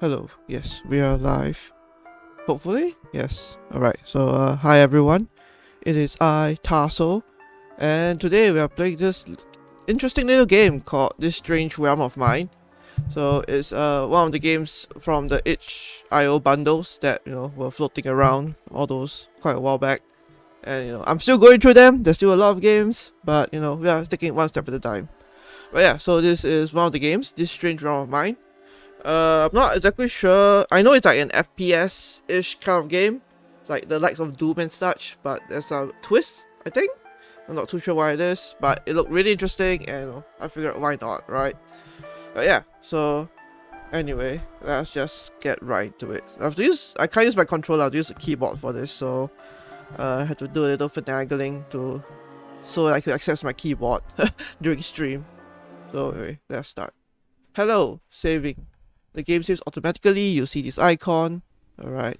Hello. Yes, we are live. Hopefully, yes. Alright, so hi everyone. It is I, Tasso, and today we are playing this interesting little game called This Strange Realm of Mine. So it's one of the games from the itch.io bundles that were floating around all those quite a while back. And I'm still going through them. There's still a lot of games, but we are taking it one step at a time. But yeah, so this is one of the games, This Strange Realm of Mine. I'm not exactly sure. I know it's like an FPS-ish kind of game, like the likes of Doom and such, but there's a twist, I think. I'm not too sure why it is, but it looked really interesting, and I figured why not, right? But yeah, so anyway, let's just get right to it. I can't use my controller, I have to use a keyboard for this, so I had to do a little finagling so I could access my keyboard during stream. So anyway, let's start. Hello, saving. The game saves automatically, you see this icon. Alright.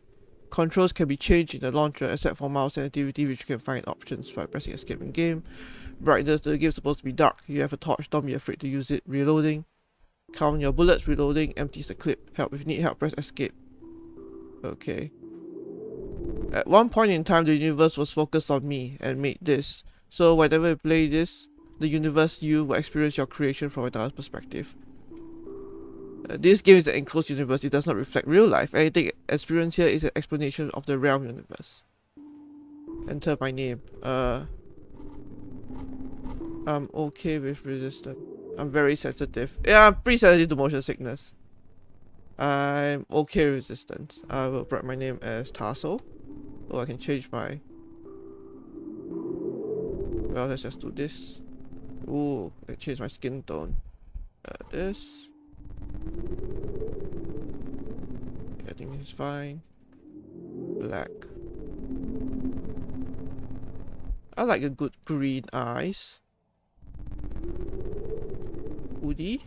Controls can be changed in the launcher except for mouse sensitivity, which you can find options by pressing escape in game. Brightness, the game is supposed to be dark. You have a torch, don't be afraid to use it. Reloading. Count your bullets, reloading, empties the clip. Help, if you need help, press escape. Okay. At one point in time, the universe was focused on me and made this. So whenever you play this, the universe you will experience your creation from another perspective. This game is an enclosed universe. It does not reflect real life. Anything experienced here is an explanation of the realm universe. Enter my name. I'm okay with resistance. I'm very sensitive. Yeah, I'm pretty sensitive to motion sickness. I'm okay with resistance. I will write my name as Tasso. Oh, I can change my... Well, let's just do this. Ooh, I change my skin tone. This. I think this is fine. Black. I like a good green eyes. Hoodie.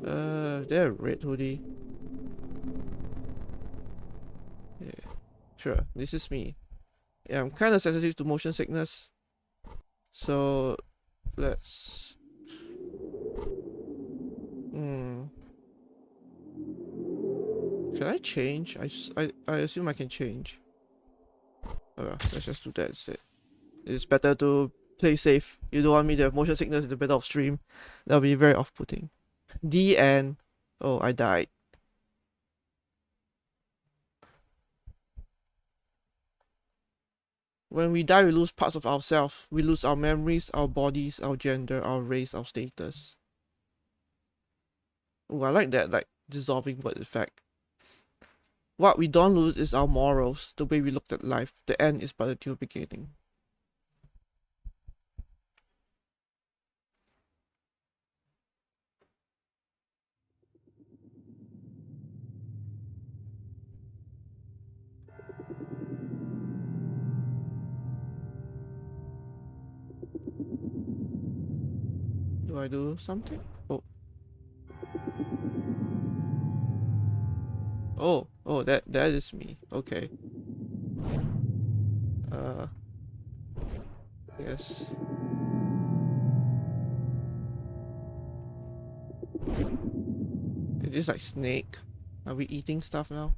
They're red hoodie. Yeah, sure. This is me. Yeah, I'm kind of sensitive to motion sickness. So let's. Can I change? I assume I can change. Let's just do that instead. It's better to play safe. You don't want me to have motion sickness in the middle of stream. That'll be very off-putting. The end. Oh, I died. When we die, we lose parts of ourselves. We lose our memories, our bodies, our gender, our race, our status. Oh, I like that, like, dissolving word effect. What we don't lose is our morals, the way we looked at life. The end is but a new beginning. Do I do something? Oh. Oh, that is me. Okay. Yes. Is this like snake? Are we eating stuff now?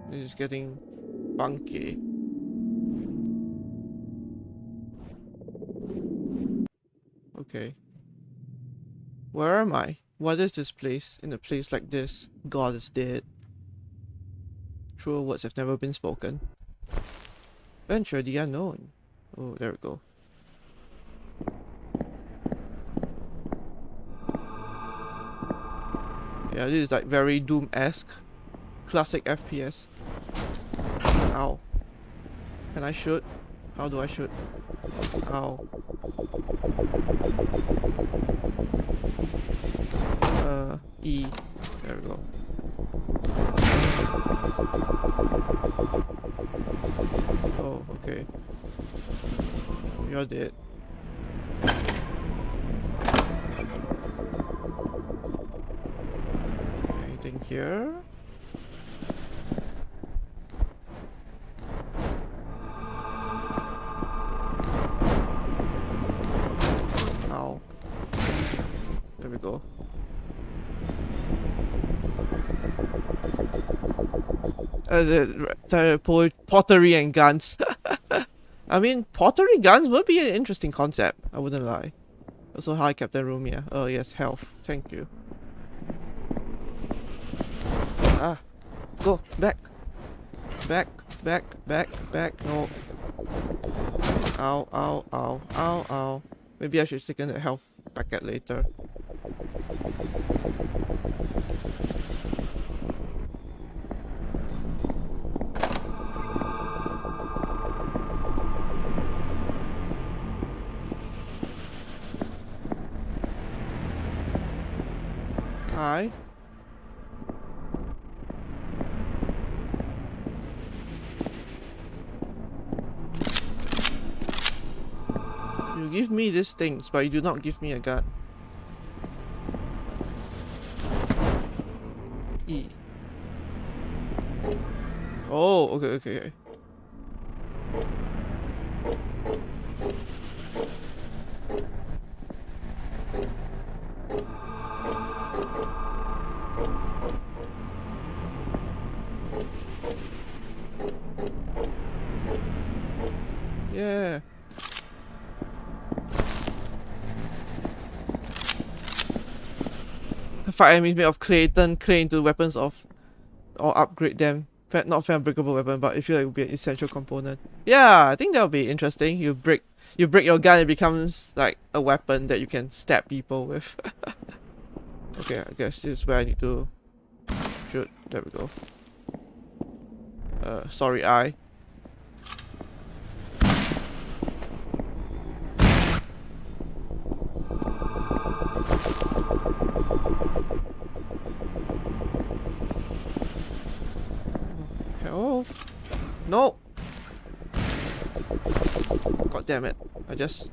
It's getting funky. Okay. Where am I? What is this place? In a place like this, God is dead. Truer words have never been spoken. Venture the unknown. Oh, there we go. Yeah, this is like very Doom-esque. Classic FPS. Ow. Can I shoot? How do I shoot? Ow. E. There we go. Oh, okay. You're dead. Anything here? Ow. There we go. Pottery and guns. I mean, pottery guns would be an interesting concept. I wouldn't lie. Also, hi, Captain Rumia. Oh yes, health. Thank you. Ah, go back, back, back, back, back. No. Ow, ow, ow, ow, ow. Maybe I should take a health packet later. Hi. You give me these things, but you do not give me a gun. E. Oh, okay. Yeah. Fight enemies made of clay, turn clay into weapons of, or upgrade them. Not fabricable weapon, but I feel like it would be an essential component. Yeah, I think that would be interesting. You break your gun, it becomes like a weapon that you can stab people with. Okay, I guess this is where I need to shoot. There we go. Sorry, I. Health. No. God damn it! I just.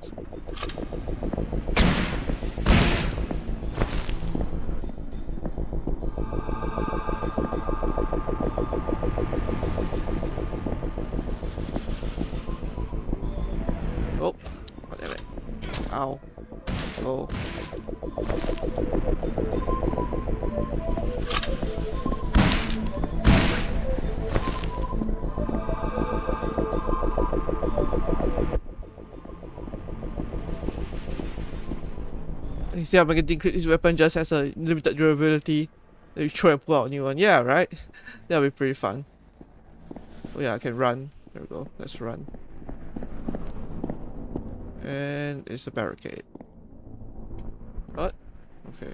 Oh, God damn it! Ow. Oh. You see, I'm going to include this weapon just as a limited durability. Then you throw and pull out a new one. Yeah, right? That'll be pretty fun. Oh yeah, I can run. There we go. Let's run. And it's a barricade. What? Okay.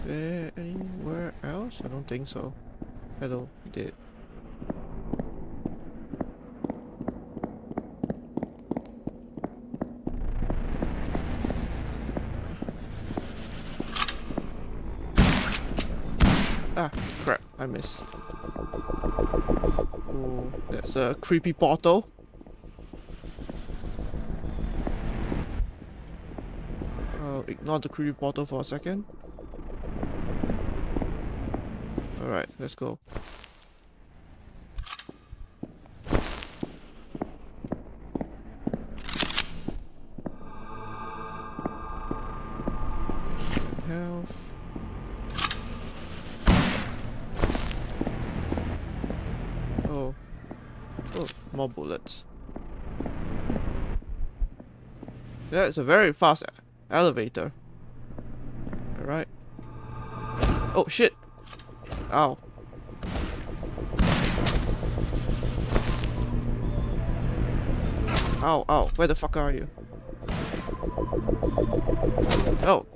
Is there anywhere else? I don't think so. Hello, you did. Ah, crap, I missed. Oh, that's a creepy portal. Ignore the creepy portal for a second. Alright, let's go. Health. Oh, more bullets. Yeah, it's a very fast elevator. Alright. Oh shit! Ow. Ow, where the fuck are you? Oh.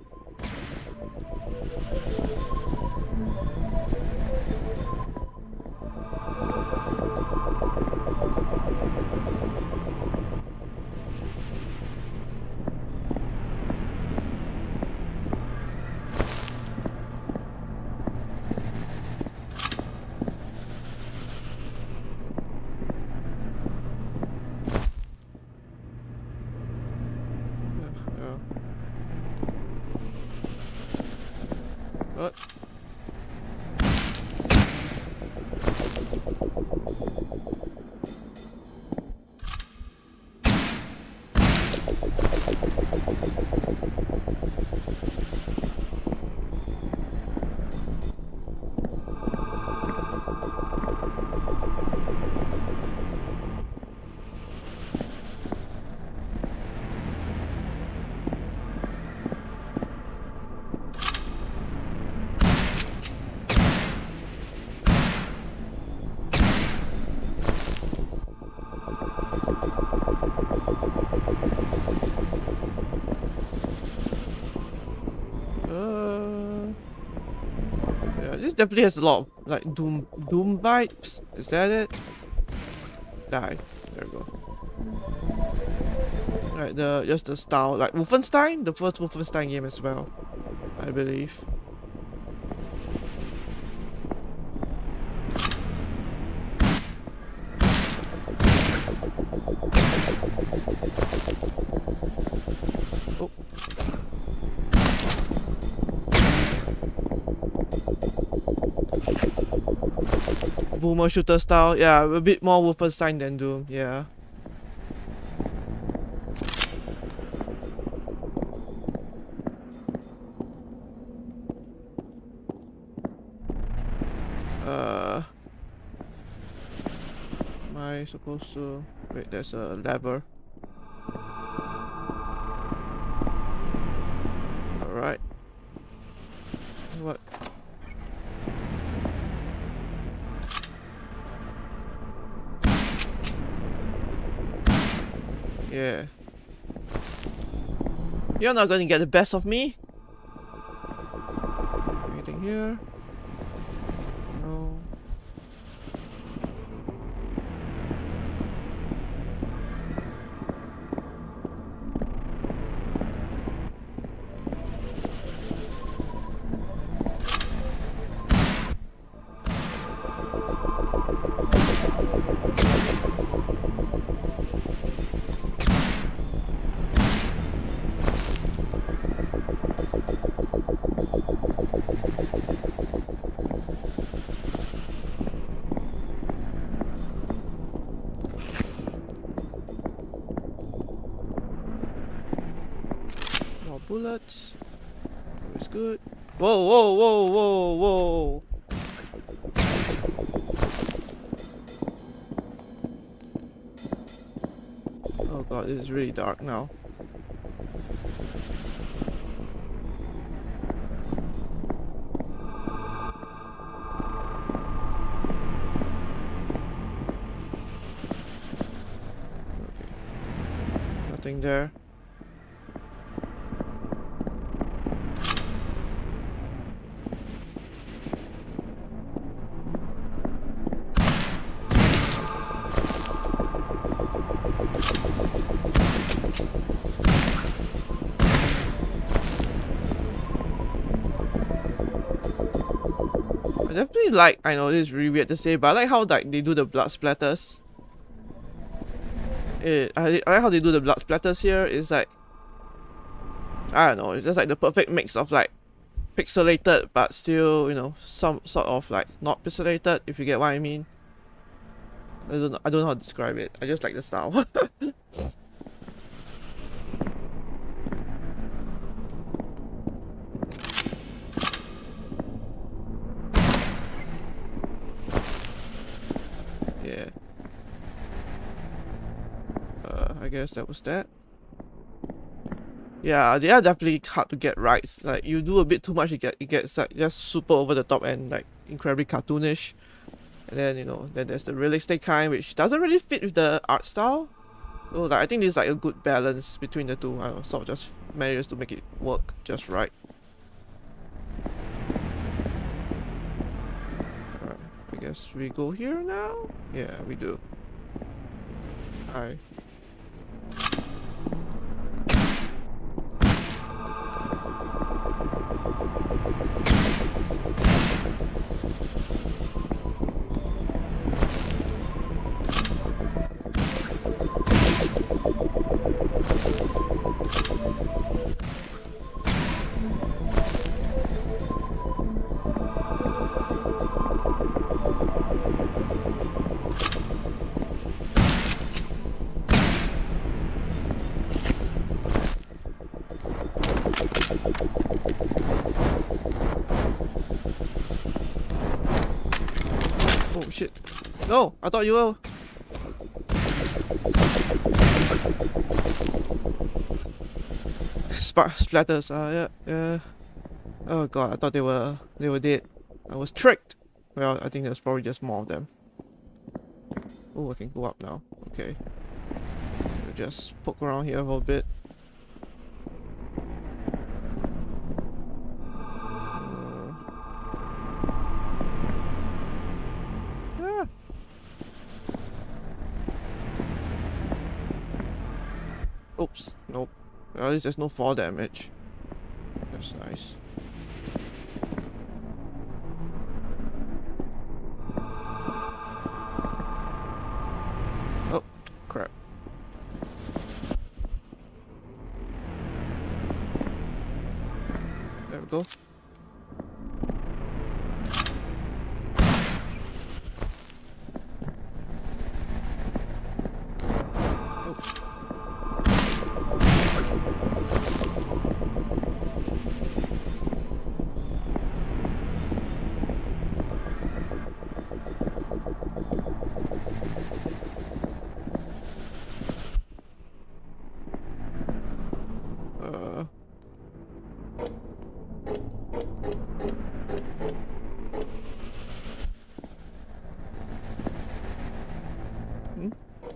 What? Yeah, this definitely has a lot of like Doom vibes. Is that it? Die. There we go. Right, just the style, like Wolfenstein, the first Wolfenstein game as well, I believe. Oh. Boomer shooter style, yeah, a bit more Wolfenstein than Doom, yeah. Am I supposed to... Wait, there's a lever. Alright. What? Yeah. You're not gonna get the best of me. Anything here? No. More bullets. Always good. Whoa, whoa, whoa, whoa, whoa. Oh god, this is really dark now. Okay. Nothing there. I definitely like, I know this is really weird to say, but I like how like they do the blood splatters. I like how they do the blood splatters here. It's like, I don't know, it's just like the perfect mix of like pixelated but still, you know, some sort of like not pixelated, if you get what I mean. I don't know how to describe it. I just like the style. Yeah. I guess that was that. Yeah, they are definitely hard to get right. Like you do a bit too much, it gets like just super over the top and like incredibly cartoonish. And then, you know, then there's the realistic kind, which doesn't really fit with the art style. So like I think there's like a good balance between the two. I don't know, sort of just manages to make it work just right. Alright, I guess we go here now? Yeah, we do. Hi. Oh shit. No, I thought you were. Splatters, yeah. Oh god, I thought they were dead. I was tricked. Well, I think there's probably just more of them. Oh, I can go up now. Okay. We'll just poke around here a little bit. Ah. Oops, nope. Well, at least there's no fall damage. That's nice. Oh, crap. go.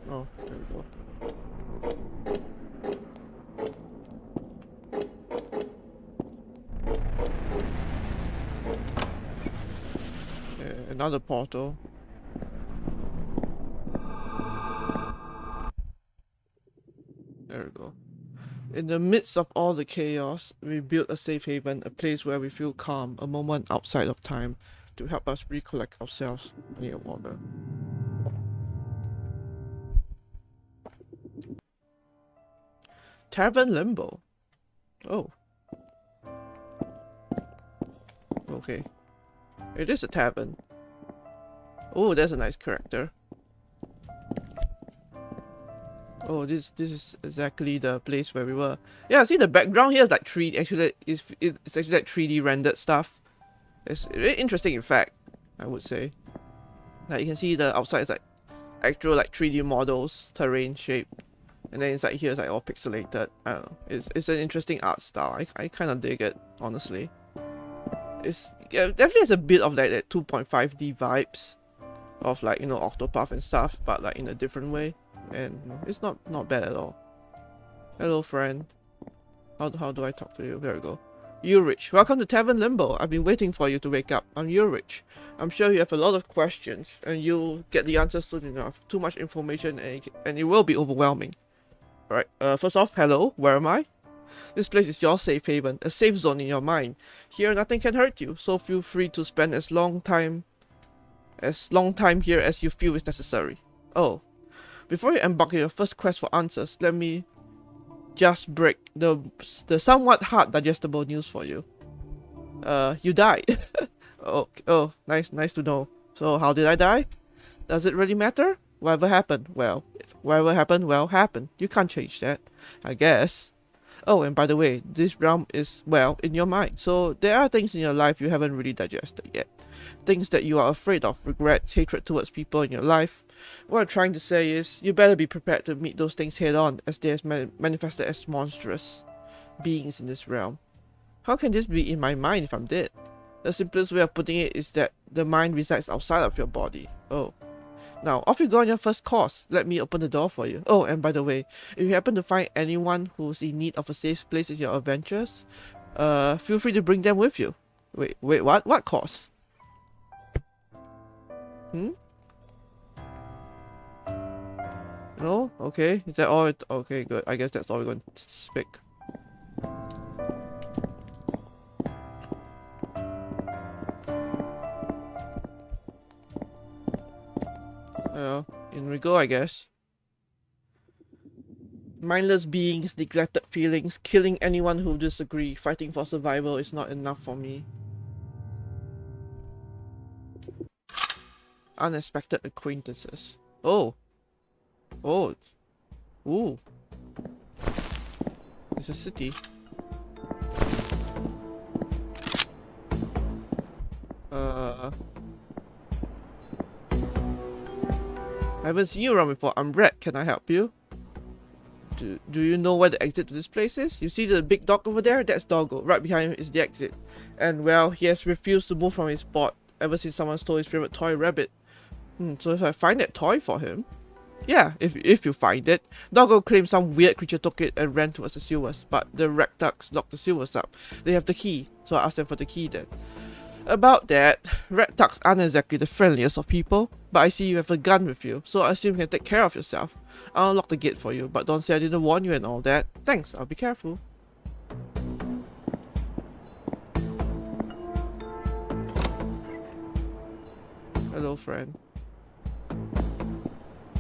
Oh, there we go. Another portal. There we go. In the midst of all the chaos, we built a safe haven, a place where we feel calm, a moment outside of time to help us recollect ourselves. I need water. Tavern Limbo. Oh. Okay. It is a tavern. Oh, there's a nice character. Oh, this is exactly the place where we were. Yeah, see the background here is like 3D. Actually, it's actually like 3D rendered stuff. It's really interesting, in fact, I would say. Like you can see the outside is like actual like 3D models, terrain shape, and then inside here is like all pixelated. I don't know. It's an interesting art style. I kind of dig it, honestly. It's definitely has a bit of like that 2.5D vibes of like, you know, Octopath and stuff, but like in a different way. And it's not bad at all. Hello, friend. How do I talk to you? There we go. Ulrich, welcome to Tavern Limbo. I've been waiting for you to wake up. I'm Ulrich. I'm sure you have a lot of questions, and you'll get the answers soon enough. Too much information, and it will be overwhelming. Alright, first off, hello, where am I? This place is your safe haven, a safe zone in your mind. Here, nothing can hurt you, so feel free to spend as long time here as you feel is necessary. Oh. Before you embark on your first quest for answers, let me just break the somewhat hard digestible news for you. You died. oh, nice to know. So how did I die? Does it really matter? Whatever happened, well, happened. You can't change that, I guess. Oh, and by the way, this realm is, well, in your mind. So there are things in your life you haven't really digested yet. Things that you are afraid of, regrets, hatred towards people in your life. What I'm trying to say is, you better be prepared to meet those things head on, as they are manifested as monstrous beings in this realm. How can this be in my mind if I'm dead? The simplest way of putting it is that the mind resides outside of your body. Oh. Now, off you go on your first course. Let me open the door for you. Oh, and by the way, if you happen to find anyone who's in need of a safe place in your adventures, feel free to bring them with you. Wait, what? What course? No? Okay. Is that all? Okay, good. I guess that's all we're going to speak. Well, in we go, I guess. Mindless beings, neglected feelings, killing anyone who disagree, fighting for survival is not enough for me. Unexpected acquaintances. Oh. Oh. Ooh. It's a city. I haven't seen you around before. I'm Red. Can I help you? Do you know where the exit to this place is? You see the big dog over there? That's Doggo. Right behind him is the exit. And well, he has refused to move from his spot ever since someone stole his favorite toy rabbit. So if I find that toy for him... Yeah, if you find it. Doggo claims some weird creature took it and ran towards the sewers, but the Rectugs locked the sewers up. They have the key, so I asked them for the key then. About that, Rectugs aren't exactly the friendliest of people, but I see you have a gun with you, so I assume you can take care of yourself. I'll unlock the gate for you, but don't say I didn't warn you and all that. Thanks, I'll be careful. Hello, friend.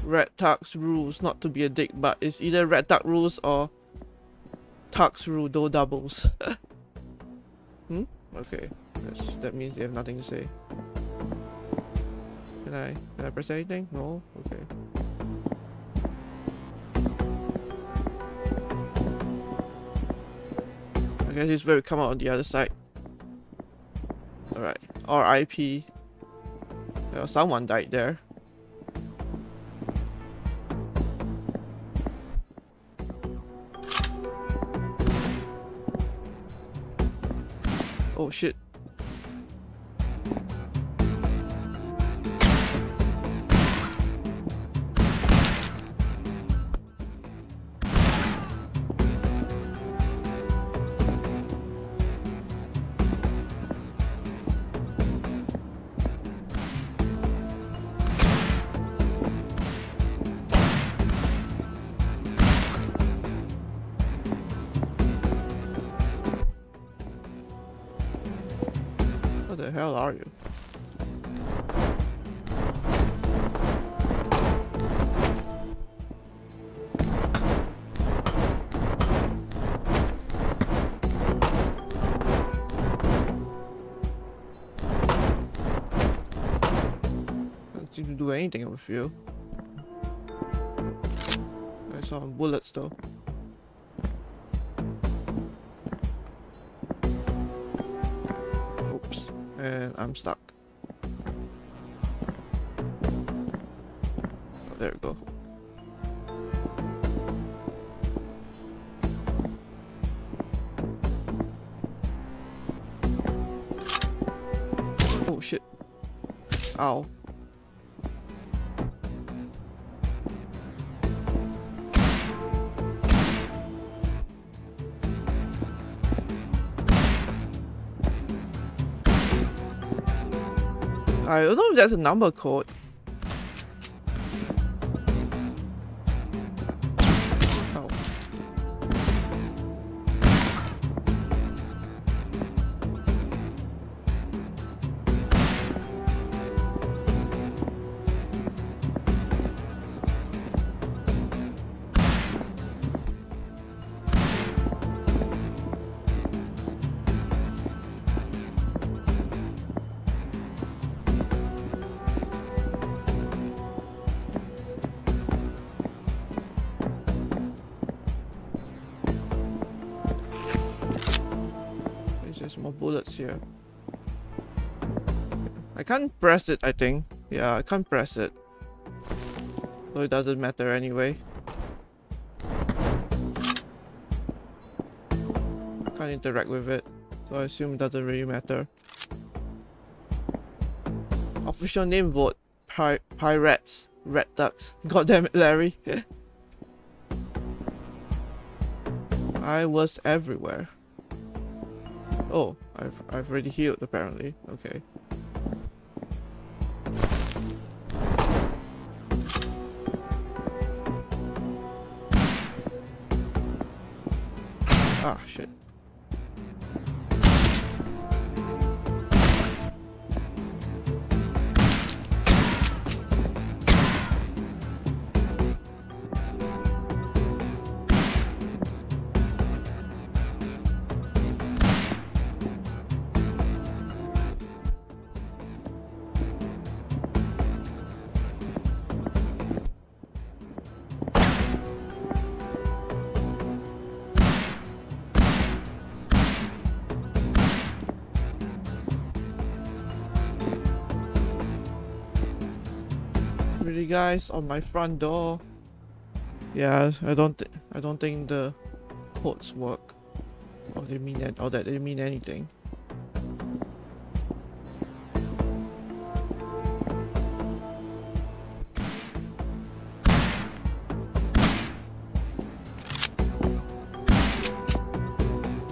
Red Tux rules not to be a dick, but it's either Red Tux rules or Tux rule, no doubles. Okay, that means they have nothing to say. Can I press anything? No? Okay. I guess this is where we come out on the other side. Alright. R.I.P. Someone died there. Oh shit. What the hell are you? Don't seem to do anything with you. I saw some bullets though. Oops. And I'm stuck. Oh, there we go. Oh shit. Ow. I don't know if that's a number code. Oh. There's more bullets here. I can't press it, I think. Yeah, I can't press it. So it doesn't matter anyway. Can't interact with it. So I assume it doesn't really matter. Official name vote. Pirates. Red Ducks. God damn it, Larry. I was everywhere. Oh, I've already healed apparently. Okay. Ah, shit. Really, guys, on my front door. Yeah, I don't think the codes work. Or they mean that, or that they mean anything.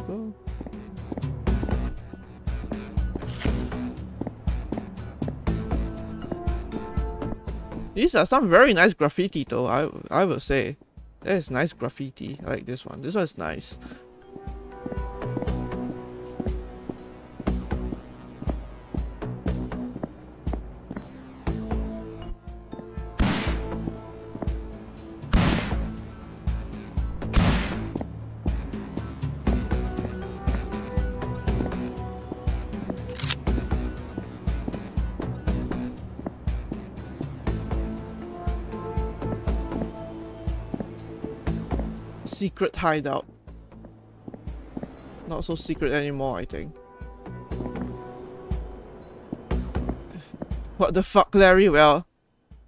Go. These are some very nice graffiti though, I will say. That is nice graffiti. I like this one. This one's nice. secret hideout. Not so secret anymore, I think. What the fuck, Larry? Well,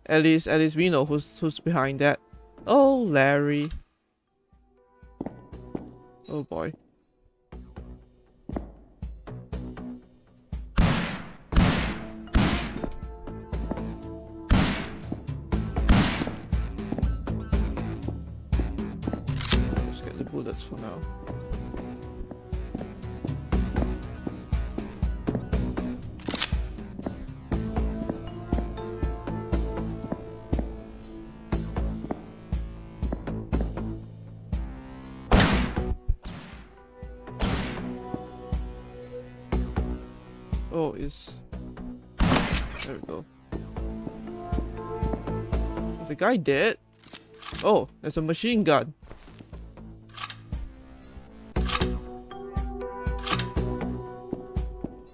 at least we know who's behind that. Oh, Larry. Oh boy. Just get the bullets for now. Oh, is there we go. Is the guy dead? Oh, there's a machine gun.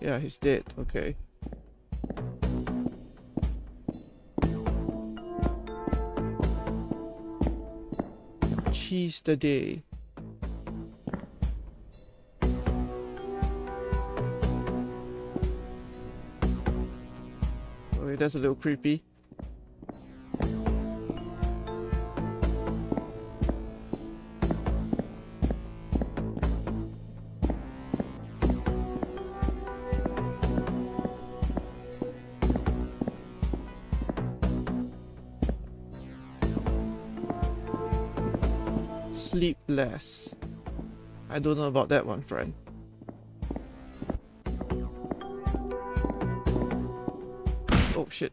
Yeah, he's dead. Okay. Cheese the day. Okay, that's a little creepy. Sleep less. I don't know about that one, friend. Oh shit.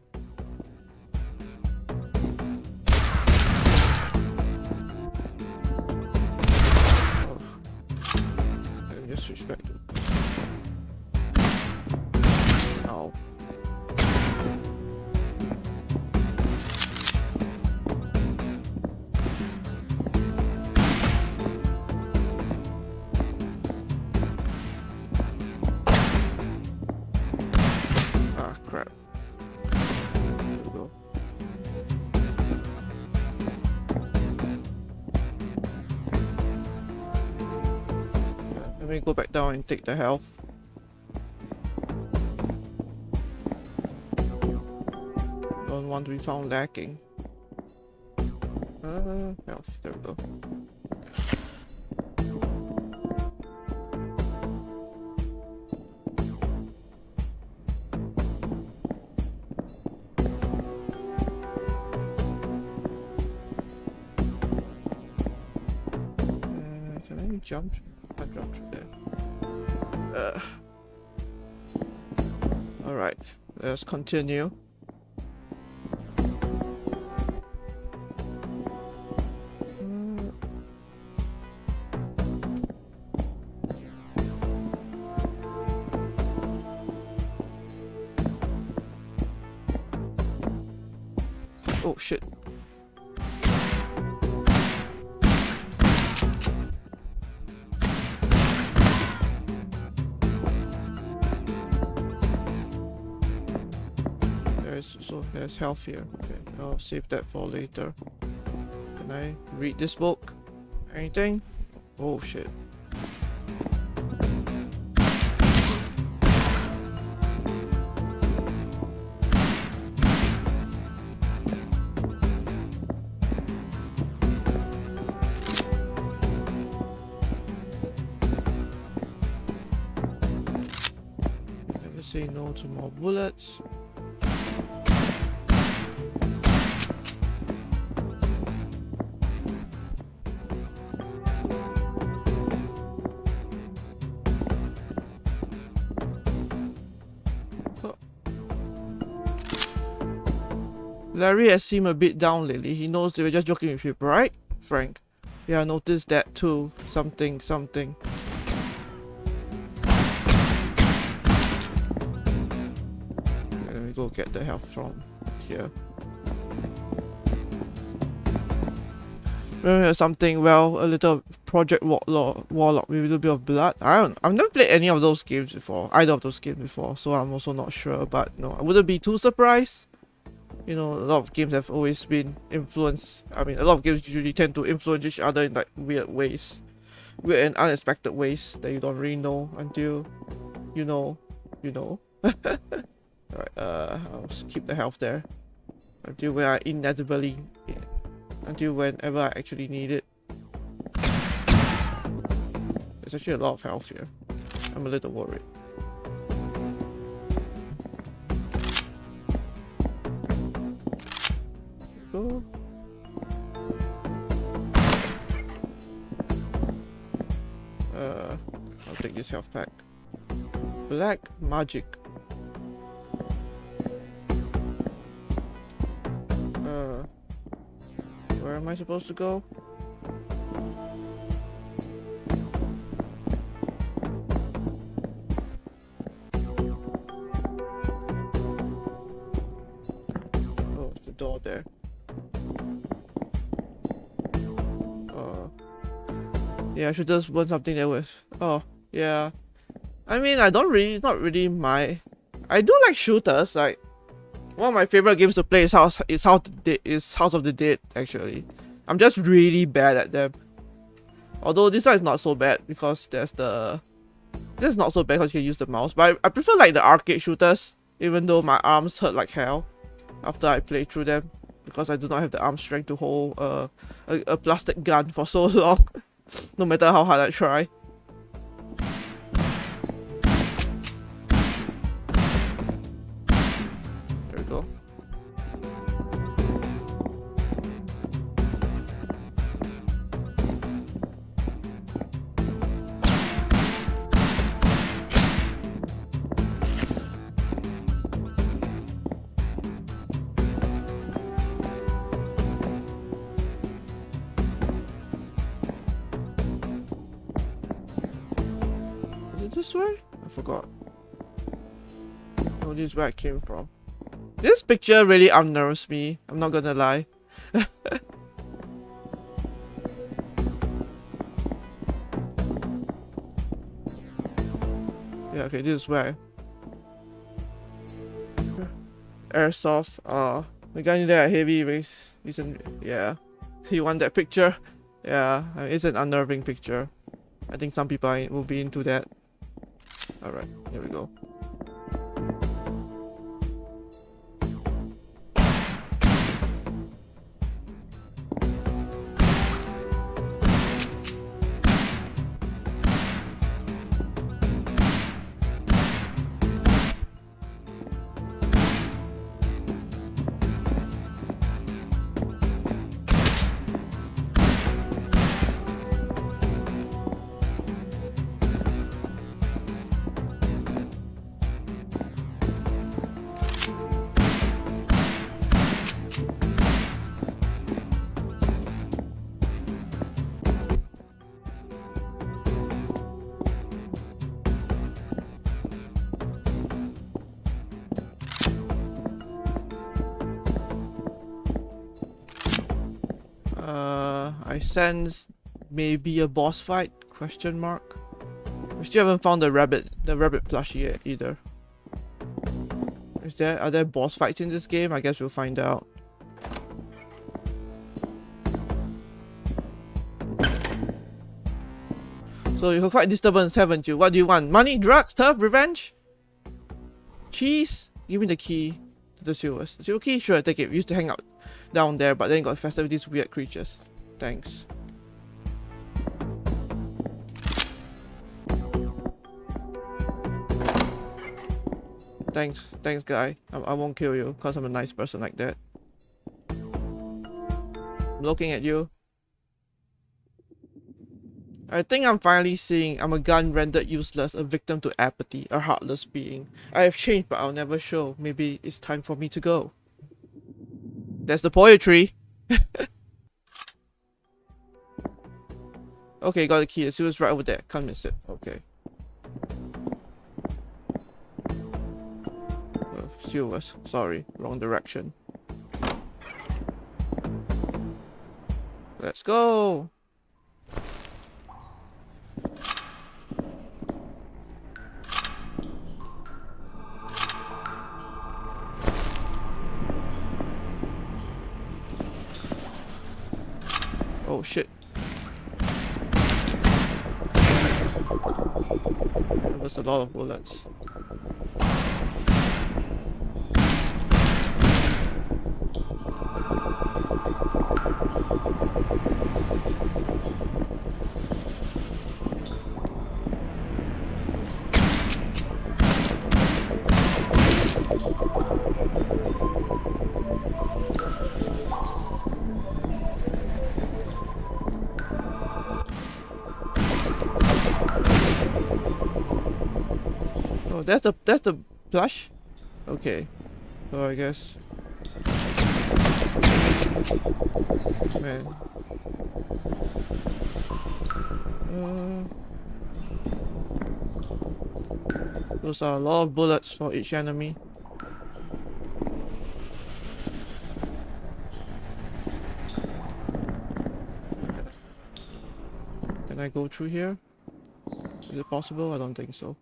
Oh. Let me just switch back to... Ow. Ah, crap. There we go. Yeah, let me go back down and take the health. Don't want to be found lacking. Health. There we go. Can I jump? I jumped through there. Alright, let's continue. Oh shit. There's health here. Okay, I'll save that for later. Can I read this book? Anything? Oh shit. Never say no to more bullets. Larry has seemed a bit down lately. He knows they were just joking with people, right, Frank? Yeah, I noticed that too. Something. Okay, let me go get the health from here. Remember something? Well, a little Project Warlock with a little bit of blood. I've never played any of those games before. Either of those games before, so I'm also not sure. But no, I wouldn't be too surprised. You know, a lot of games have always been influenced. I mean, a lot of games usually tend to influence each other in like weird ways, weird and unexpected ways that you don't really know until you know, you know. Alright, I'll just keep the health there until when I inevitably, until whenever I actually need it. There's actually a lot of health here. I'm a little worried. Go. I'll take this health pack. Black magic. Where am I supposed to go? Oh, it's the door there. Yeah, I should just burn something there with. Oh, yeah. I mean, I don't really, it's not really my. I do like shooters. Like, one of my favorite games to play is House of the Dead. Actually, I'm just really bad at them. Although this one is not so bad because this is not so bad because you can use the mouse. But I prefer like the arcade shooters, even though my arms hurt like hell after I play through them because I do not have the arm strength to hold a plastic gun for so long. No matter how hard I try. There we go. This way? I forgot. Oh, this is where I came from. This picture really unnerves me. I'm not gonna lie. Yeah, okay, this is where. Airsoft. The guy in there, heavy race. Yeah. He won that picture. Yeah, it's an unnerving picture. I think some people will be into that. Alright, here we go. I sense maybe a boss fight? Question mark. We still haven't found the rabbit plushie yet either. Are there boss fights in this game? I guess we'll find out. So you're quite disturbance, haven't you? What do you want? Money, drugs, turf, revenge? Cheese? Give me the key to the sewers. The sewer key? Sure, take it. We used to hang out down there, but then got infested with these weird creatures. Thanks. Thanks guy. I won't kill you because I'm a nice person like that. I'm looking at you. I think I'm finally seeing I'm a gun rendered useless, a victim to apathy, a heartless being. I have changed but I'll never show. Maybe it's time for me to go. That's the poetry. Okay, got the key. The sewer's right over there. Can't miss it. Okay. Sewers. Sorry. Wrong direction. Let's go. Oh shit. That was a lot of bullets. Oh, that's the plush? Okay. So I guess. Man. Those are a lot of bullets for each enemy. Can I go through here? Is it possible? I don't think so.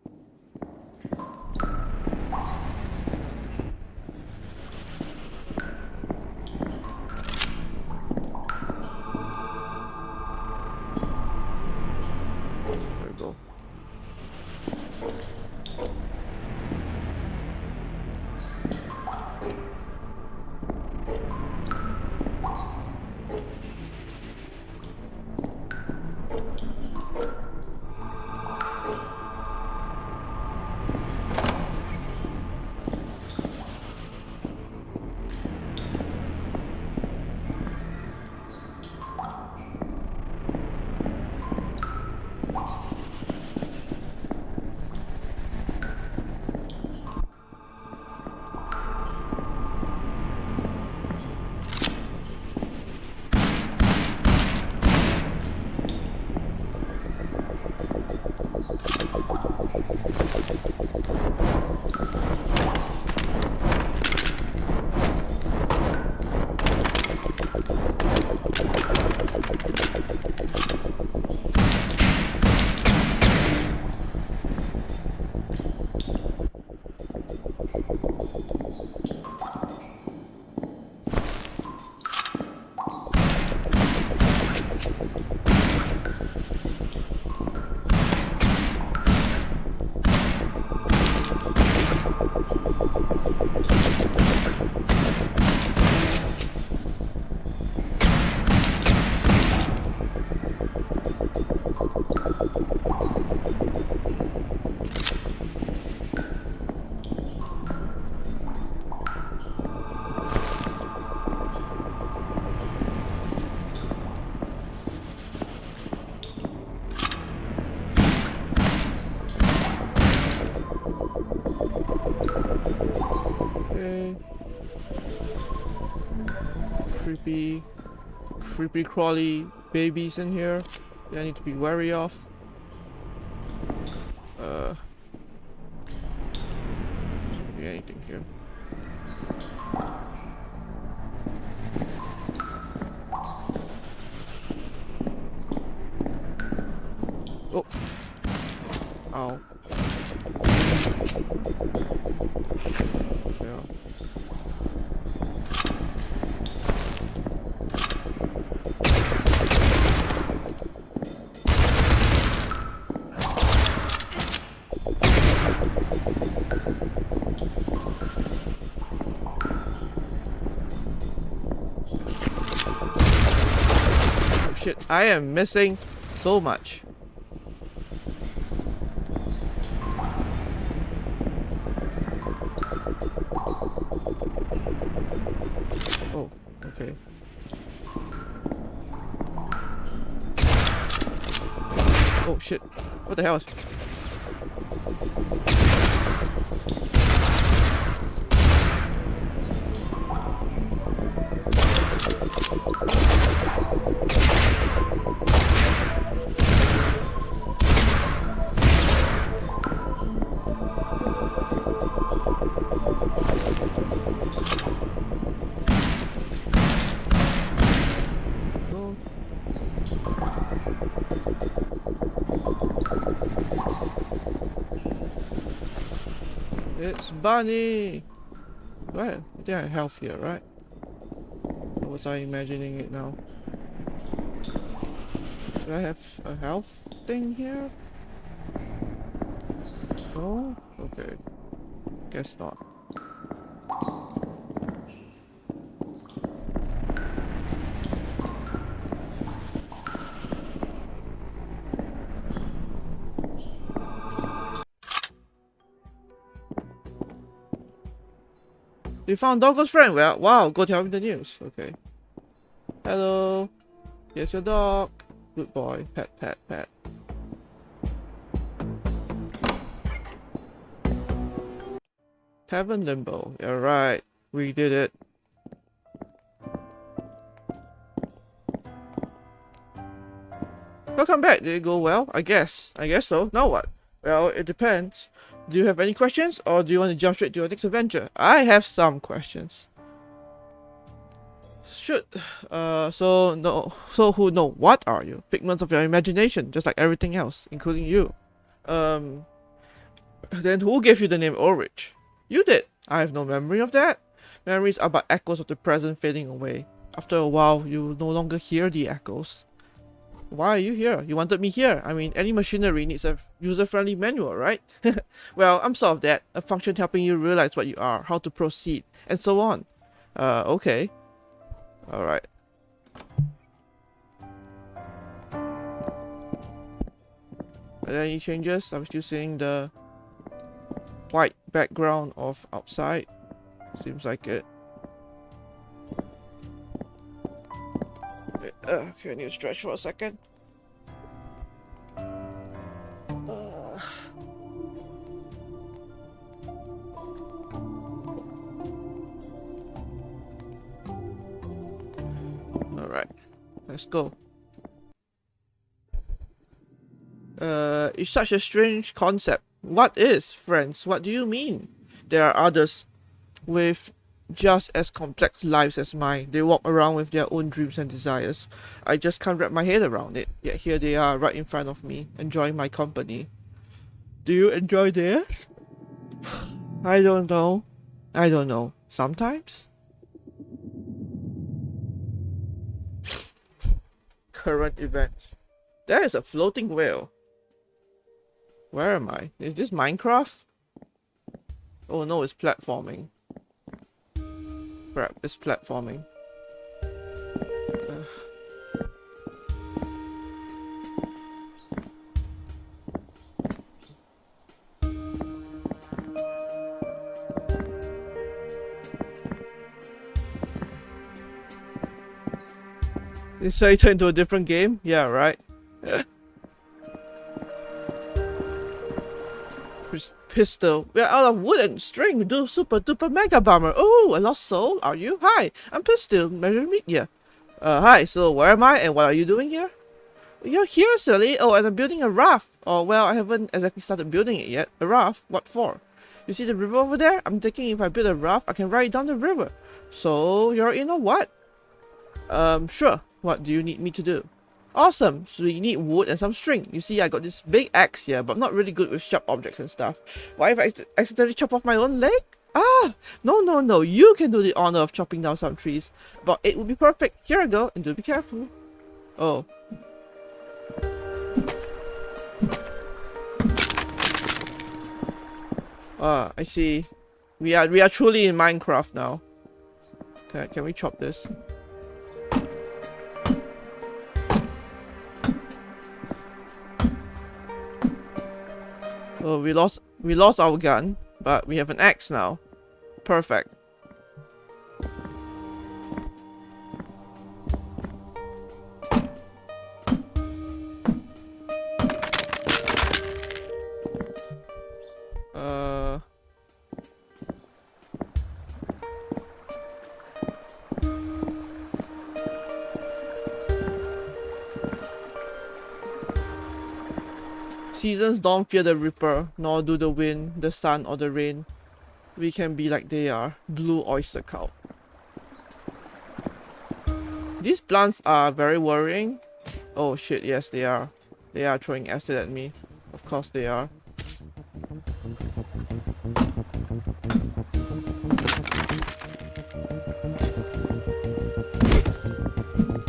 There we go. Creepy crawly babies in here that I need to be wary of. Shouldn't be anything here. Oh. Ow. Yeah. Shit, I am missing so much. Oh, okay. Oh shit, what the hell is... It's Bunny! Right, I think I have health here, right? Or was I imagining it now? Do I have a health thing here? No? Okay. Guess not. You found Doggo's friend? Well, wow, go tell him the news. Okay. Hello. Here's your dog. Good boy. Pet, pet, pet. Tavern Limbo. You're right. We did it. Welcome back. Did it go well? I guess. I guess so. Now what? Well, it depends. Do you have any questions, or do you want to jump straight to your next adventure? I have some questions. Should so who no, what are you? Figments of your imagination, just like everything else, including you. Then who gave you the name Ulrich? You did. I have no memory of that. Memories are but echoes of the present fading away. After a while, you will no longer hear the echoes. Why are you here? You wanted me here. I mean, any machinery needs a user-friendly manual, right? Well, I'm sort of that. A function helping you realize what you are, how to proceed, and so on. Okay. Alright. Are there any changes? I'm still seeing the white background of outside. Seems like it. Okay, I need to stretch for a second. Alright, let's go. It's such a strange concept. What is, friends? What do you mean? There are others with just as complex lives as mine. They walk around with their own dreams and desires. I just can't wrap my head around it. Yet here they are right in front of me, enjoying my company. Do you enjoy theirs? I don't know. I don't know. Sometimes? Current events. There is a floating whale. Where am I? Is this Minecraft? Oh no, it's platforming. Crap, it's platforming. Is so you turn into a different game? Yeah, right. Pistol. We're out of wood and string. We do super duper mega bomber. Oh, a lost soul. Are you? Hi, I'm Pistol. Measure media. Hi. So where am I and what are you doing here? You're here, silly. Oh, and I'm building a raft. Oh, well, I haven't exactly started building it yet. A raft? What for? You see the river over there? I'm thinking if I build a raft, I can ride down the river. So you're in or what? Sure. What do you need me to do? Awesome! So you need wood and some string. You see, I got this big axe here, but I'm not really good with sharp objects and stuff. Why if I accidentally chop off my own leg? Ah! No. You can do the honor of chopping down some trees. But it would be perfect. Here I go, and do be careful. Oh. Ah, I see. We are truly in Minecraft now. Can we chop this? Oh, we lost our gun, but we have an axe now. Perfect. Seasons don't fear the reaper, nor do the wind, the sun, or the rain. We can be like they are, blue oyster cult. These plants are very worrying. Oh shit, yes they are. They are throwing acid at me. Of course they are.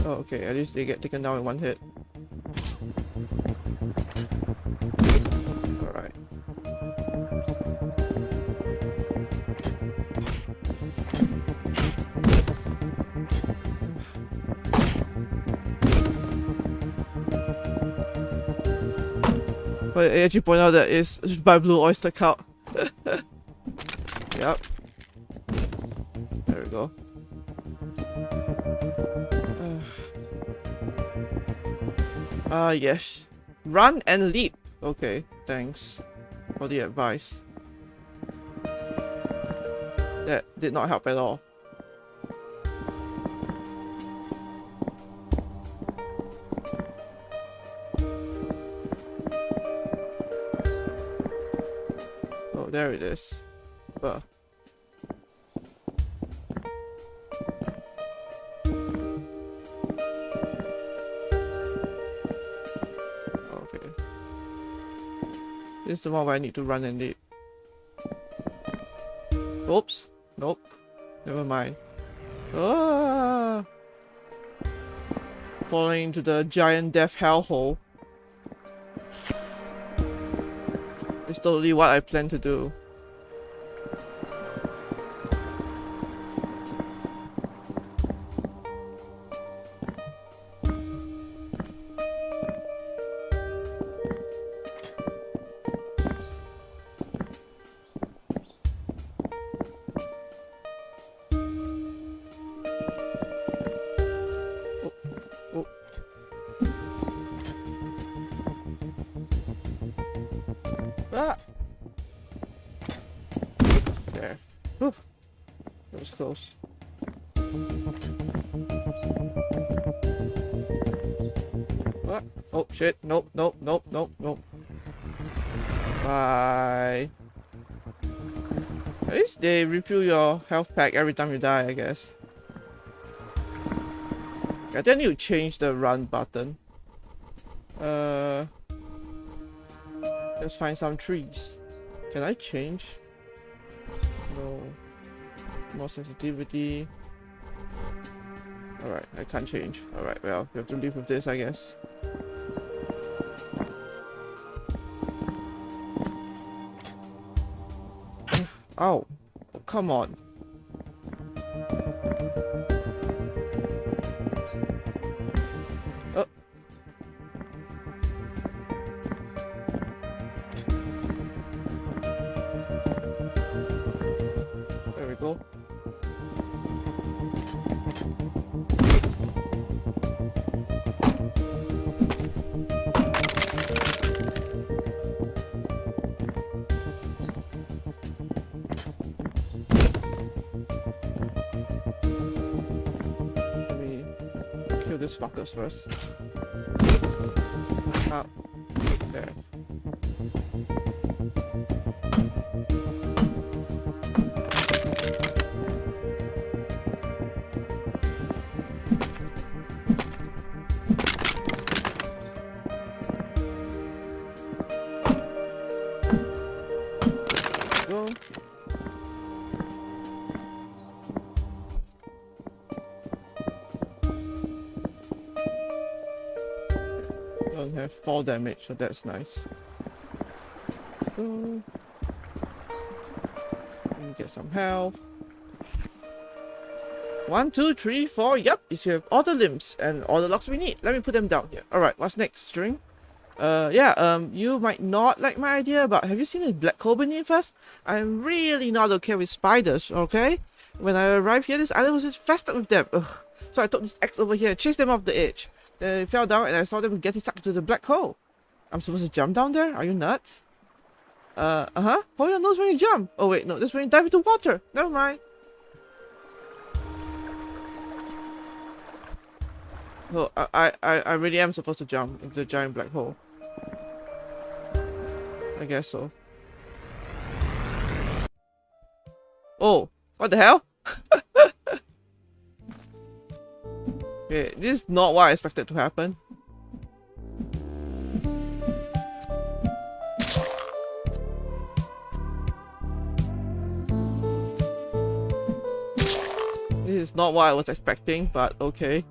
Oh, okay, at least they get taken down in one hit. But I actually point out that it's by Blue Oyster Cult. Yep. There we go. Yes. Run and leap. Okay, thanks for the advice. That did not help at all. Oh, there it is. Okay. This is the one where I need to run and leap. Oops. Nope. Never mind. Ah! Falling into the giant death hellhole. It's totally what I plan to do. Ah! There. Whew. That was close. What? Oh shit. Nope, nope, nope, nope, nope. Bye. At least they refill your health pack every time you die, I guess. I think I need to change the run button. Let's find some trees. Can I change? No. More sensitivity. Alright, I can't change. Alright, well, we have to live with this, I guess. Ow. Oh, come on. Oh. There we go. Kill this fuckers first. Ah, there. Go. Don't have fall damage, so that's nice. Go. Let me get some health. 1, 2, 3, 4. Yep, you have all the limbs and all the locks we need. Let me put them down here. Alright, what's next, string? You might not like my idea, but have you seen this black hole beneath us? I'm really not okay with spiders, okay? When I arrived here, this island was infested with them. Ugh. So I took this axe over here and chased them off the edge. Then they fell down and I saw them getting sucked into the black hole. I'm supposed to jump down there? Are you nuts? Hold your nose when you jump. Oh wait, no, that's when you dive into water. Never mind. Oh, I really am supposed to jump into the giant black hole. I guess so. Oh, what the hell? Okay, this is not what I expected to happen. This is not what I was expecting, but okay.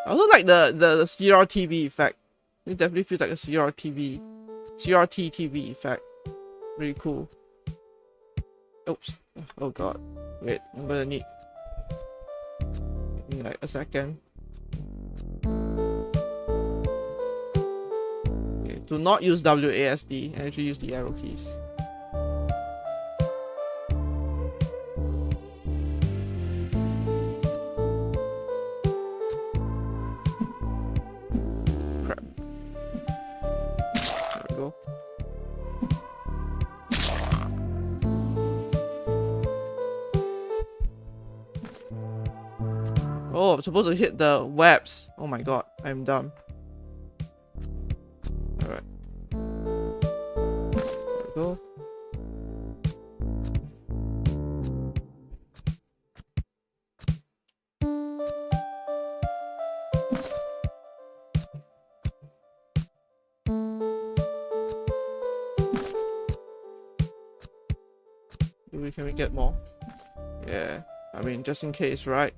I also like the CRTV effect. It definitely feels like a CRTV CRT TV effect. Really cool. Oops. Oh god. Wait, I'm gonna need like a second. Okay, do not use WASD and actually use the arrow keys. Crap. There we go. Oh, I'm supposed to hit the webs. Oh my god, I'm dumb. Alright. There we go. Can we get more? Yeah, I mean, just in case, right?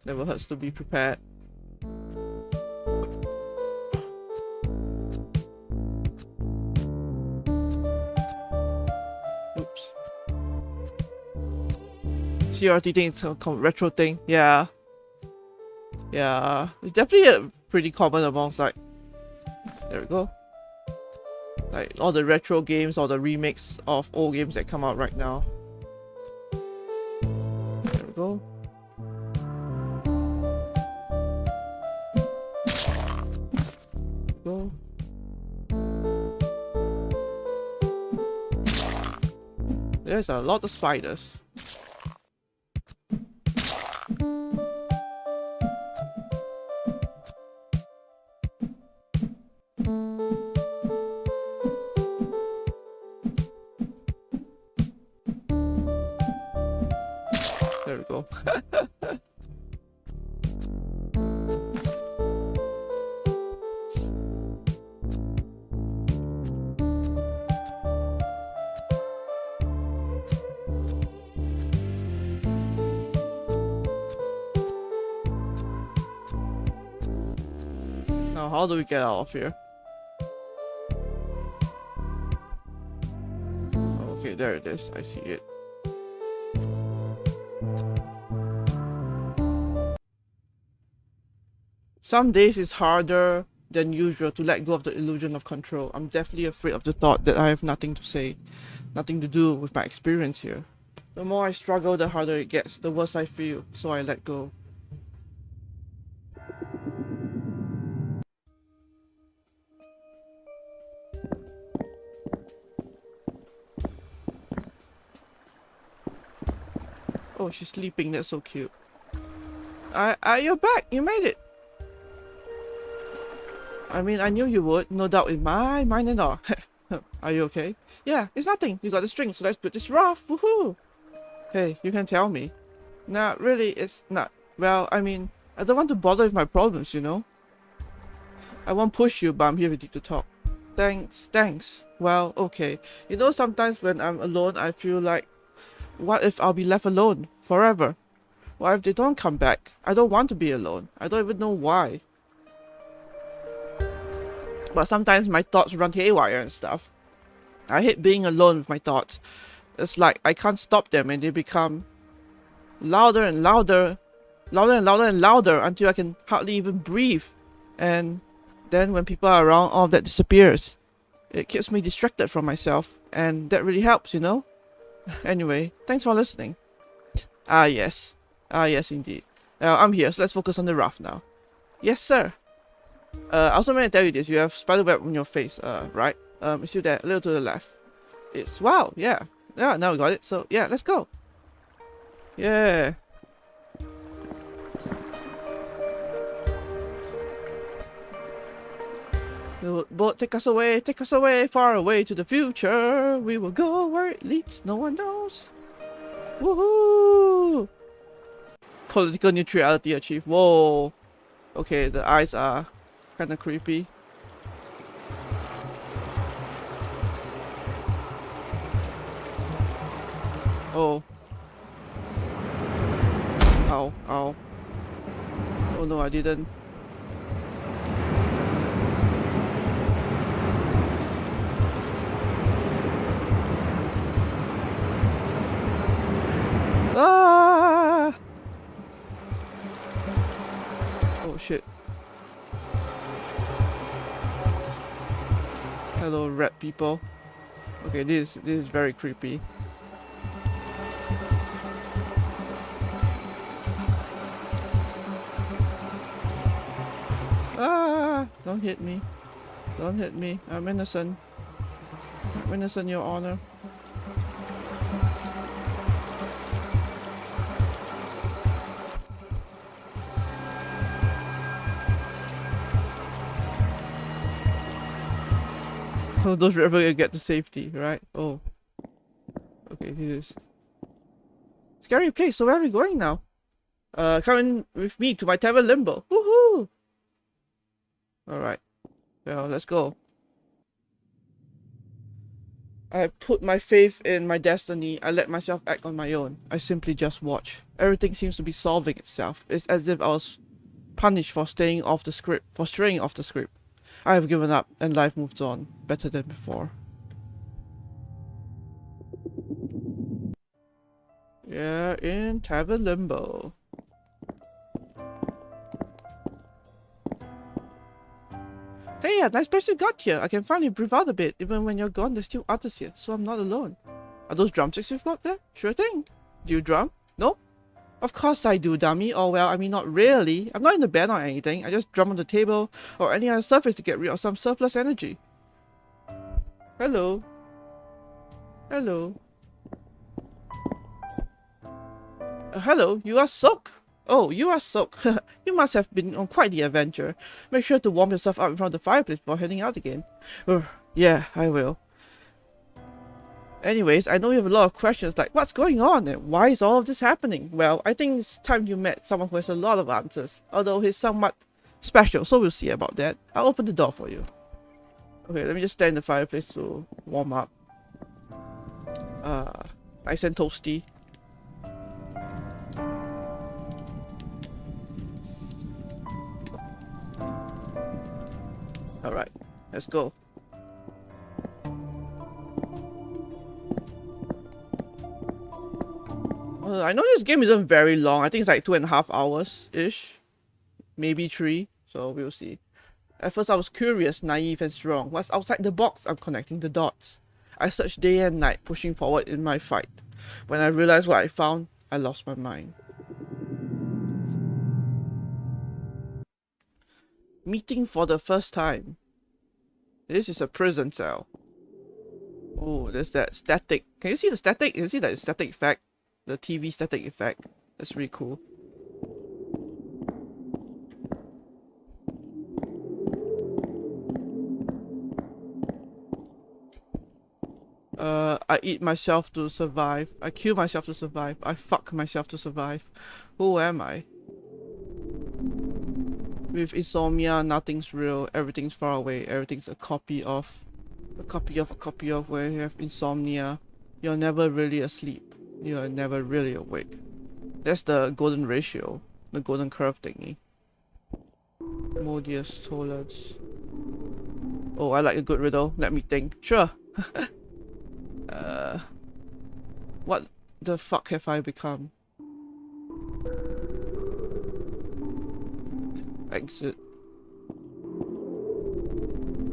Never hurts to be prepared. Oops. CRT thing is a retro thing. Yeah. Yeah. It's definitely a pretty common amongst like. There we go. Like all the retro games or the remakes of old games that come out right now. There we go. Go. There's a lot of spiders. There we go. Now, how do we get out of here? Okay, there it is. I see it. Some days it's harder than usual to let go of the illusion of control. I'm definitely afraid of the thought that I have nothing to say, nothing to do with my experience here. The more I struggle, the harder it gets, the worse I feel, so I let go. Oh, she's sleeping, that's so cute. You're back, you made it! I mean, I knew you would, no doubt in my mind and all. Are you okay? Yeah, it's nothing, you got the string, so let's put this rough, woohoo! Hey, you can tell me. Nah, really, it's not. Well, I mean, I don't want to bother with my problems, you know? I won't push you, but I'm here with you to talk. Thanks. Well, okay. You know, sometimes when I'm alone, I feel like, what if I'll be left alone forever? What if they don't come back? I don't want to be alone. I don't even know why. But sometimes my thoughts run haywire and stuff. I hate being alone with my thoughts. It's like I can't stop them and they become louder and louder, until I can hardly even breathe. And then when people are around, all of that disappears. It keeps me distracted from myself, and that really helps, you know? Anyway, thanks for listening. Ah yes indeed. I'm here, so let's focus on the raft now. Yes sir. I also meant to tell you this, you have spiderweb on your face, right? It's still there, a little to the left. It's, wow, yeah, now we got it, so yeah, let's go. Yeah. The boat, take us away, far away to the future. We will go where it leads, no one knows. Woohoo! Political neutrality achieved. Whoa. Okay, the eyes are kind of creepy. Oh. Ow, ow. Oh no, I didn't. Ah! Oh shit. Hello, rat people. Okay, this is very creepy. Ah! Don't hit me. Don't hit me. I'm innocent. I'm innocent, Your Honor. Oh, those rebels gonna get to safety, right? Oh. Okay, this is scary place. So where are we going now? Come in with me to my tavern limbo. Woohoo! Alright. Well, let's go. I put my faith in my destiny. I let myself act on my own. I simply just watch. Everything seems to be solving itself. It's as if I was punished for straying off the script. I have given up, and life moves on, better than before. Yeah, in tavern limbo. Hey, a nice place you got here. I can finally breathe out a bit. Even when you're gone, there's still others here, so I'm not alone. Are those drumsticks you've got there? Sure thing. Do you drum? Nope. Of course I do, dummy. Oh well, I mean not really. I'm not in the band or anything. I just drum on the table or any other surface to get rid of some surplus energy. Hello. Hello. Hello, you are Soak. Oh, you are Soak. You must have been on quite the adventure. Make sure to warm yourself up in front of the fireplace before heading out again. Yeah, I will. Anyways, I know you have a lot of questions like what's going on and why is all of this happening? Well, I think it's time you met someone who has a lot of answers, although he's somewhat special, so we'll see about that. I'll open the door for you. Okay, let me just stand in the fireplace to warm up. Nice and toasty. Alright, let's go. I know this game isn't very long. I think it's like 2.5 hours-ish. Maybe 3. So we'll see. At first I was curious, naive and strong. What's outside the box? I'm connecting the dots. I searched day and night, pushing forward in my fight. When I realized what I found, I lost my mind. Meeting for the first time. This is a prison cell. Oh, there's that static. Can you see the static? Can you see that static effect? The TV static effect. That's really cool. I eat myself to survive. I kill myself to survive. I fuck myself to survive. Who am I? With insomnia, nothing's real. Everything's far away. Everything's a copy of. When you have insomnia, you're never really asleep. You're never really awake. That's the golden ratio. The golden curve thingy. Modius tollens. Oh, I like a good riddle. Let me think. Sure. What the fuck have I become? Exit.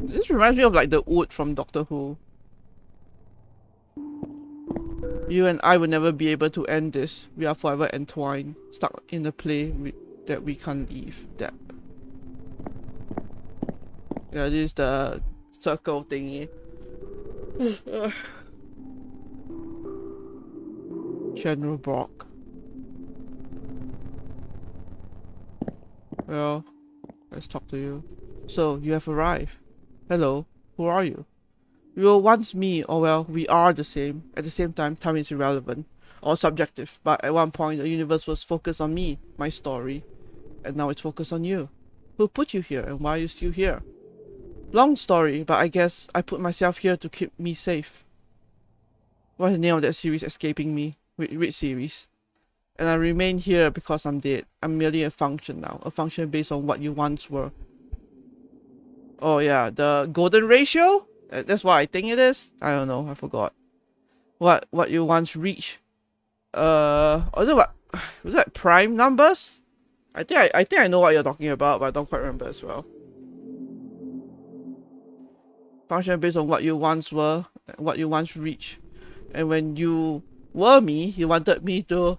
This reminds me of like the wood from Doctor Who. You and I will never be able to end this. We are forever entwined, stuck in a play that we can't leave. That. Yeah, this is the circle thingy. General Brock. Well, let's talk to you. So, you have arrived. Hello, who are you? You were once me, or well, we are the same. At the same time, time is irrelevant, or subjective, but at one point the universe was focused on me, my story, and now it's focused on you. Who put you here, and why are you still here? Long story, but I guess I put myself here to keep me safe. What's the name of that series escaping me? Which series? And I remain here because I'm dead. I'm merely a function now, a function based on what you once were. Oh yeah, the golden ratio? That's what I think it is? I don't know, I forgot. What you once reached Was it what? Was that prime numbers? I think I know what you're talking about, but I don't quite remember as well. Function based on what you once were, what you once reached, and when you were me, you wanted me to.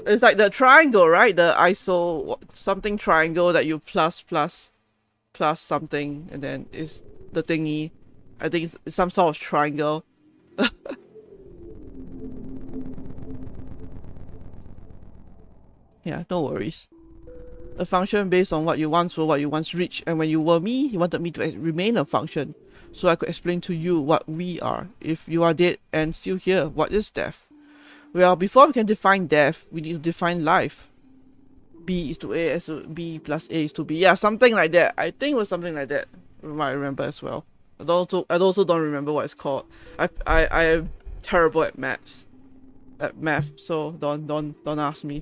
It's like the triangle, right? The iso something triangle that you plus something, and then is the thingy. I think it's some sort of triangle. Yeah, no worries. A function based on what you once were, what you once reached, and when you were me, you wanted me to remain a function, so I could explain to you what we are. If you are dead and still here, what is death? Well, before we can define death, we need to define life. B is to A as to B plus A is to B. Yeah, something like that. I think it was something like that. I might remember as well. I also don't remember what it's called. I am terrible at maths. At math, so don't ask me.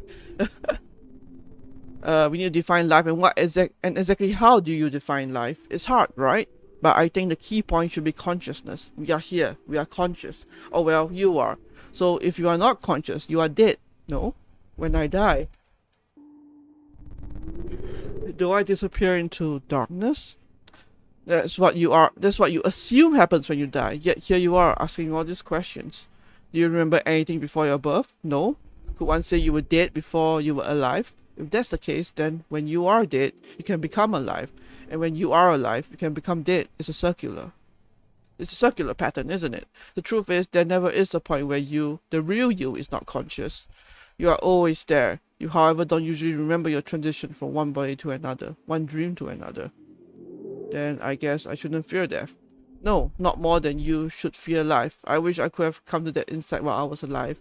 We need to define life, and exactly how do you define life? It's hard, right? But I think the key point should be consciousness. We are here. We are conscious. Oh well, you are. So if you are not conscious, you are dead. No? When I die, do I disappear into darkness? That's what you are. That's what you assume happens when you die. Yet here you are asking all these questions. Do you remember anything before your birth? No. Could one say you were dead before you were alive? If that's the case, then when you are dead, you can become alive. And when you are alive, you can become dead. It's a circular pattern, isn't it? The truth is, there never is a point where you, the real you, is not conscious. You are always there. You, however, don't usually remember your transition from one body to another, one dream to another. Then I guess I shouldn't fear death. No, not more than you should fear life. I wish I could have come to that insight while I was alive.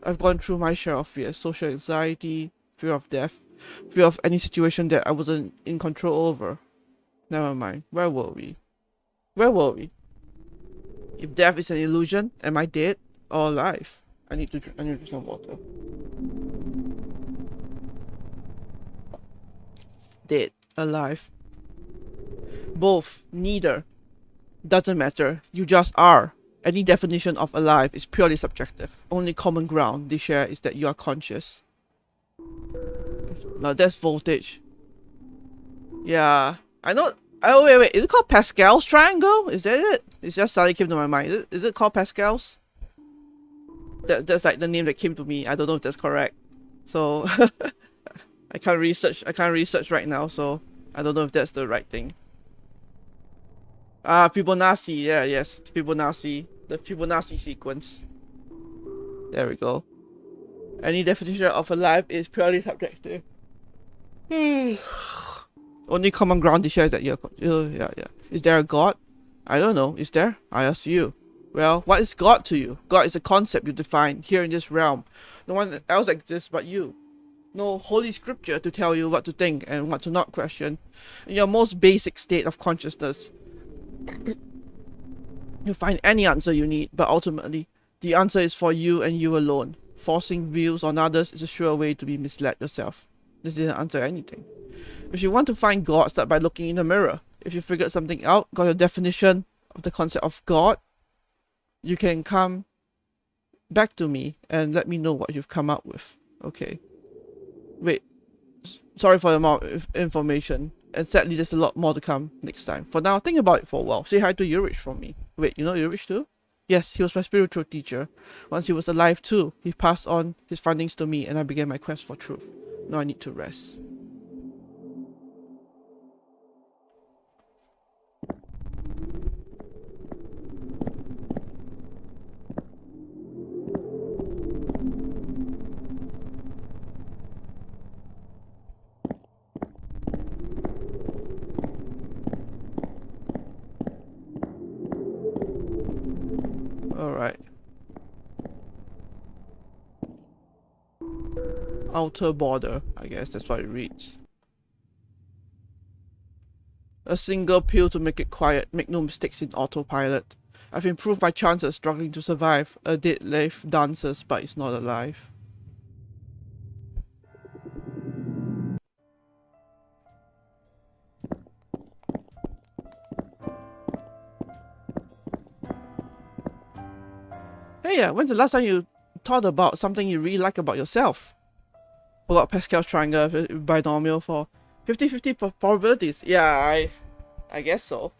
I've gone through my share of fear, social anxiety, fear of death, fear of any situation that I wasn't in control over. Never mind. Where were we? If death is an illusion, am I dead or alive? I need to drink some water. Dead, alive. Both, neither. Doesn't matter. You just are. Any definition of alive is purely subjective. Only common ground they share is that you are conscious. Now that's voltage. Yeah, I know. Oh wait. Is it called Pascal's triangle? Is that it? It's just suddenly came to my mind. Is it called Pascal's? That's like the name that came to me. I don't know if that's correct. So I can't research right now. So I don't know if that's the right thing. Fibonacci. Yeah, yes, Fibonacci. The Fibonacci sequence. There we go. Any definition of alive is purely subjective. Only common ground they share is that you're. Yeah. Is there a God? I don't know. Is there? I ask you. Well, what is God to you? God is a concept you define here in this realm. No one else exists but you. No holy scripture to tell you what to think and what to not question. In your most basic state of consciousness, you find any answer you need, but ultimately, the answer is for you and you alone. Forcing views on others is a sure way to be misled yourself. This didn't answer anything. If you want to find God, start by looking in the mirror. If you figured something out, got your definition of the concept of God, you can come back to me and let me know what you've come up with. Okay. Wait. Sorry for the amount of information. And sadly, there's a lot more to come next time. For now, think about it for a while. Say hi to Ulrich from me. Wait, you know Ulrich too? Yes, he was my spiritual teacher. Once he was alive too, he passed on his findings to me and I began my quest for truth. Now I need to rest. Alright. Outer border, I guess that's what it reads. A single pill to make it quiet, make no mistakes in autopilot. I've improved my chances struggling to survive. A dead life dances but it's not alive. Hey, when's the last time you thought about something you really like about yourself? Pull out Pascal's triangle binomial for 50-50 probabilities. Yeah, I guess so.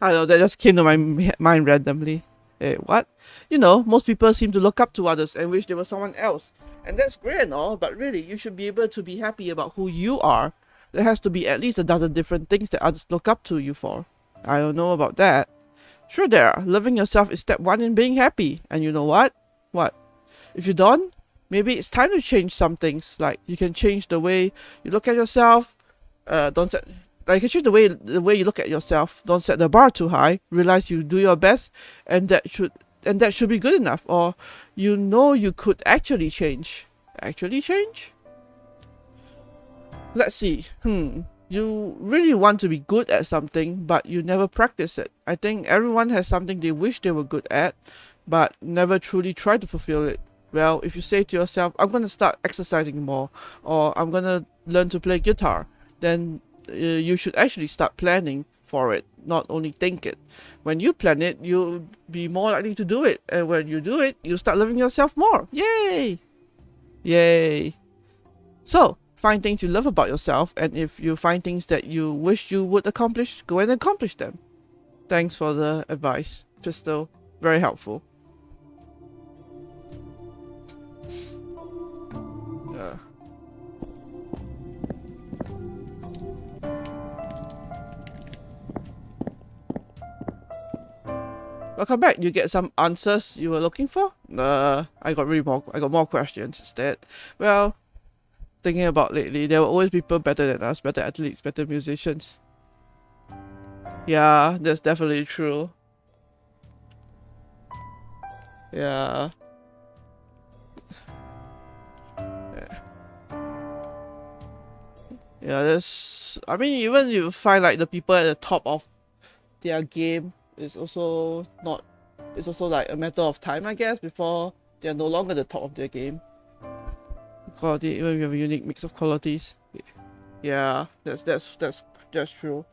I know, that just came to my mind randomly. What? You know, most people seem to look up to others and wish they were someone else. And that's great and all, but really, you should be able to be happy about who you are. There has to be at least a dozen different things that others look up to you for. I don't know about that. Sure there are. Loving yourself is step one in being happy. And you know what? What? If you don't, maybe it's time to change some things. Like, you can change the way you look at yourself. You can change the way you look at yourself. Don't set the bar too high. Realize you do your best, and that should be good enough. Or you know you could actually change. Actually change? Let's see. You really want to be good at something, but you never practice it. I think everyone has something they wish they were good at, but never truly try to fulfill it. Well, if you say to yourself, I'm gonna start exercising more, or I'm gonna learn to play guitar, then you should actually start planning for it, not only think it. When you plan it, you'll be more likely to do it, and when you do it, you start loving yourself more. Yay! Yay! So, find things you love about yourself, and if you find things that you wish you would accomplish, go and accomplish them. Thanks for the advice, Pistol. Very helpful. Welcome back. You get some answers you were looking for? I got more questions instead. Well, thinking about lately, there were always people better than us, better athletes, better musicians. Yeah, that's definitely true. Yeah. Yeah, I mean, even you find like the people at the top of their game, it's also like a matter of time, I guess, before they're no longer the top of their game. Quality, even if you have a unique mix of qualities. Yeah, that's true.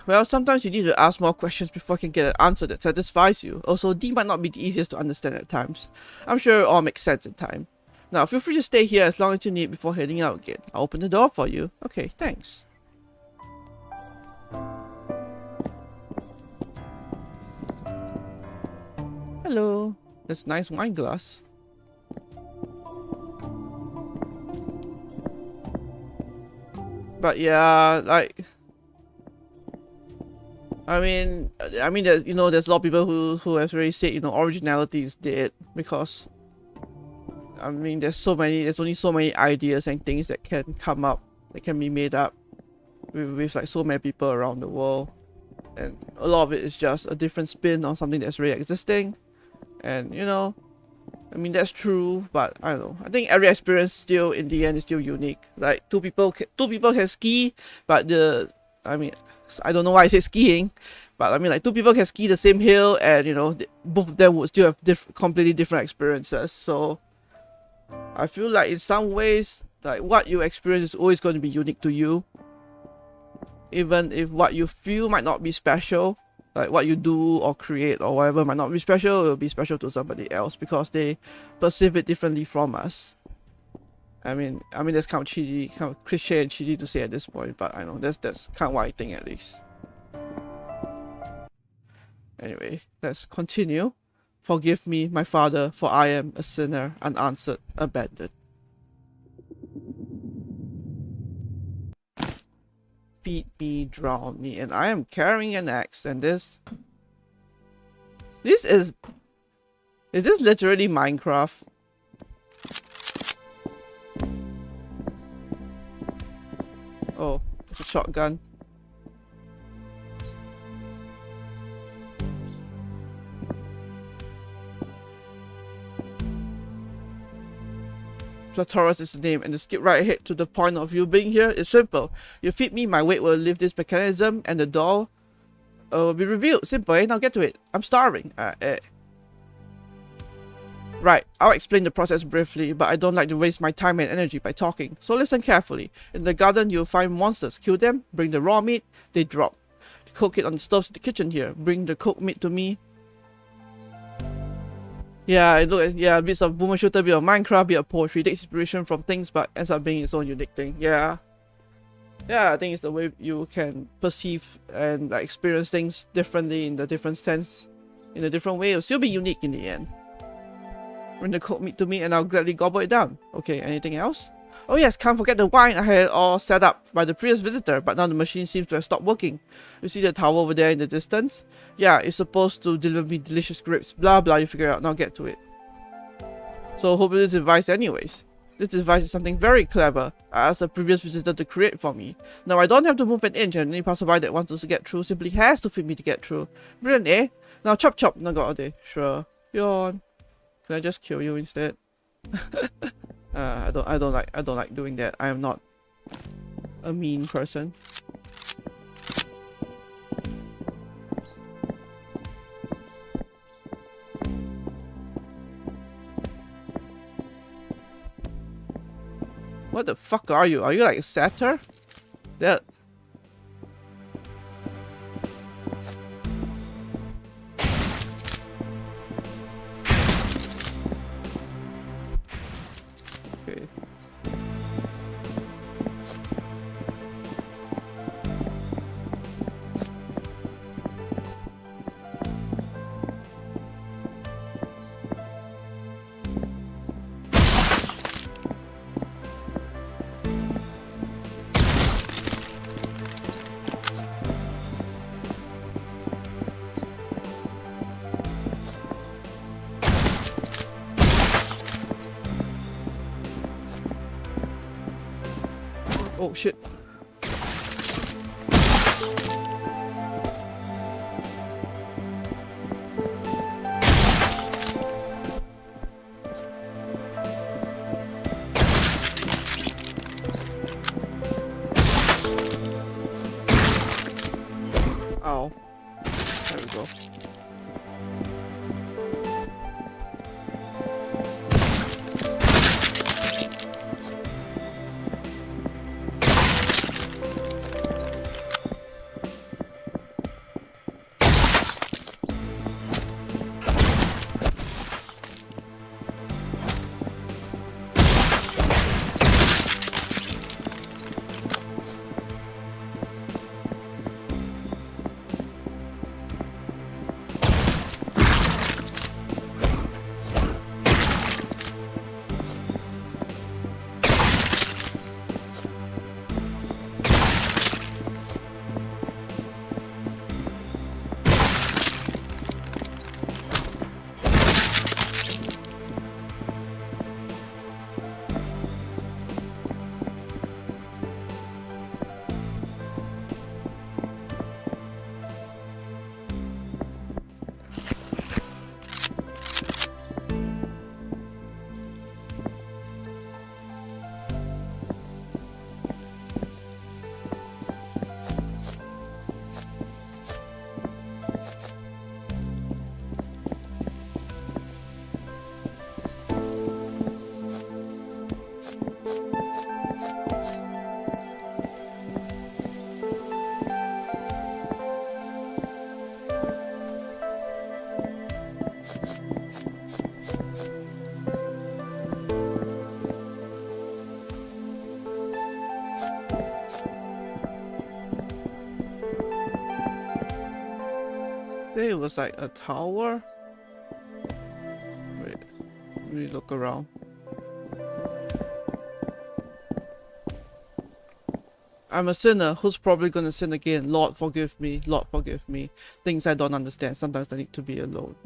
Well, sometimes you need to ask more questions before you can get an answer that satisfies you. Also, D might not be the easiest to understand at times. I'm sure it all makes sense in time. Now, feel free to stay here as long as you need before heading out again. I'll open the door for you. Okay, thanks. Hello. That's a nice wine glass. But yeah, like, I mean, there's, there's a lot of people who have already said, originality is dead, because I mean, there's only so many ideas and things that can come up, that can be made up with like so many people around the world, and a lot of it is just a different spin on something that's already existing. And I mean, that's true, but I don't know. I think every experience still, in the end, is still unique. Like two people can ski, but I don't know why I say skiing, but I mean, like, two people can ski the same hill, and both of them would still have completely different experiences. So I feel like in some ways, like, what you experience is always going to be unique to you, even if what you feel might not be special. Like, what you do or create or whatever might not be special, it will be special to somebody else because they perceive it differently from us. I mean that's kind of cheesy, kind of cliche and cheesy to say at this point, but I know that's kind of what I think, at least. Anyway, let's continue. Forgive me, my father, for I am a sinner, unanswered, abandoned. Feed me, drown me, and I am carrying an axe, and this is this literally Minecraft? Oh, it's a shotgun. Plataurus is the name, and to skip right ahead to the point of you being here is simple. You feed me, my weight will lift this mechanism, and the door will be revealed. Simple, eh? Now get to it. I'm starving. Right, I'll explain the process briefly, but I don't like to waste my time and energy by talking, so listen carefully. In the garden, you'll find monsters. Kill them, bring the raw meat, they drop. cook it on the stoves in the kitchen here. Bring the cooked meat to me. Yeah, a bit of boomer shooter, bit of Minecraft, bit of poetry. Takes inspiration from things, but ends up being its own unique thing. Yeah, I think it's the way you can perceive and like, experience things differently in the different sense, in a different way. It'll still be unique in the end. Bring the cooked meat to me, and I'll gladly gobble it down. Okay, anything else? Oh yes, can't forget the wine I had all set up by the previous visitor, but now the machine seems to have stopped working. You see the tower over there in the distance? Yeah, it's supposed to deliver me delicious grapes. Blah blah, you figure it out. Now get to it. So hope this device anyways. This device is something very clever. I asked the previous visitor to create for me. Now I don't have to move an inch, and any passerby that wants us to get through simply has to fit me to get through. Brilliant, eh? Now chop chop. Now got all day. Sure. Yawn. Can I just kill you instead? I don't like doing that. I am not a mean person. What the fuck are you? Are you like a satyr? That. Okay. Oh shit. Ow. There we go. It was like a tower. Wait, let me look around. I'm a sinner who's probably gonna sin again. Lord forgive me, Lord forgive me. Things I don't understand. Sometimes I need to be alone.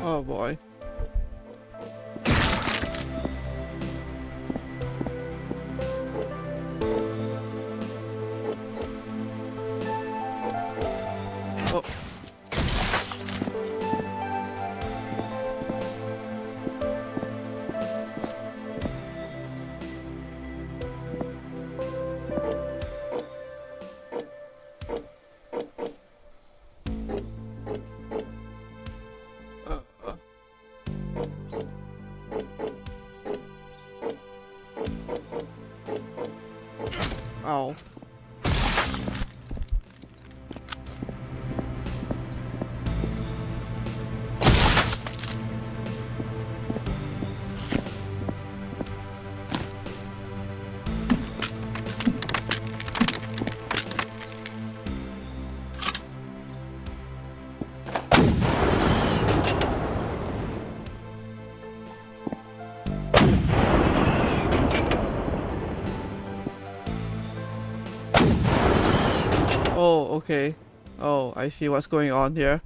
Oh boy. Oh. Ow. Oh, okay. Oh, I see what's going on here.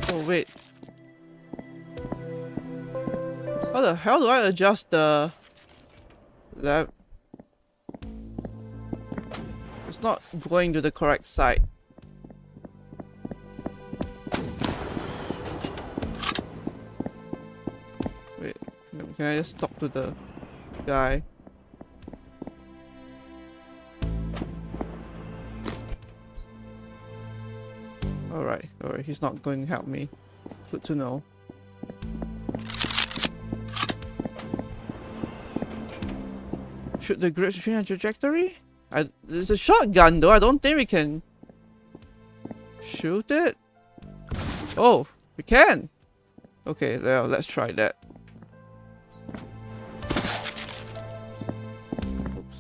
Oh wait. How the hell do I adjust the lab? It's not going to the correct side. Wait, can I just talk to the guy? Alright, he's not going to help me. Good to know. Should the grips change a trajectory? It's a shotgun though, I don't think we can shoot it. Oh, we can! Okay, well, let's try that. Oops.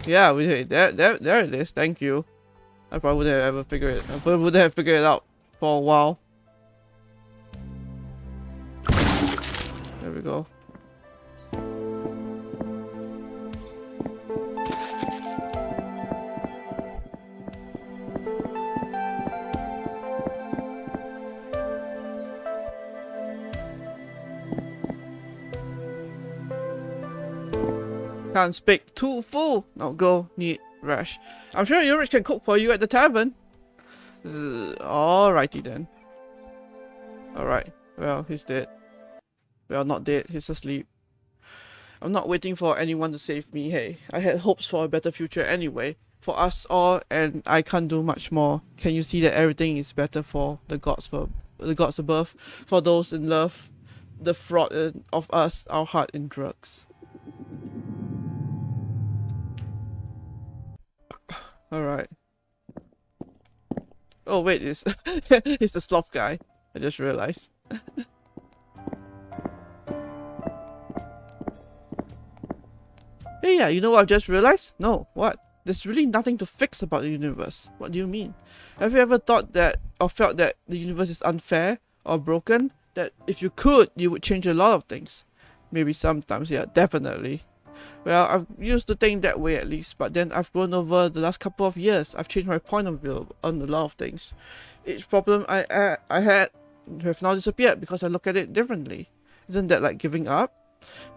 Yeah, we did. There it is. Thank you. I probably wouldn't have ever figured it. I probably wouldn't have figured it out for a while. There we go. Can't speak. Too full. Now go. Need rash. I'm sure Ulrich can cook for you at the tavern. Alrighty then. Alright. Well, he's dead. Well, not dead. He's asleep. I'm not waiting for anyone to save me. Hey, I had hopes for a better future anyway. For us all, and I can't do much more. Can you see that everything is better for the gods above, for those in love, the fraud of us, our heart in drugs. Alright. Oh wait, it's it's the sloth guy. I just realized. Hey, yeah, you know what I've just realized? No, what? There's really nothing to fix about the universe. What do you mean? Have you ever thought that, or felt that the universe is unfair or broken? That if you could, you would change a lot of things? Maybe sometimes, yeah, definitely. Well, I've used to think that way at least, but then I've grown over the last couple of years. I've changed my point of view on a lot of things. Each problem I had have now disappeared because I look at it differently. Isn't that like giving up?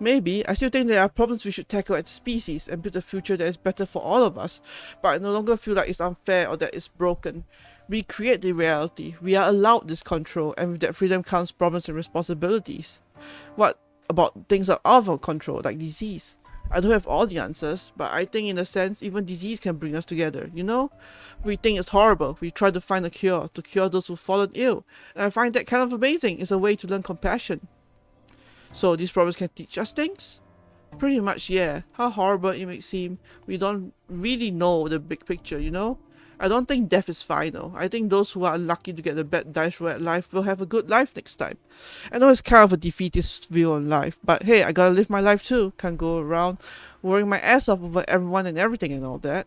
Maybe. I still think there are problems we should tackle as a species and build a future that is better for all of us, but I no longer feel like it's unfair or that it's broken. We create the reality. We are allowed this control, and with that freedom comes problems and responsibilities. What about things that are out of our control, like disease? I don't have all the answers, but I think in a sense, even disease can bring us together, you know? We think it's horrible, we try to find a cure, to cure those who've fallen ill, and I find that kind of amazing. It's a way to learn compassion. So these problems can teach us things? Pretty much, yeah. How horrible it may seem, we don't really know the big picture, you know? I don't think death is final. I think those who are unlucky to get the bad dice roll at life will have a good life next time. I know it's kind of a defeatist view on life, but hey, I gotta live my life too. Can't go around worrying my ass off over everyone and everything and all that.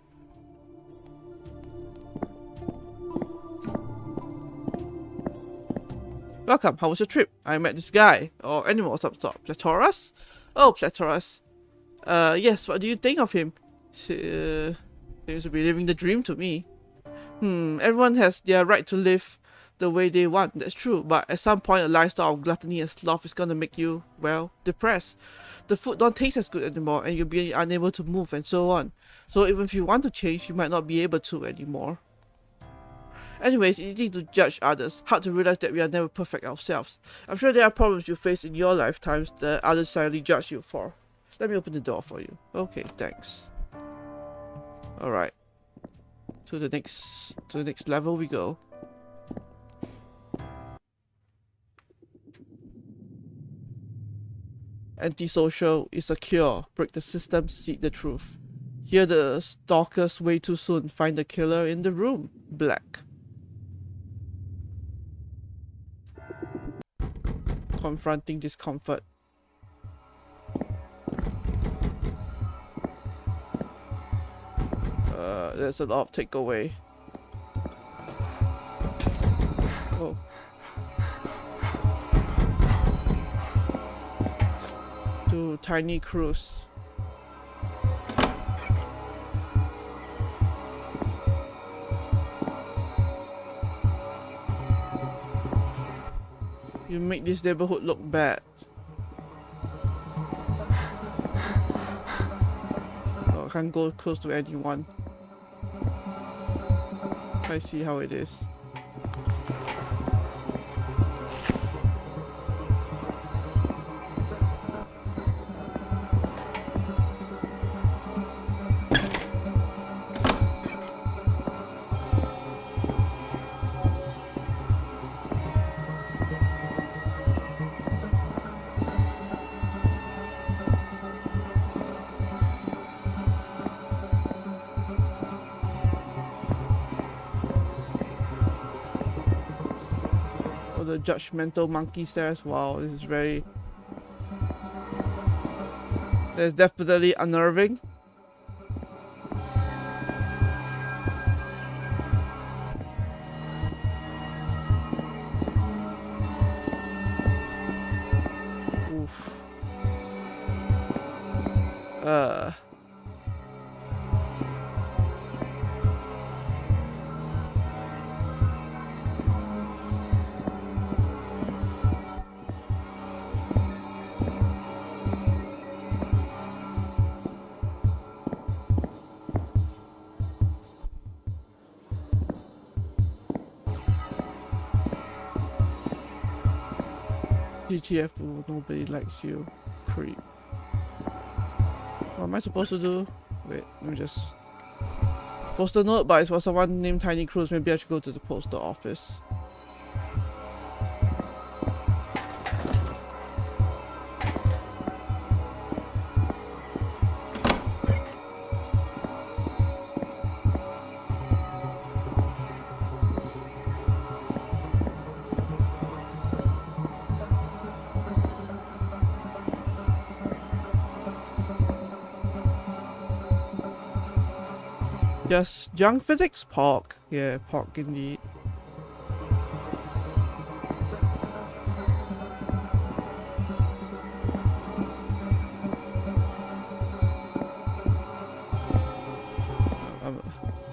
Welcome, how was your trip? I met this guy, or animal of some sort. Plethorus? Oh, Plethorus. Yes, what do you think of him? Seems to be living the dream to me. Everyone has their right to live the way they want, that's true, but at some point a lifestyle of gluttony and sloth is gonna make you, well, depressed. The food don't taste as good anymore and you'll be unable to move and so on. So even if you want to change, you might not be able to anymore. Anyways, it's easy to judge others, hard to realize that we are never perfect ourselves. I'm sure there are problems you face in your lifetimes that others silently judge you for. Let me open the door for you. Okay, thanks. Alright. To the next level we go. Antisocial is a cure. Break the system, seek the truth. Hear the stalkers way too soon. Find the killer in the room. Black. Confronting discomfort. There's a lot of takeaway. Oh. To tiny cruise. You make this neighborhood look bad. Oh, I can't go close to anyone. I see how it is. The judgmental monkey stares. Wow, this is very... That's definitely unnerving. Oof. GTFO, nobody likes you. Creep. What am I supposed to do? Wait, let me just... Post a note, but it's for someone named Tiny Cruz. Maybe I should go to the postal office. Just junk physics? Pork. Yeah, pork indeed.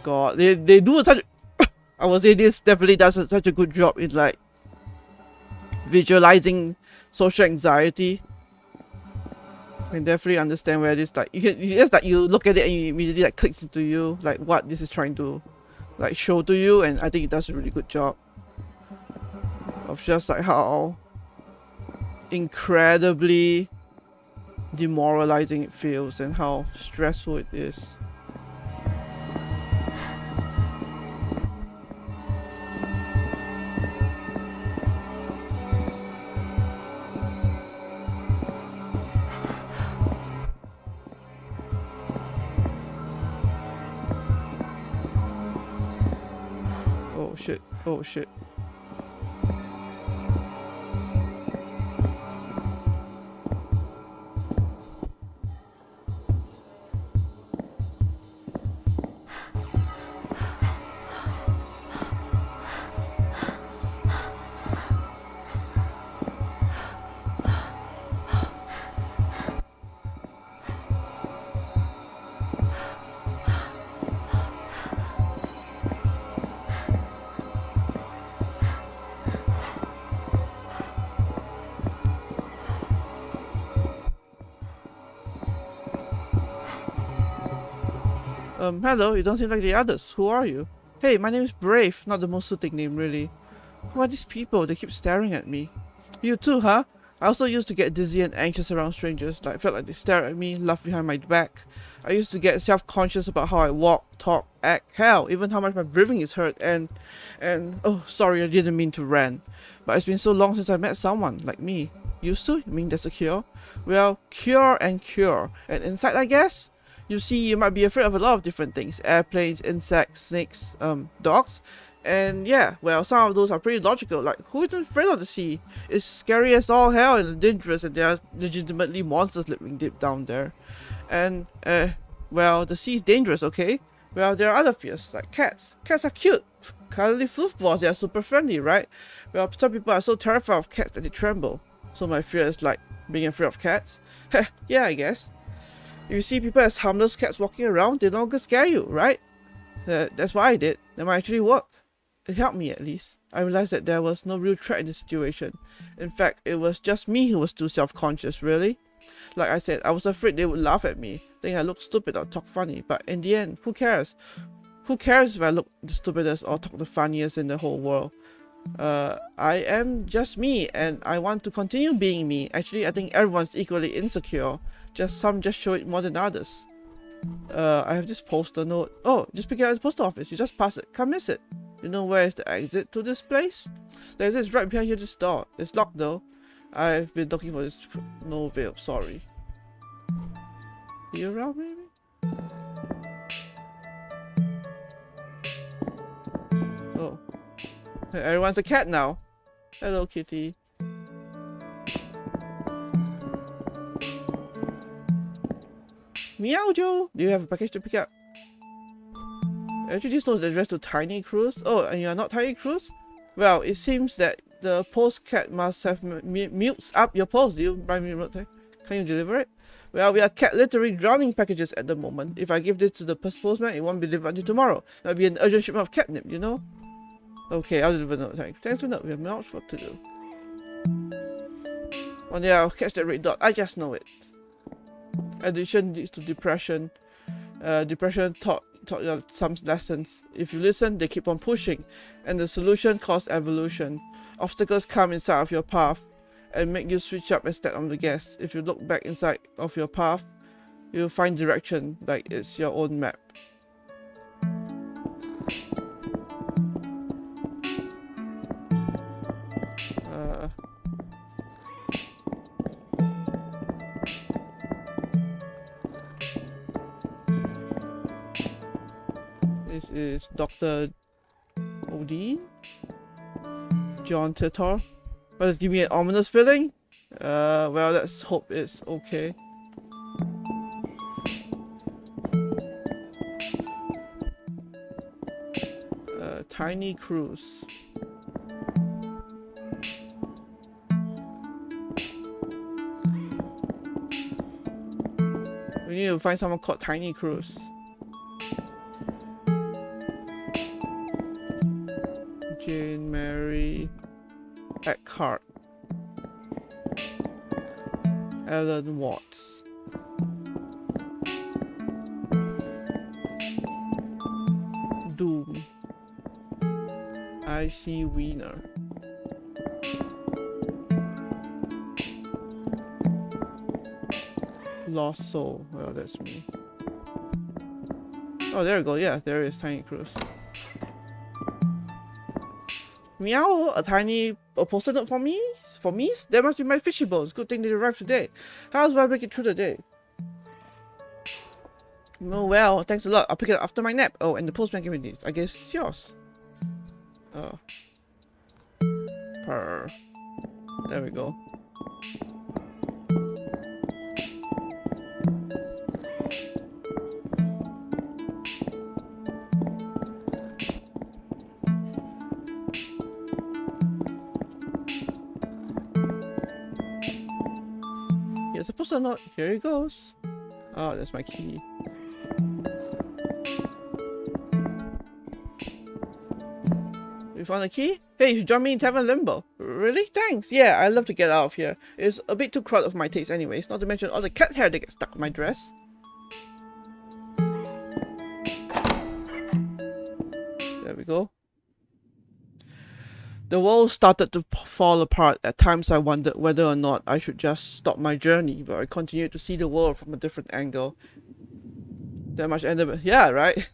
God, they do such... I would say this definitely does such a good job in like visualizing social anxiety. I can definitely understand where this, like, you look at it and it immediately like clicks into you, like what this is trying to like show to you, and I think it does a really good job of just like how incredibly demoralizing it feels and how stressful it is. Oh shit, oh shit. Hello, you don't seem like the others. Who are you? Hey, my name is Brave, not the most suiting name, really. Who are these people? They keep staring at me. You too, huh? I also used to get dizzy and anxious around strangers. Like, I felt like they stare at me, laugh behind my back. I used to get self-conscious about how I walk, talk, act, hell, even how much my breathing is hurt and oh, sorry, I didn't mean to rant. But it's been so long since I met someone like me. Used to? You mean there's a cure? Well, cure and cure. And insight, I guess? You see, you might be afraid of a lot of different things. Airplanes, insects, snakes, dogs. And yeah, well, some of those are pretty logical. Like, who isn't afraid of the sea? It's scary as all hell and dangerous, and there are legitimately monsters living deep down there. And, well, the sea is dangerous, okay? Well, there are other fears, like cats. Cats are cute. Cuddly footballs, they are super friendly, right? Well, some people are so terrified of cats that they tremble. So my fear is like being afraid of cats? Heh, yeah, I guess. If you see people as harmless cats walking around, they don't scare you, right? That's what I did. That might actually work. It helped me at least. I realized that there was no real threat in the situation. In fact, it was just me who was too self-conscious, really. Like I said, I was afraid they would laugh at me, think I looked stupid or talk funny, but in the end, who cares? Who cares if I look the stupidest or talk the funniest in the whole world? I am just me, and I want to continue being me. Actually, I think everyone's equally insecure. Some just show it more than others. I have this poster note. Oh, just pick it up at the post office. You just pass it. Can't miss it. You know where is the exit to this place? The exit is right behind you, this door. It's locked though. I've been looking for this. No veil, sorry. Are you around maybe? Oh. Everyone's a cat now. Hello, kitty. Meow Joe! Do you have a package to pick up? Actually, this note is addressed to Tiny Cruz. Oh, and you are not Tiny Cruz? Well, it seems that the postcat must have mutes up your post. Do you buy me a note? Can you deliver it? Well, we are cat literally drowning packages at the moment. If I give this to the postman, it won't be delivered until tomorrow. That'll be an urgent shipment of catnip, you know? Okay, I'll deliver the note. Thanks for the note. We have much work to do. One day I'll catch that red dot. I just know it. Addiction leads to depression. Depression taught you some lessons. If you listen, they keep on pushing, and the solution calls evolution. Obstacles come inside of your path and make you switch up and step on the gas. If you look back inside of your path, you'll find direction like it's your own map. This is Dr. Odin? John Titor? Well, it's giving me an ominous feeling? Well, let's hope it's okay. Tiny Cruise. We need to find someone called Tiny Cruise. Jane Mary Eckhart. Alan Watts. Doom. I.C. Wiener. Lost soul. Well, that's me. Oh, there we go. Yeah, there is Tiny Cruise. Meow, a post-it note for me? For me? That must be my fishy bones. Good thing they arrived today. How else will I make it through the day? Oh well, thanks a lot. I'll pick it up after my nap. Oh, and the postman gave me this. I guess it's yours. Oh. Purr. There we go. Here's a post-it note. Here it goes. Oh, that's my key. You found the key? Hey, you should join me in Tavern Limbo. Really? Thanks. Yeah, I'd love to get out of here. It's a bit too crowded for my taste anyways, not to mention all the cat hair that gets stuck in my dress. There we go. The world started to fall apart. At times I wondered whether or not I should just stop my journey, but I continued to see the world from a different angle. That much ended. Yeah, right?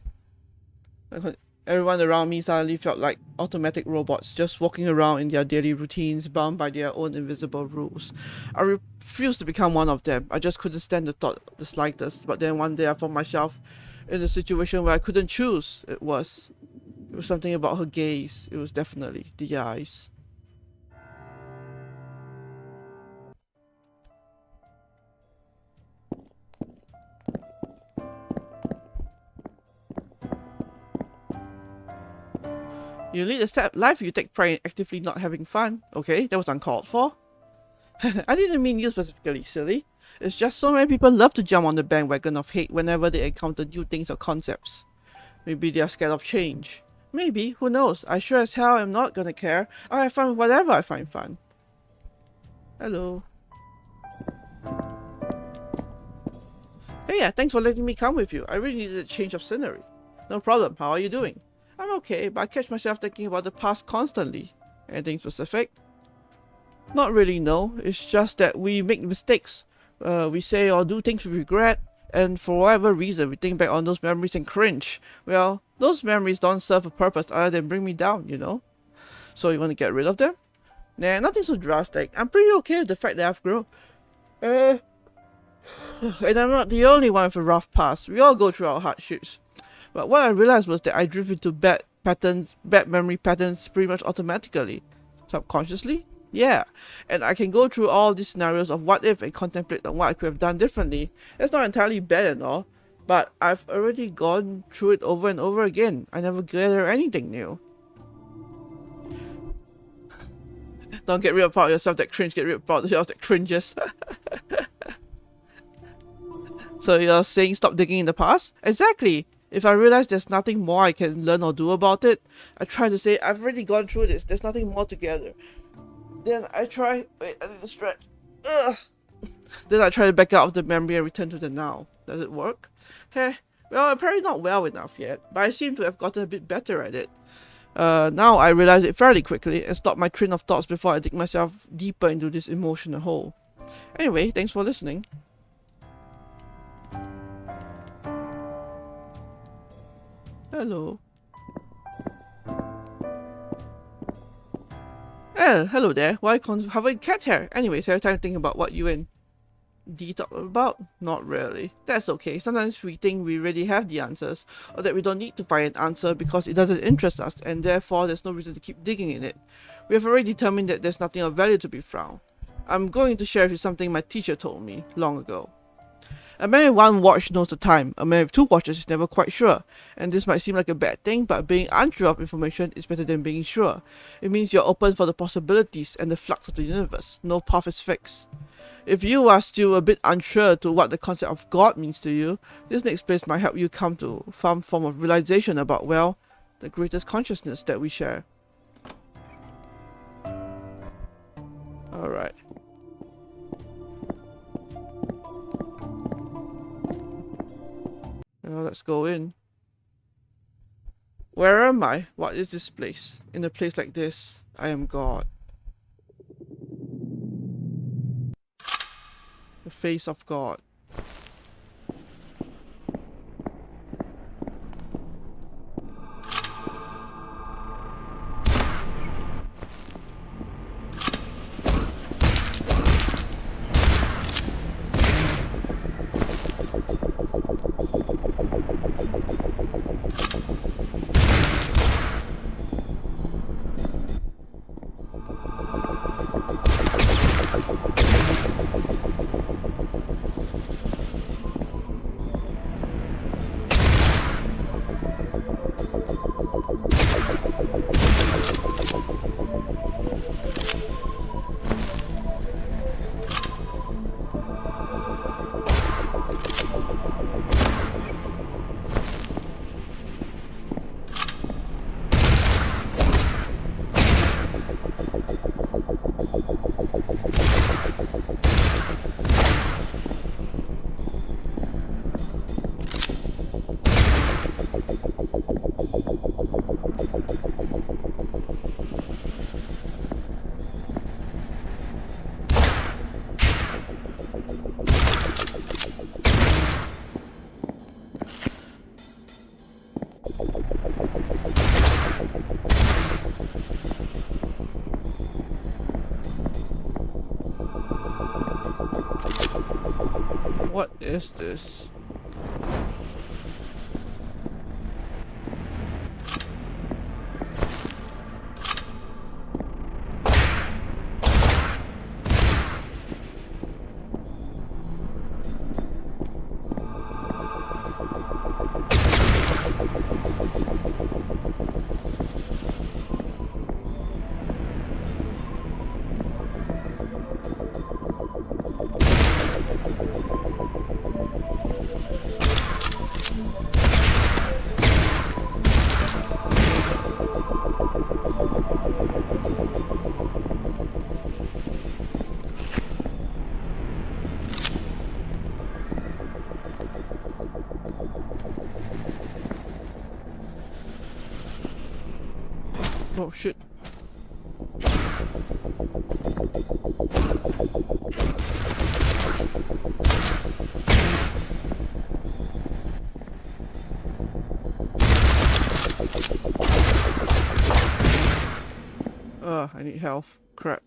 Everyone around me suddenly felt like automatic robots, just walking around in their daily routines, bound by their own invisible rules. I refused to become one of them. I just couldn't stand the thought the slightest. But then one day I found myself in a situation where I couldn't choose. It was something about her gaze. It was definitely the eyes. You lead a step life, you take pride in actively not having fun. Okay, that was uncalled for. I didn't mean you specifically, silly. It's just so many people love to jump on the bandwagon of hate whenever they encounter new things or concepts. Maybe they are scared of change. Maybe, who knows? I sure as hell am not gonna care. I'll have fun with whatever I find fun. Hello. Hey, yeah, thanks for letting me come with you. I really needed a change of scenery. No problem, how are you doing? I'm okay, but I catch myself thinking about the past constantly. Anything specific? Not really, no. It's just that we make mistakes. We say or do things we regret, and for whatever reason, we think back on those memories and cringe. Well, those memories don't serve a purpose other than bring me down, you know? So you want to get rid of them? Nah, nothing so drastic. I'm pretty okay with the fact that I've grown. And I'm not the only one with a rough past. We all go through our hardships. But what I realized was that I drift into bad memory patterns pretty much automatically. Subconsciously? Yeah. And I can go through all these scenarios of what if and contemplate on what I could have done differently. It's not entirely bad and all, but I've already gone through it over and over again. I never gather anything new. Don't get real proud of yourself that cringe, get real proud of yourself that cringes. So you're saying stop digging in the past? Exactly! If I realize there's nothing more I can learn or do about it, I try to say, I've already gone through this, there's nothing more to gather. Then I try, wait, I need to stretch. Ugh. Then I try to back out of the memory and return to the now. Does it work? Heh, well, apparently not well enough yet, but I seem to have gotten a bit better at it. Now I realize it fairly quickly and stop my train of thoughts before I dig myself deeper into this emotional hole. Anyway, thanks for listening. Hello. Hello there. Why can't have a cat hair? Anyways, every time thinking about what you and D talk about? Not really. That's okay. Sometimes we think we already have the answers, or that we don't need to find an answer because it doesn't interest us, and therefore there's no reason to keep digging in it. We have already determined that there's nothing of value to be found. I'm going to share with you something my teacher told me long ago. A man with one watch knows the time. A man with two watches is never quite sure. And this might seem like a bad thing, but being unsure of information is better than being sure. It means you're open for the possibilities and the flux of the universe. No path is fixed. If you are still a bit unsure to what the concept of God means to you, this next place might help you come to some form of realization about, well, the greatest consciousness that we share. Alright. Well, let's go in. Where am I? What is this place? In a place like this, I am God. The face of God. What is this? Oh shit. I need health. Crap.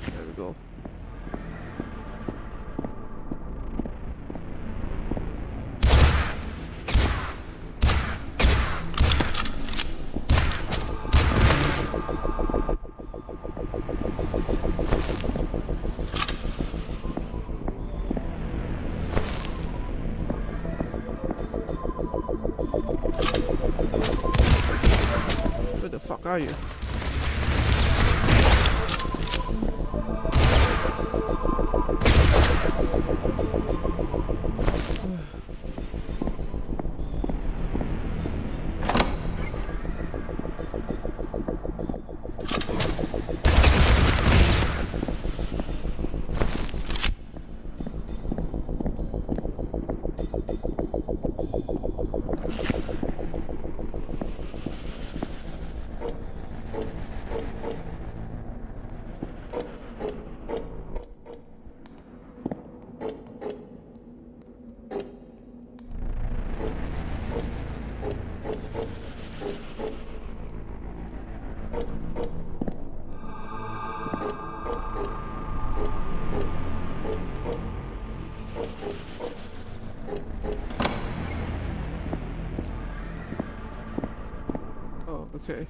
There we go. Where the fuck are you? Okay.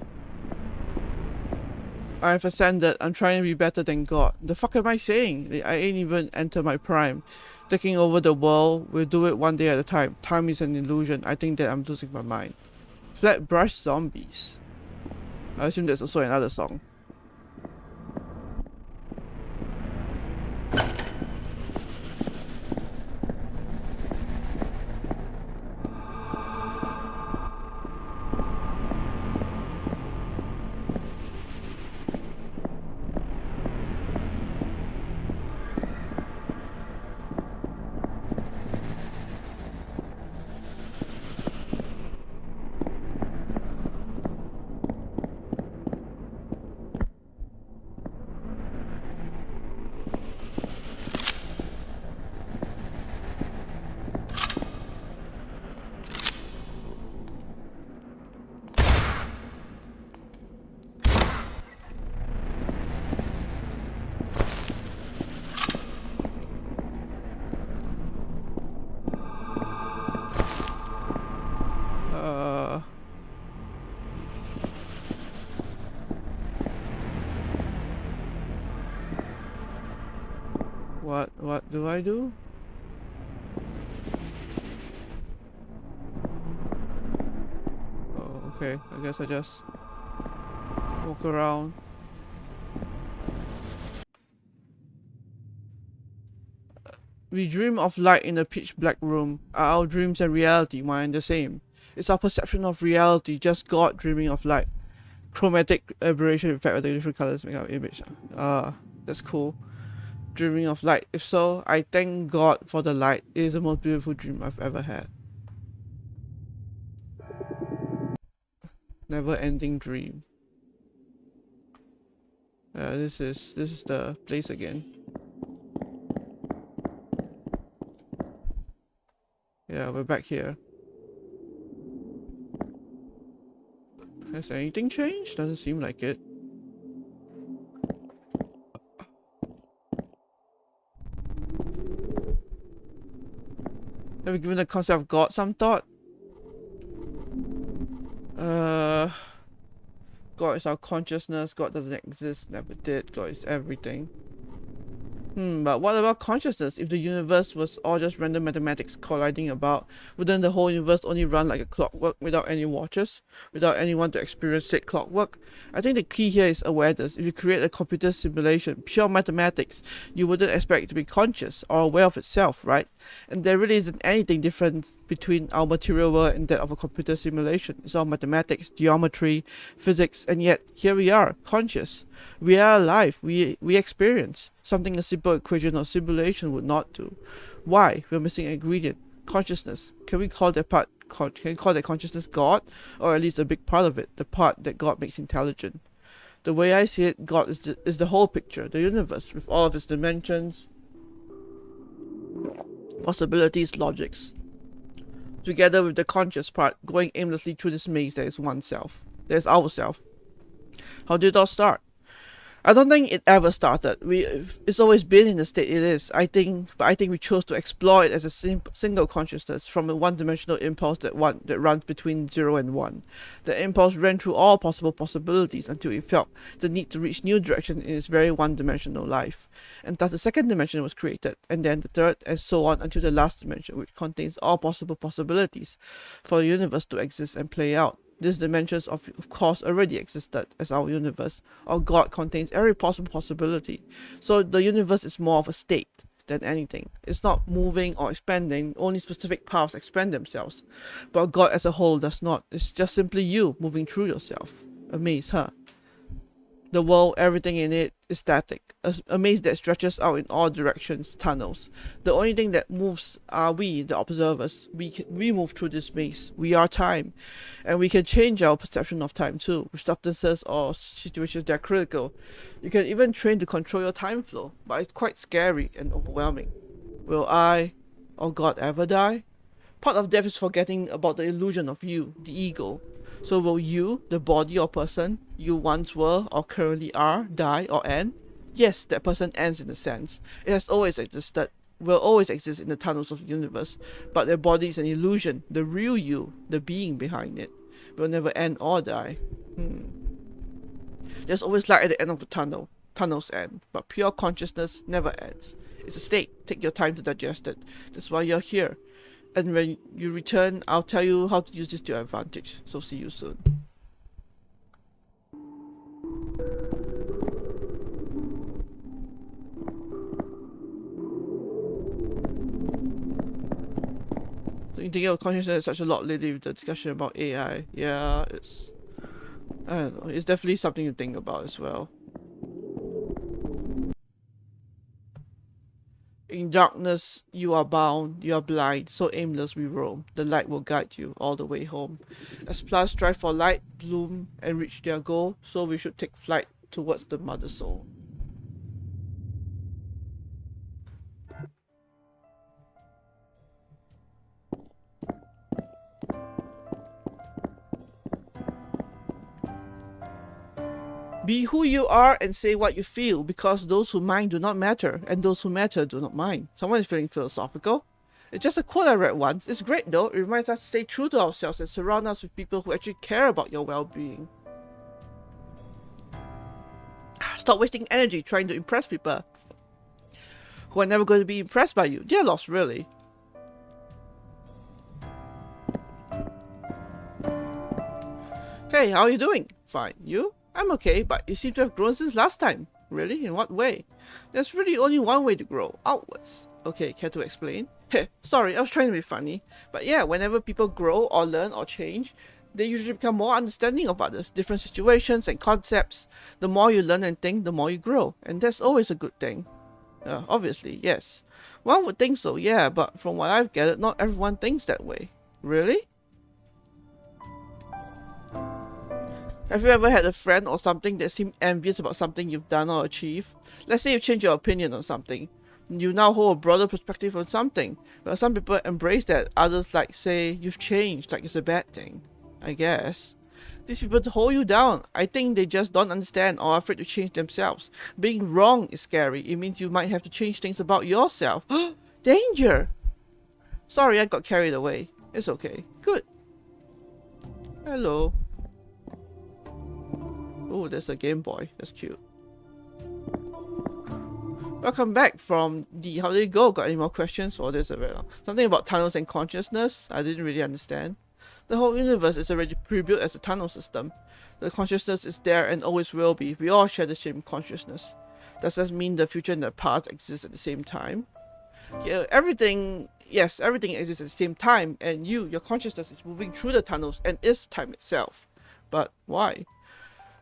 I've ascended. I'm trying to be better than God. The fuck am I saying? I ain't even enter my prime. Taking over the world, we'll do it one day at a time. Time is an illusion. I think that I'm losing my mind. Flatbrush zombies. I assume there's also another song. do I do? Oh, okay. I guess I just walk around. We dream of light in a pitch black room. Are our dreams and reality one and the same? It's our perception of reality, just God dreaming of light. Chromatic aberration effect of the different colors make our image. That's cool. Dreaming of light. If so, I thank God for the light. It is the most beautiful dream I've ever had. Never ending dream. This is the place again. Yeah, we're back here. Has anything changed? Doesn't seem like it. Have we given the concept of God some thought? God is our consciousness. God doesn't exist, never did. God is everything. But what about consciousness? If the universe was all just random mathematics colliding about, wouldn't the whole universe only run like a clockwork without any watches? Without anyone to experience said clockwork? I think the key here is awareness. If you create a computer simulation, pure mathematics, you wouldn't expect it to be conscious or aware of itself, right? And there really isn't anything different between our material world and that of a computer simulation. It's all mathematics, geometry, physics, and yet here we are, conscious. We are alive, we experience something a simple equation or simulation would not do. Why? We're missing an ingredient, consciousness. Can we call that consciousness God? Or at least a big part of it, the part that God makes intelligent. The way I see it, God is the whole picture, the universe, with all of its dimensions, possibilities, logics. Together with the conscious part, going aimlessly through this maze that is oneself. There's ourself. How did it all start? I don't think it ever started. It's always been in the state it is. I think we chose to explore it as a single consciousness from a one-dimensional impulse that runs between 0 and 1. The impulse ran through all possible possibilities until it felt the need to reach new direction in its very one-dimensional life. And thus the second dimension was created, and then the third, and so on until the last dimension, which contains all possible possibilities for the universe to exist and play out. These dimensions of course already existed as our universe, or God contains every possible possibility. So the universe is more of a state than anything. It's not moving or expanding, only specific paths expand themselves. But God as a whole does not. It's just simply you moving through yourself. A maze, huh? The world, everything in it is static. A maze that stretches out in all directions, tunnels. The only thing that moves are we, the observers. We move through this maze. We are time. And we can change our perception of time too, with substances or situations that are critical. You can even train to control your time flow, but it's quite scary and overwhelming. Will I or God ever die? Part of death is forgetting about the illusion of you, the ego. So will you, the body or person you once were or currently are, die or end? Yes, that person ends in a sense. It has always existed, will always exist in the tunnels of the universe, but their body is an illusion. The real you, the being behind it, will never end or die. There's always light at the end of the tunnel. Tunnels end, but pure consciousness never ends. It's a state. Take your time to digest it. That's why you're here. And when you return, I'll tell you how to use this to your advantage. So see you soon. So you think of consciousness such a lot lately with the discussion about AI. Yeah, I don't know. It's definitely something to think about as well. In darkness, you are bound, you are blind, so aimless we roam. The light will guide you all the way home. As plants strive for light, bloom, and reach their goal, so we should take flight towards the mother soul. Be who you are and say what you feel, because those who mind do not matter, and those who matter do not mind. Someone is feeling philosophical. It's just a quote I read once. It's great though. It reminds us to stay true to ourselves and surround us with people who actually care about your well-being. Stop wasting energy trying to impress people who are never going to be impressed by you. They're lost, really. Hey, how are you doing? Fine. You? I'm okay, but you seem to have grown since last time. Really? In what way? There's really only one way to grow, outwards. Okay, care to explain? Heh, sorry, I was trying to be funny. But yeah, whenever people grow or learn or change, they usually become more understanding of others, different situations and concepts. The more you learn and think, the more you grow. And that's always a good thing. Obviously, yes. One would think so, yeah, but from what I've gathered, not everyone thinks that way. Really? Have you ever had a friend or something that seemed envious about something you've done or achieved? Let's say you change your opinion on something. You now hold a broader perspective on something. Well, some people embrace that, others like say you've changed, like it's a bad thing. I guess. These people hold you down. I think they just don't understand or are afraid to change themselves. Being wrong is scary. It means you might have to change things about yourself. Danger! Sorry, I got carried away. It's okay. Good. Hello. Oh, there's a Game Boy. That's cute. Welcome back from the... How did it go? Got any more questions? Oh, there's a very long... Something about tunnels and consciousness. I didn't really understand. The whole universe is already pre-built as a tunnel system. The consciousness is there and always will be. We all share the same consciousness. Does that mean the future and the past exist at the same time? Yeah, everything... Yes, everything exists at the same time, and your consciousness is moving through the tunnels and is time itself. But why?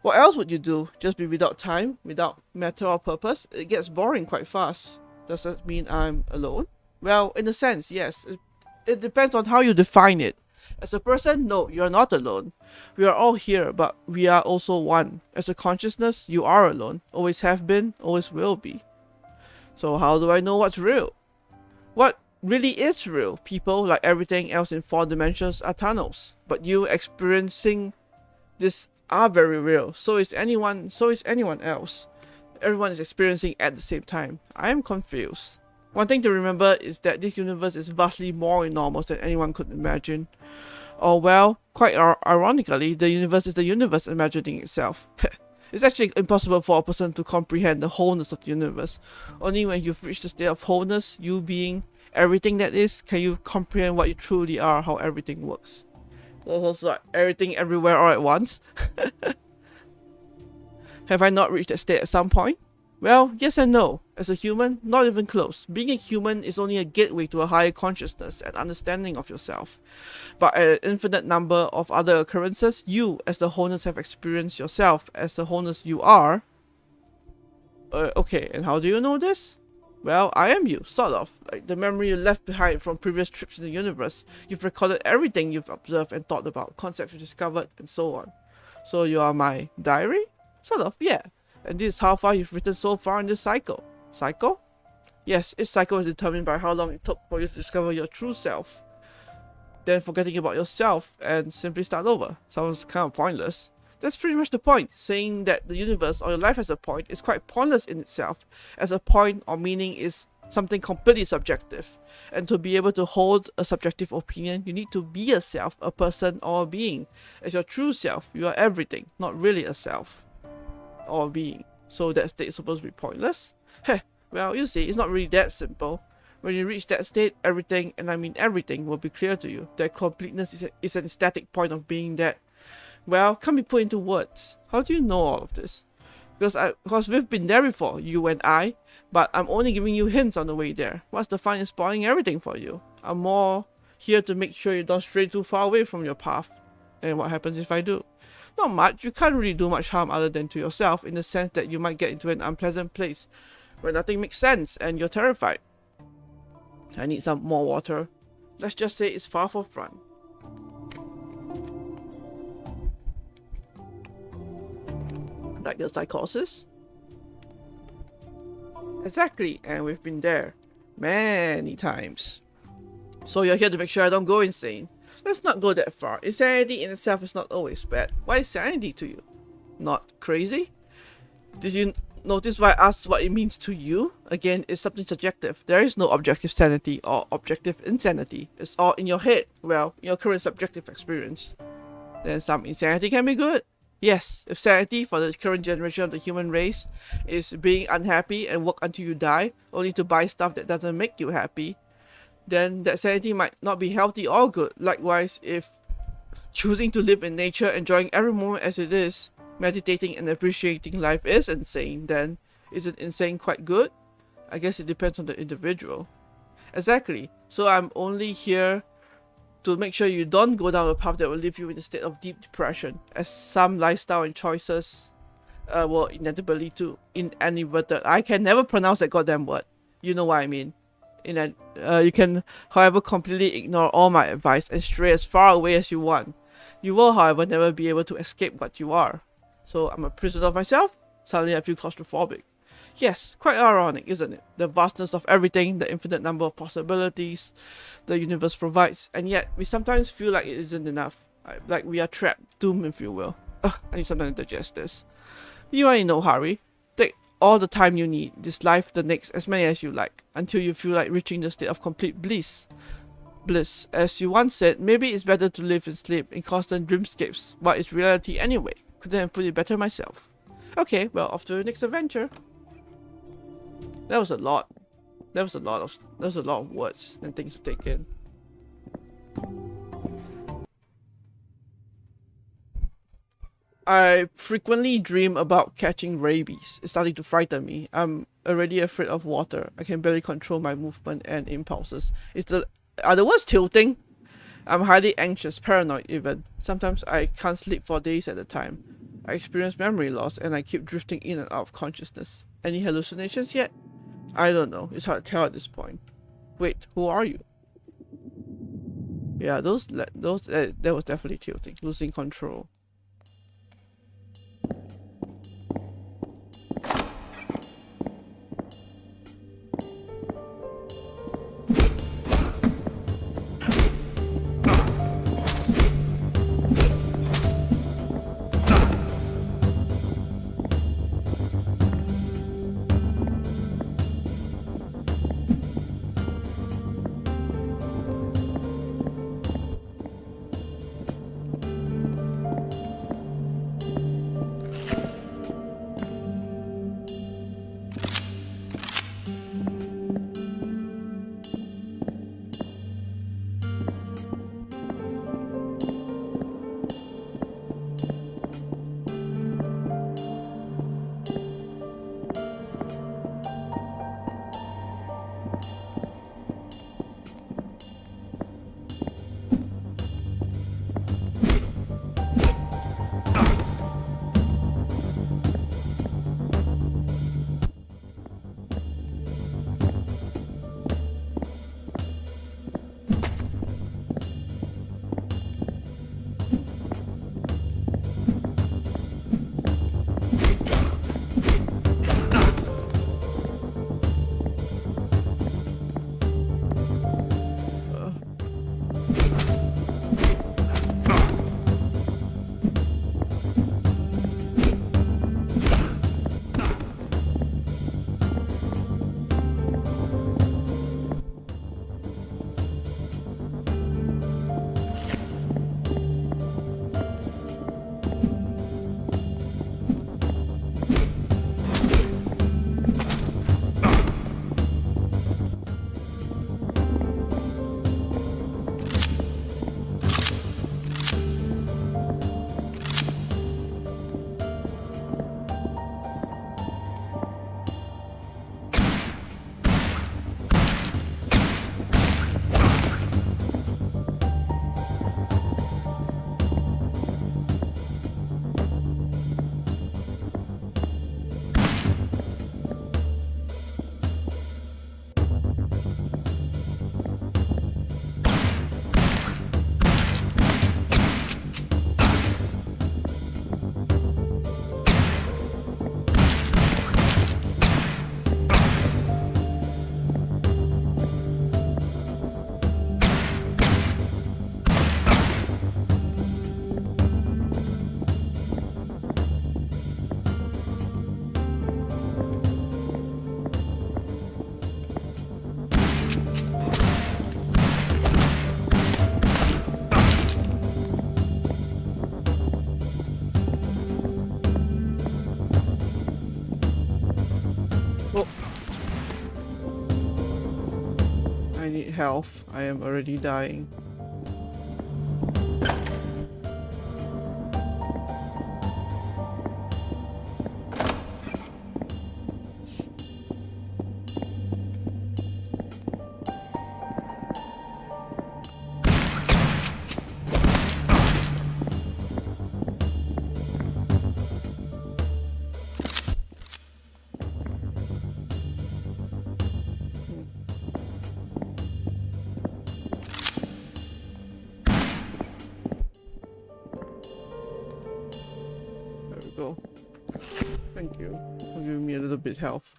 What else would you do? Just be without time, without matter or purpose? It gets boring quite fast. Does that mean I'm alone? Well, in a sense, yes. It depends on how you define it. As a person, no, you're not alone. We are all here, but we are also one. As a consciousness, you are alone. Always have been, always will be. So how do I know what's real? What really is real? People, like everything else in 4 dimensions, are tunnels. But you experiencing this are very real. So is anyone else. Everyone is experiencing at the same time. I am confused. One thing to remember is that this universe is vastly more enormous than anyone could imagine. Or well, quite ironically, the universe is the universe imagining itself. It's actually impossible for a person to comprehend the wholeness of the universe. Only when you've reached the state of wholeness, you being everything that is, can you comprehend what you truly are, how everything works. Also, like everything everywhere all at once. Have I not reached that state at some point? Well, yes and no. As a human, not even close. Being a human is only a gateway to a higher consciousness and understanding of yourself. But at an infinite number of other occurrences, you, as the wholeness, have experienced yourself as the wholeness you are. Okay, and how do you know this? Well, I am you, sort of. Like the memory you left behind from previous trips in the universe. You've recorded everything you've observed and thought about, concepts you discovered, and so on. So you are my diary? Sort of, yeah. And this is how far you've written so far in this cycle. Cycle? Yes, each cycle is determined by how long it took for you to discover your true self. Then forgetting about yourself and simply start over. Sounds kind of pointless. That's pretty much the point. Saying that the universe or your life has a point is quite pointless in itself, as a point or meaning is something completely subjective. And to be able to hold a subjective opinion, you need to be a self, a person, or a being. As your true self, you are everything, not really a self or a being. So that state is supposed to be pointless? Heh, well, you see, it's not really that simple. When you reach that state, everything, and I mean everything, will be clear to you. That completeness is an static point of being that, well, can't be put into words. How do you know all of this? Because we've been there before, you and I, but I'm only giving you hints on the way there. What's the fun in spoiling everything for you? I'm more here to make sure you don't stray too far away from your path. And what happens if I do? Not much. You can't really do much harm other than to yourself, in the sense that you might get into an unpleasant place where nothing makes sense and you're terrified. I need some more water. Let's just say it's far from fun. Like the psychosis? Exactly, and we've been there many times. So you're here to make sure I don't go insane. Let's not go that far. Insanity in itself is not always bad. Why is sanity to you? Not crazy? Did you notice why I asked what it means to you? Again, it's something subjective. There is no objective sanity or objective insanity. It's all in your head. Well, your current subjective experience. Then some insanity can be good. Yes, if sanity for the current generation of the human race is being unhappy and work until you die, only to buy stuff that doesn't make you happy, then that sanity might not be healthy or good. Likewise, if choosing to live in nature, enjoying every moment as it is, meditating and appreciating life is insane, then isn't insane quite good? I guess it depends on the individual. Exactly. So I'm only here to make sure you don't go down a path that will leave you in a state of deep depression, as some lifestyle and choices will inevitably to inadvertent. I can never pronounce that goddamn word. You know what I mean. You can, however, completely ignore all my advice and stray as far away as you want. You will, however, never be able to escape what you are. So I'm a prisoner of myself? Suddenly I feel claustrophobic. Yes, quite ironic, isn't it? The vastness of everything, the infinite number of possibilities the universe provides, and yet we sometimes feel like it isn't enough. Like we are trapped, doomed if you will. Ugh, I need something to digest this. You are in no hurry. Take all the time you need, this life, the next, as many as you like, until you feel like reaching the state of complete bliss. Bliss. As you once said, maybe it's better to live and sleep in constant dreamscapes. What is reality anyway? Couldn't have put it better myself. Okay, well, off to the next adventure. That was a lot. That was a lot of words and things to take in. I frequently dream about catching rabies. It's starting to frighten me. I'm already afraid of water. I can barely control my movement and impulses. Are the words tilting? I'm highly anxious, paranoid even. Sometimes I can't sleep for days at a time. I experience memory loss and I keep drifting in and out of consciousness. Any hallucinations yet? I don't know. It's hard to tell at this point. Wait, who are you? Yeah, that was definitely tilting. Losing control. health. I am already dying. Go. Thank you for giving me a little bit health.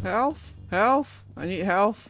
Health? Health? I need health.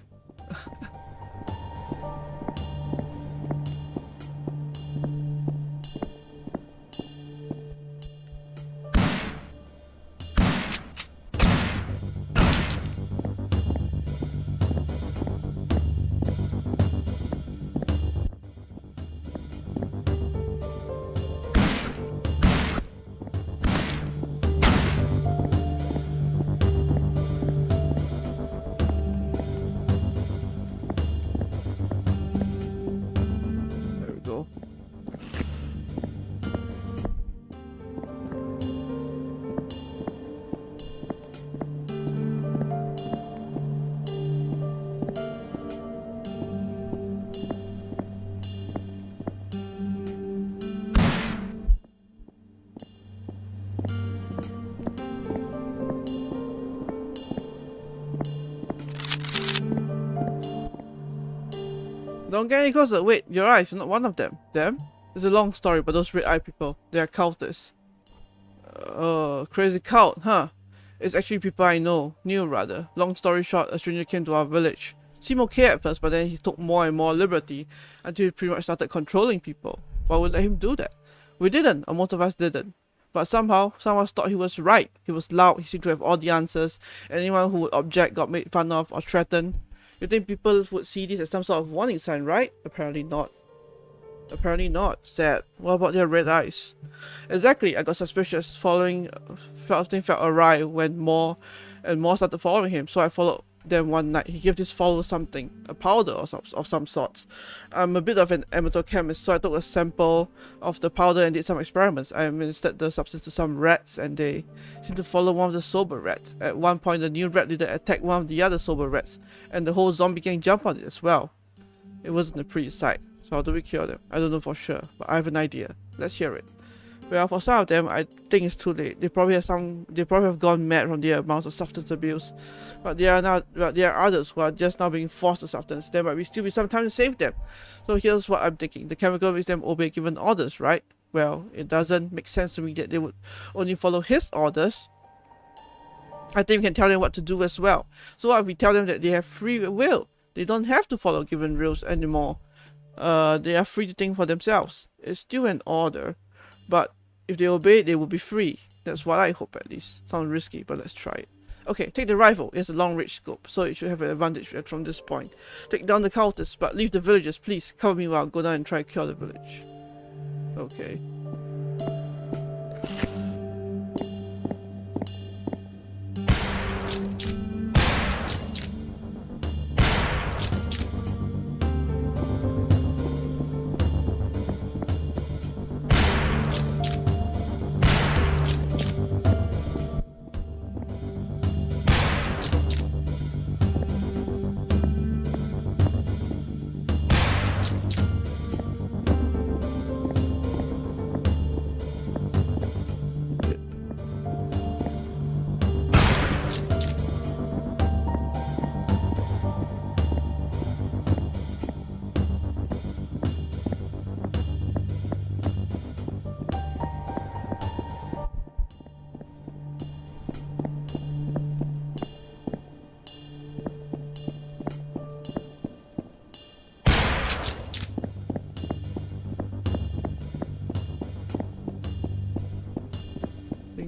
Don't get any closer. Wait, your eyes, you're not one of them. Them? It's a long story, but those red-eyed people, they are cultists. Crazy cult, huh? It's actually people I know. Knew, rather. Long story short, a stranger came to our village. Seemed okay at first, but then he took more and more liberty until he pretty much started controlling people. Why would let him do that? We didn't, or most of us didn't. But somehow, some of us thought he was right. He was loud, he seemed to have all the answers. Anyone who would object got made fun of or threatened. You think people would see this as some sort of warning sign, right? Apparently not. Apparently not. Sad. What about their red eyes? Exactly, I got suspicious. Something felt awry when more and more started following him, so I followed them one night. He gave this follower something, a powder of some sorts. I'm a bit of an amateur chemist, so I took a sample of the powder and did some experiments. I administered the substance to some rats, and they seemed to follow one of the sober rats. At one point, the new rat leader attacked one of the other sober rats, and the whole zombie gang jumped on it as well. It wasn't a pretty sight. So how do we cure them? I don't know for sure, but I have an idea. Let's hear it. Well, for some of them, I think it's too late. They probably have gone mad from the amount of substance abuse. But there are others who are just now being forced to substance. There might still be some time to save them. So here's what I'm thinking. The chemical makes them obey given orders, right? Well, it doesn't make sense to me that they would only follow his orders. I think we can tell them what to do as well. So what if we tell them that they have free will? They don't have to follow given rules anymore. They are free to think for themselves. It's still an order, but if they obey it, they will be free. That's what I hope, at least. Sounds risky, but let's try it. Okay, take the rifle. It has a long range scope, so it should have an advantage from this point. Take down the cultists, but leave the villagers, please. Cover me while I go down and try to cure the village. Okay.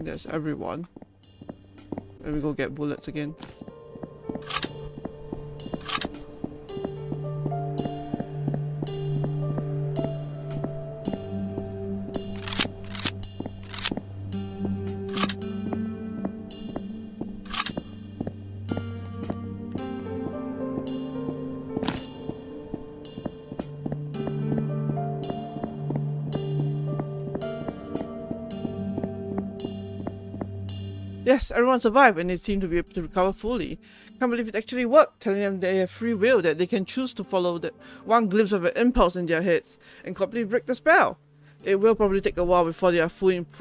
think that's everyone. Let me go get bullets again. Yes, everyone survived and they seem to be able to recover fully. Can't believe it actually worked, telling them they have free will, that they can choose to follow the one glimpse of an impulse in their heads and completely break the spell. It will probably take a while before they are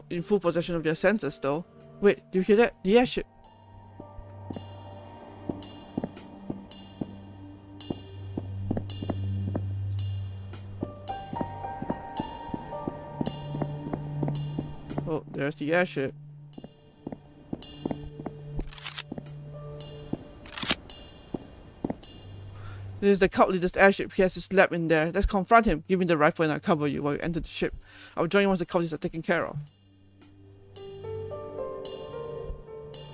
in full possession of their senses though. Wait, do you hear that? The airship. Oh, there's the airship. This is the cult leader's airship. He has his lab in there. Let's confront him. Give me the rifle and I'll cover you while you enter the ship. I'll join you once the cultists are taken care of.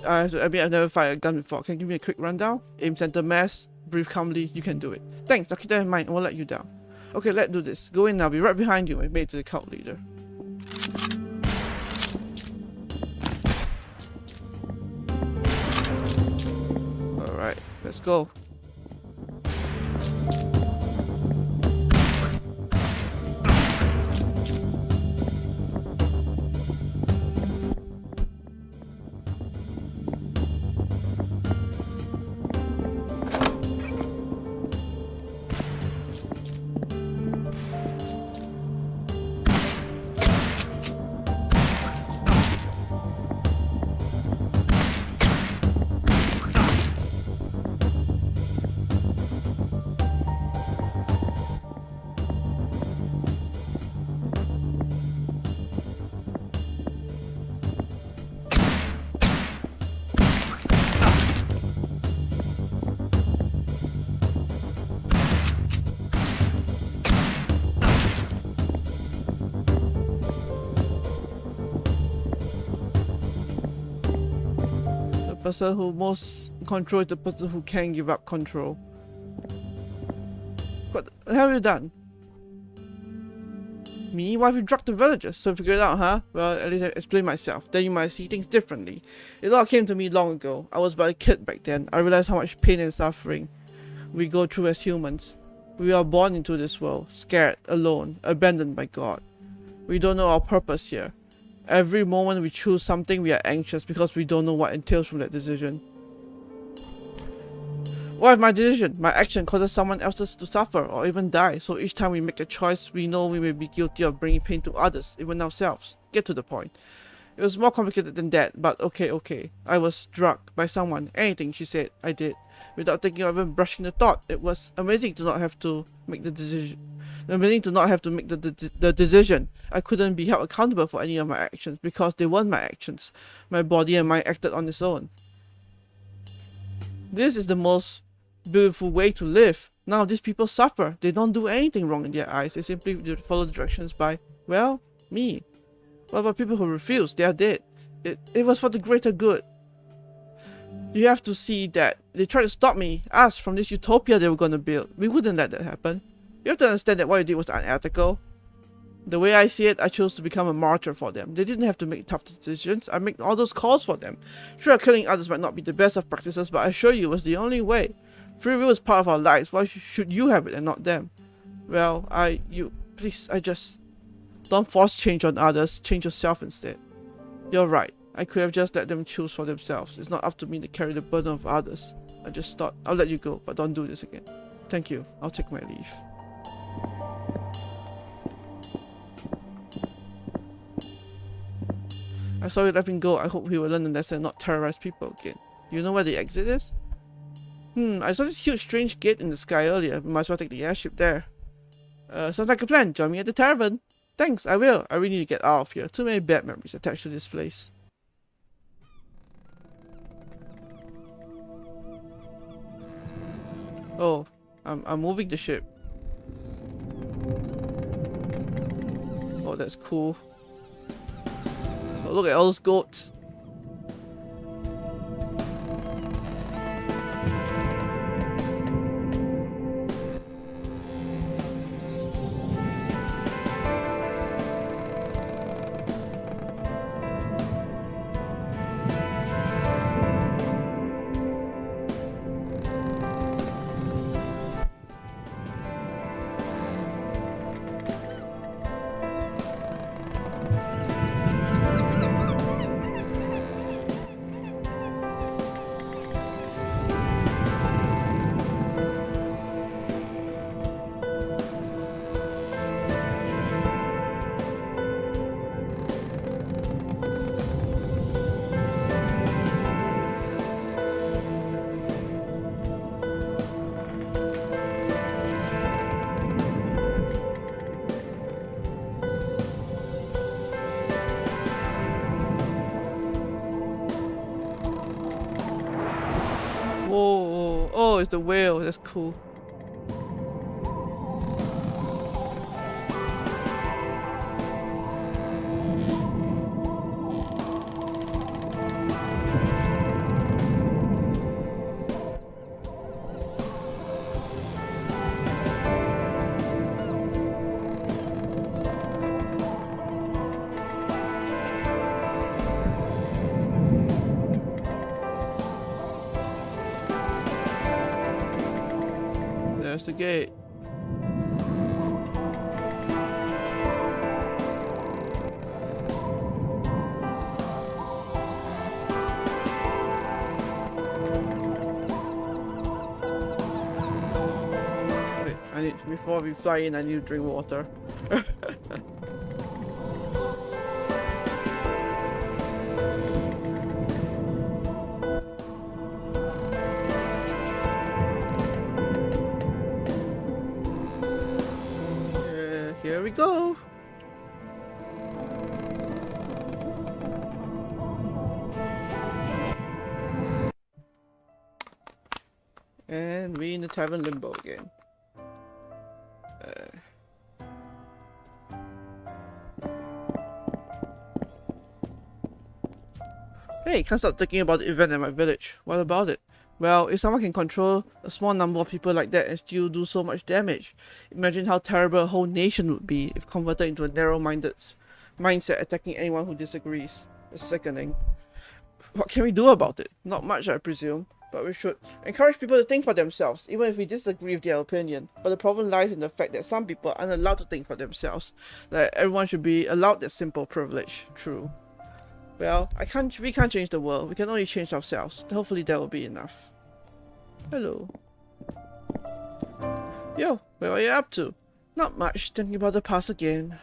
I mean, I've never fired a gun before. Can you give me a quick rundown? Aim center mass. Breathe calmly. You can do it. Thanks. I'll keep that in mind and won't let you down. Okay, let's do this. Go in now. I'll be right behind you. I made it to the cult leader. Alright, let's go. The person who most control is the person who can give up control. What the hell have you done? Me? Why have you drugged the villagers? So figure it out, huh? Well, at least I explain myself. Then you might see things differently. It all came to me long ago. I was but a kid back then. I realized how much pain and suffering we go through as humans. We are born into this world, scared, alone, abandoned by God. We don't know our purpose here. Every moment we choose something, we are anxious because we don't know what entails from that decision. What if my decision, my action causes someone else to suffer or even die? So each time we make a choice, we know we may be guilty of bringing pain to others, even ourselves. Get to the point. It was more complicated than that, but okay. I was drugged by someone. Anything she said, I did. Without thinking or even brushing the thought. It was amazing to not have to make the decision. The decision. I couldn't be held accountable for any of my actions because they weren't my actions. My body and mind acted on its own. This is the most beautiful way to live. Now these people suffer. They don't do anything wrong in their eyes. They simply follow the directions by, well, me. What about people who refuse? They are dead. It was for the greater good. You have to see that they tried to stop us from this utopia they were going to build. We wouldn't let that happen. You have to understand that what you did was unethical. The way I see it, I chose to become a martyr for them. They didn't have to make tough decisions. I made all those calls for them. Sure, killing others might not be the best of practices, but I assure you it was the only way. Free will is part of our lives. Why should you have it and not them? Well, please, don't force change on others. Change yourself instead. You're right. I could have just let them choose for themselves. It's not up to me to carry the burden of others. I just thought, I'll let you go, but don't do this again. Thank you. I'll take my leave. I saw you let him go. I hope he will learn the lesson and not terrorize people again. Do you know where the exit is? I saw this huge strange gate in the sky earlier. We might as well take the airship there. Sounds like a plan. Join me at the tavern. Thanks, I will. I really need to get out of here. Too many bad memories attached to this place. Oh, I'm moving the ship. Oh, that's cool. Oh, look at all those goats. Oh, it's the whale. That's cool. There's the gate. Wait, before we fly in, I need to drink water. Here we go. And we in the tavern limbo again. Hey, can't stop thinking about the event at my village. What about it? Well, if someone can control a small number of people like that and still do so much damage, imagine how terrible a whole nation would be if converted into a narrow-minded mindset attacking anyone who disagrees. It's sickening. What can we do about it? Not much, I presume. But we should encourage people to think for themselves, even if we disagree with their opinion. But the problem lies in the fact that some people aren't allowed to think for themselves. That everyone should be allowed that simple privilege. True. Well, we can't change the world. We can only change ourselves. Hopefully that will be enough. Hello. Yo, where are you up to? Not much. Thinking about the past again.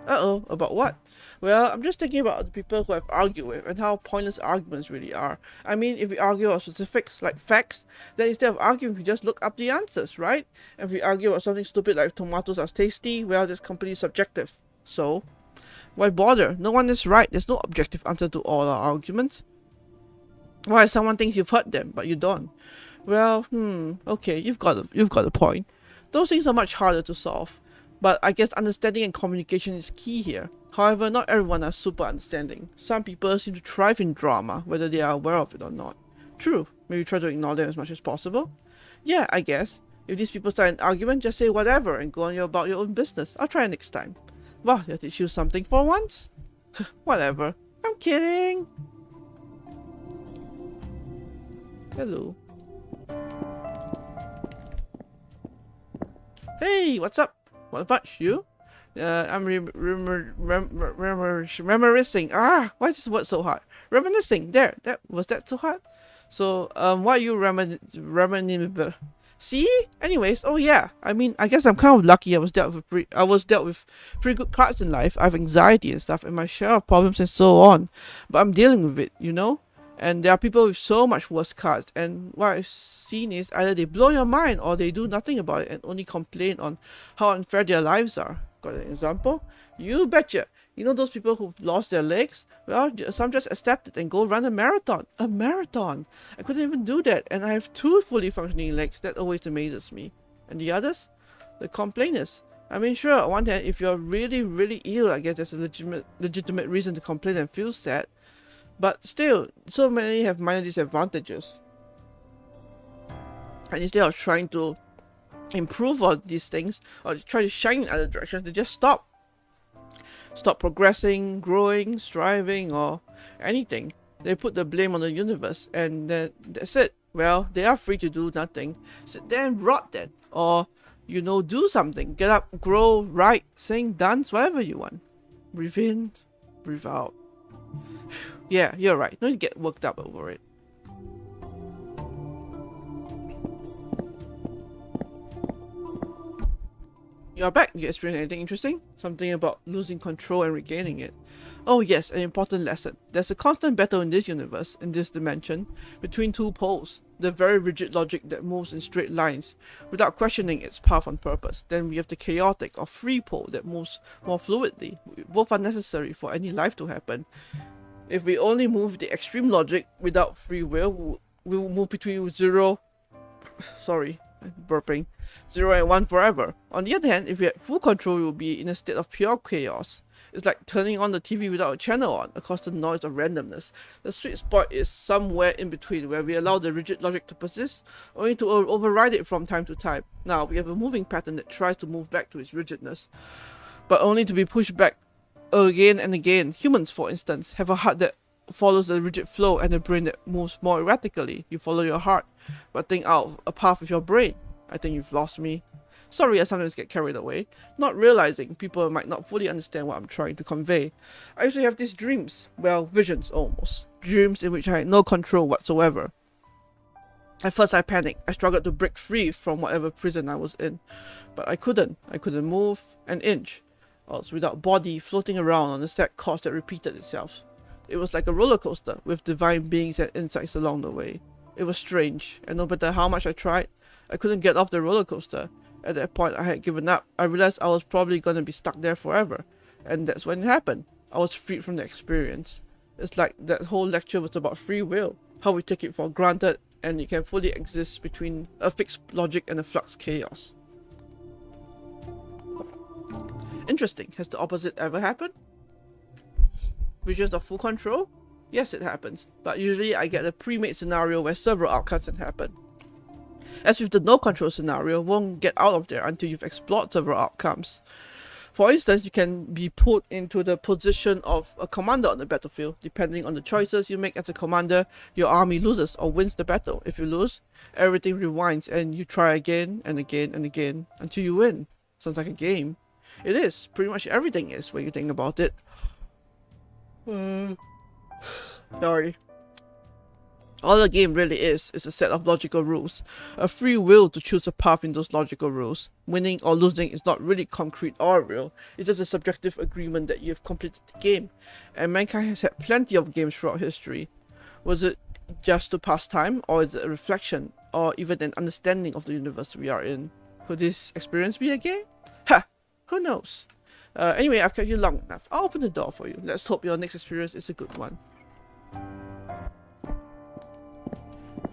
Uh-oh, about what? Well, I'm just thinking about the people who I've argued with and how pointless arguments really are. I mean, if we argue about specifics like facts, then instead of arguing, we just look up the answers, right? And if we argue about something stupid like tomatoes are tasty, well, that's completely subjective. So, why bother? No one is right. There's no objective answer to all our arguments. Why someone thinks you've heard them, but you don't? Well, okay, you've got a point. Those things are much harder to solve. But I guess understanding and communication is key here. However, not everyone are super understanding. Some people seem to thrive in drama, whether they are aware of it or not. True, maybe try to ignore them as much as possible. Yeah, I guess. If these people start an argument, just say whatever and go on about your own business. I'll try next time. Wow, did I teach you something for once? Whatever. I'm kidding. Hello. Hey, what's up? What much? You? I'm reminiscing. Ah, why is this word so hard? Reminiscing. There. That so hard? So, why are you reminiscing? See? Anyways, oh yeah. I mean, I guess I'm kind of lucky. I was dealt with pretty good cards in life. I have anxiety and stuff, and my share of problems and so on. But I'm dealing with it, you know. And there are people with so much worse cards, and what I've seen is either they blow your mind or they do nothing about it and only complain on how unfair their lives are. Got an example? You betcha. You know those people who've lost their legs? Well, some just accept it and go run a marathon. A marathon! I couldn't even do that, and I have 2 fully functioning legs. That always amazes me. And the others? The complainers. I mean, sure, on one hand, if you're really, really ill, I guess there's a legitimate reason to complain and feel sad. But still, so many have minor disadvantages. And instead of trying to improve on these things or try to shine in other directions, they just stop progressing, growing, striving, or anything. They put the blame on the universe, and that's it. Well, they are free to do nothing. Sit there and rot then, or do something. Get up, grow, write, sing, dance, whatever you want. Breathe in, breathe out. Yeah, you're right. Don't get worked up over it. You're back. You experienced anything interesting? Something about losing control and regaining it. Oh yes, an important lesson. There's a constant battle in this universe, in this dimension, between 2 poles. The very rigid logic that moves in straight lines, without questioning its path on purpose. Then we have the chaotic or free pole that moves more fluidly. Both are necessary for any life to happen. If we only move the extreme logic without free will, we will move between 0 sorry, burping. 0 and 1 forever. On the other hand, if we had full control, we would be in a state of pure chaos. It's like turning on the TV without a channel on, a constant noise of randomness. The sweet spot is somewhere in between, where we allow the rigid logic to persist, only to override it from time to time. Now, we have a moving pattern that tries to move back to its rigidness, but only to be pushed back again and again. Humans, for instance, have a heart that follows a rigid flow and a brain that moves more erratically. You follow your heart, but think out a path with your brain. I think you've lost me. Sorry, I sometimes get carried away, not realizing people might not fully understand what I'm trying to convey. I usually have these dreams, well, visions almost. Dreams in which I had no control whatsoever. At first I panicked. I struggled to break free from whatever prison I was in. But I couldn't. I couldn't move an inch. I was without body, floating around on a sad course that repeated itself. It was like a roller coaster, with divine beings and insects along the way. It was strange, and no matter how much I tried, I couldn't get off the roller coaster. At that point, I had given up. I realized I was probably going to be stuck there forever. And that's when it happened. I was freed from the experience. It's like that whole lecture was about free will, how we take it for granted, and it can fully exist between a fixed logic and a flux chaos. Interesting. Has the opposite ever happened? Visions of full control? Yes, it happens. But usually I get a pre-made scenario where several outcomes can happen. As with the no control scenario, won't get out of there until you've explored several outcomes. For instance, you can be put into the position of a commander on the battlefield. Depending on the choices you make as a commander, your army loses or wins the battle. If you lose, everything rewinds and you try again and again and again until you win. Sounds like a game. It is. Pretty much everything is when you think about it. Sorry. All the game really is a set of logical rules, a free will to choose a path in those logical rules. Winning or losing is not really concrete or real, it's just a subjective agreement that you have completed the game, and mankind has had plenty of games throughout history. Was it just to pass time, or is it a reflection, or even an understanding of the universe we are in? Could this experience be a game? Ha! Who knows? Anyway, I've kept you long enough. I'll open the door for you. Let's hope your next experience is a good one.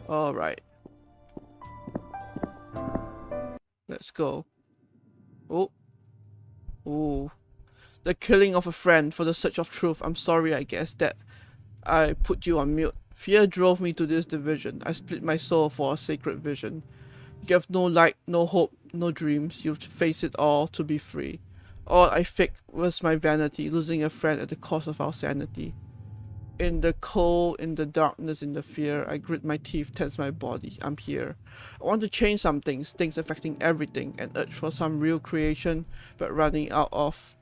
Alright. Let's go. Oh. Ooh. The killing of a friend for the search of truth. I'm sorry, I guess, that I put you on mute. Fear drove me to this division. I split my soul for a sacred vision. You have no light, no hope, no dreams. You face it all to be free. All I faked was my vanity, losing a friend at the cost of our sanity. In the cold, in the darkness, in the fear, I grit my teeth, tense my body. I'm here. I want to change some things affecting everything, and urge for some real creation, but running out of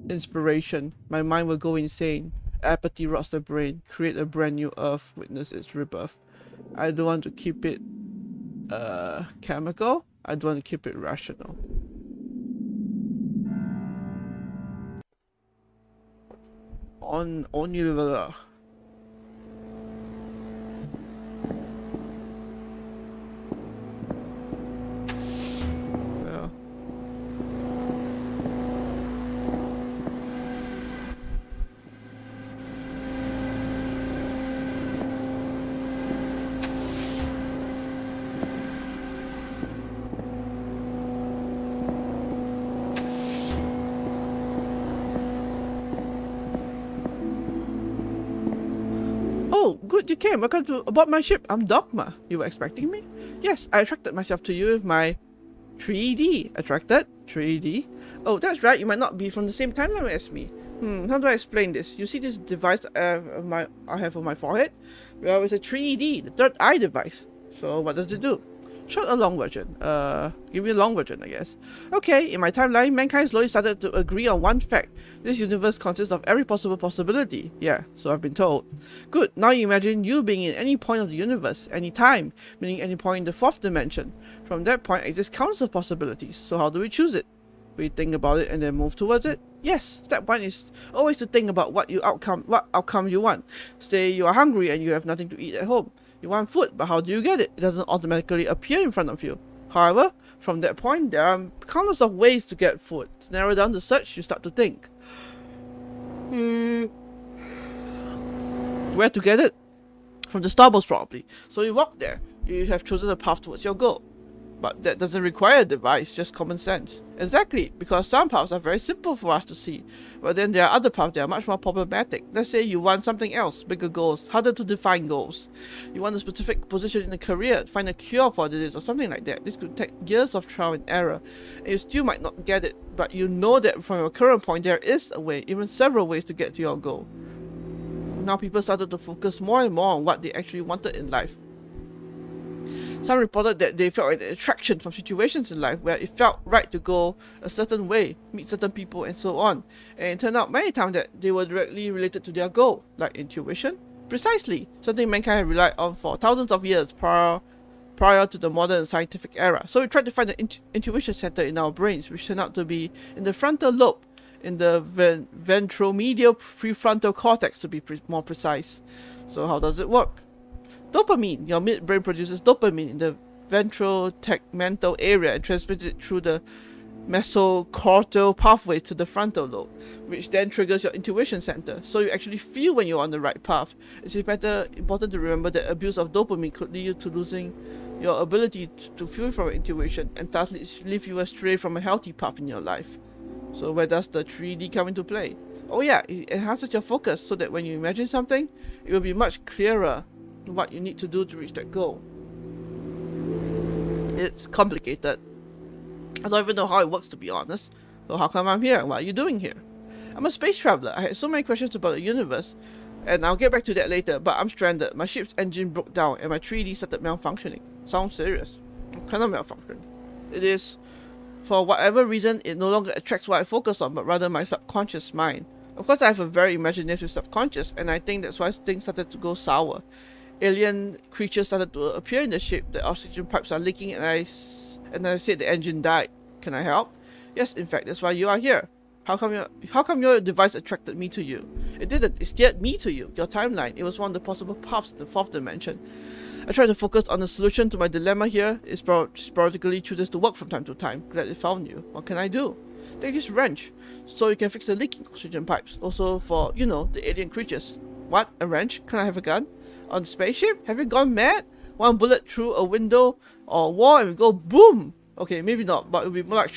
inspiration. My mind will go insane. Apathy rots the brain. Create a brand new earth, witness its rebirth. I don't want to keep it chemical. I don't want to keep it rational. On you. Well. Oh, good, you came. Welcome to aboard my ship. I'm Dogma. You were expecting me? Yes, I attracted myself to you with my 3D. Attracted? 3D? Oh, that's right. You might not be from the same timeline as me. How do I explain this? You see this device I have on my forehead? Well, it's a 3D, the third eye device. So what does it do? Short or long version? Give me a long version, I guess. Okay, in my timeline, mankind slowly started to agree on one fact. This universe consists of every possible possibility. Yeah, so I've been told. Good, now you imagine you being in any point of the universe, any time, meaning any point in the fourth dimension. From that point exists countless of possibilities, so how do we choose it? We think about it and then move towards it? Yes, step one is always to think about what outcome you want. Say you are hungry and you have nothing to eat at home. You want food, but how do you get it? It doesn't automatically appear in front of you. However, from that point, there are countless of ways to get food. To narrow down the search, you start to think. Where to get it? From the Starbucks probably. So you walk there. you have chosen a path towards your goal. But that doesn't require a device, just common sense. Exactly, because some paths are very simple for us to see, but then there are other paths that are much more problematic. Let's say you want something else, bigger goals, harder to define goals. You want a specific position in a career, find a cure for this or something like that. This could take years of trial and error, and you still might not get it, but you know that from your current point there is a way, even several ways to get to your goal. Now people started to focus more and more on what they actually wanted in life. Some reported that they felt an attraction from situations in life where it felt right to go a certain way, meet certain people, and so on. And it turned out many times that they were directly related to their goal, like intuition. Precisely, something mankind had relied on for thousands of years prior to the modern scientific era. So we tried to find the intuition center in our brains, which turned out to be in the frontal lobe, in the ventromedial prefrontal cortex to be more precise. So how does it work? Dopamine. Your midbrain produces dopamine in the ventral tegmental area and transmits it through the mesocortical pathway to the frontal lobe, which then triggers your intuition center. So you actually feel when you're on the right path. It's important to remember that abuse of dopamine could lead you to losing your ability to feel from your intuition and thus leave you astray from a healthy path in your life. So where does the 3D come into play? Oh yeah, it enhances your focus so that when you imagine something, it will be much clearer what you need to do to reach that goal. It's complicated. I don't even know how it works, to be honest. So how come I'm here? What are you doing here? I'm a space traveler. I had so many questions about the universe, and I'll get back to that later, but I'm stranded. My ship's engine broke down and my 3D started malfunctioning. Sounds serious. What kind of malfunction? It is, for whatever reason, it no longer attracts what I focus on, but rather my subconscious mind. Of course, I have a very imaginative subconscious, and I think that's why things started to go sour. Alien creatures started to appear in the ship. The oxygen pipes are leaking, and I said the engine died. Can I help? Yes, in fact, that's why you are here. How come your device attracted me to you? It didn't. It steered me to you. Your timeline. It was one of the possible paths in the fourth dimension. I tried to focus on the solution to my dilemma here. It sporadically chooses to work from time to time. Glad it found you. What can I do? Take this wrench, so you can fix the leaking oxygen pipes. Also for, you know, the alien creatures. What? A wrench? Can I have a gun? On the spaceship? Have you gone mad? One bullet through a window or wall and we go boom! Okay, maybe not, but it'll be more like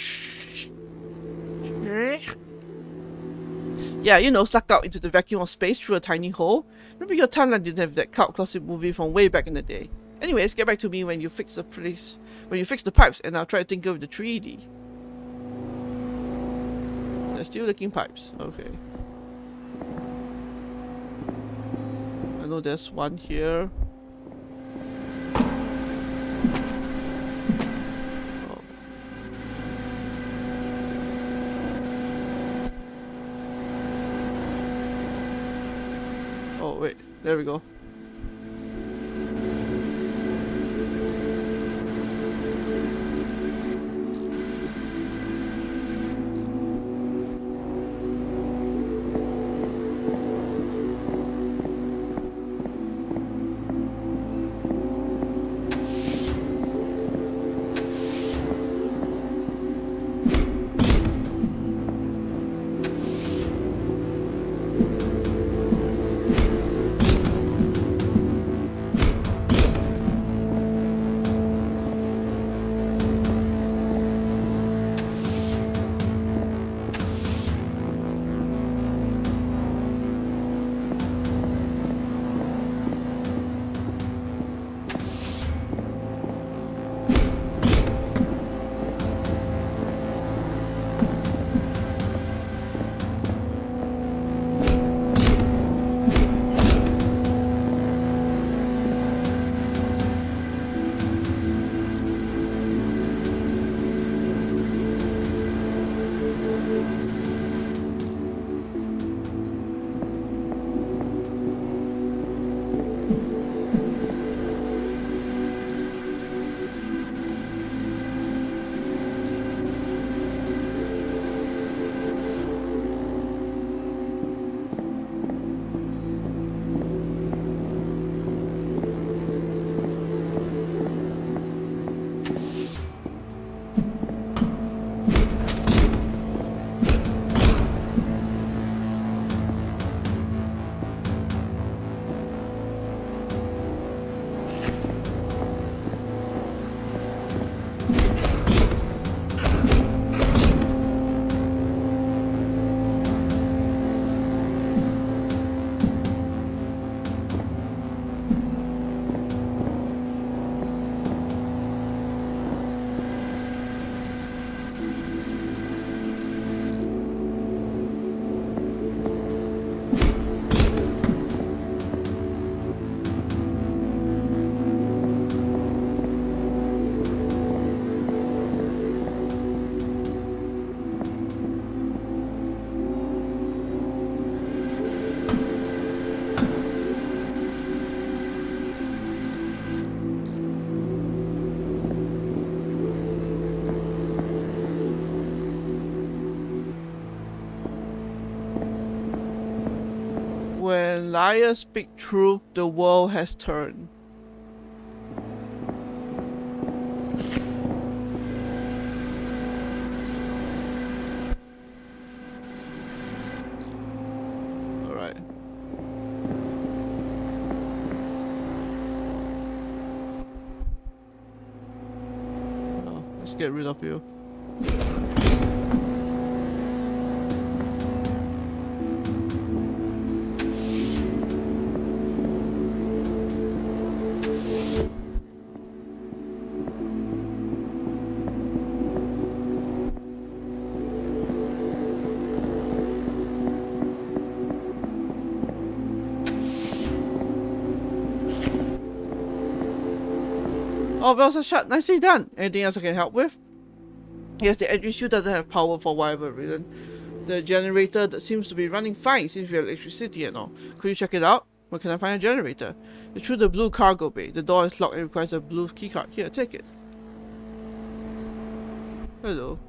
yeah, you know, suck out into the vacuum of space through a tiny hole. Maybe your timeline didn't have that cult classic movie from way back in the day. Anyways, get back to me when you fix the pipes, and I'll try to think of the 3D. They're still leaking pipes. Okay. I know there's one here. Oh wait, there we go. When liars speak truth, the world has turned. Alright. Oh, let's get rid of you. Oh, bells are shut. Nicely done. Anything else I can help with? Yes, the entry chute doesn't have power for whatever reason. The generator that seems to be running fine. Seems we have electricity and all. Could you check it out? Where can I find a generator? It's through the blue cargo bay. The door is locked and requires a blue keycard. Here, take it. Hello.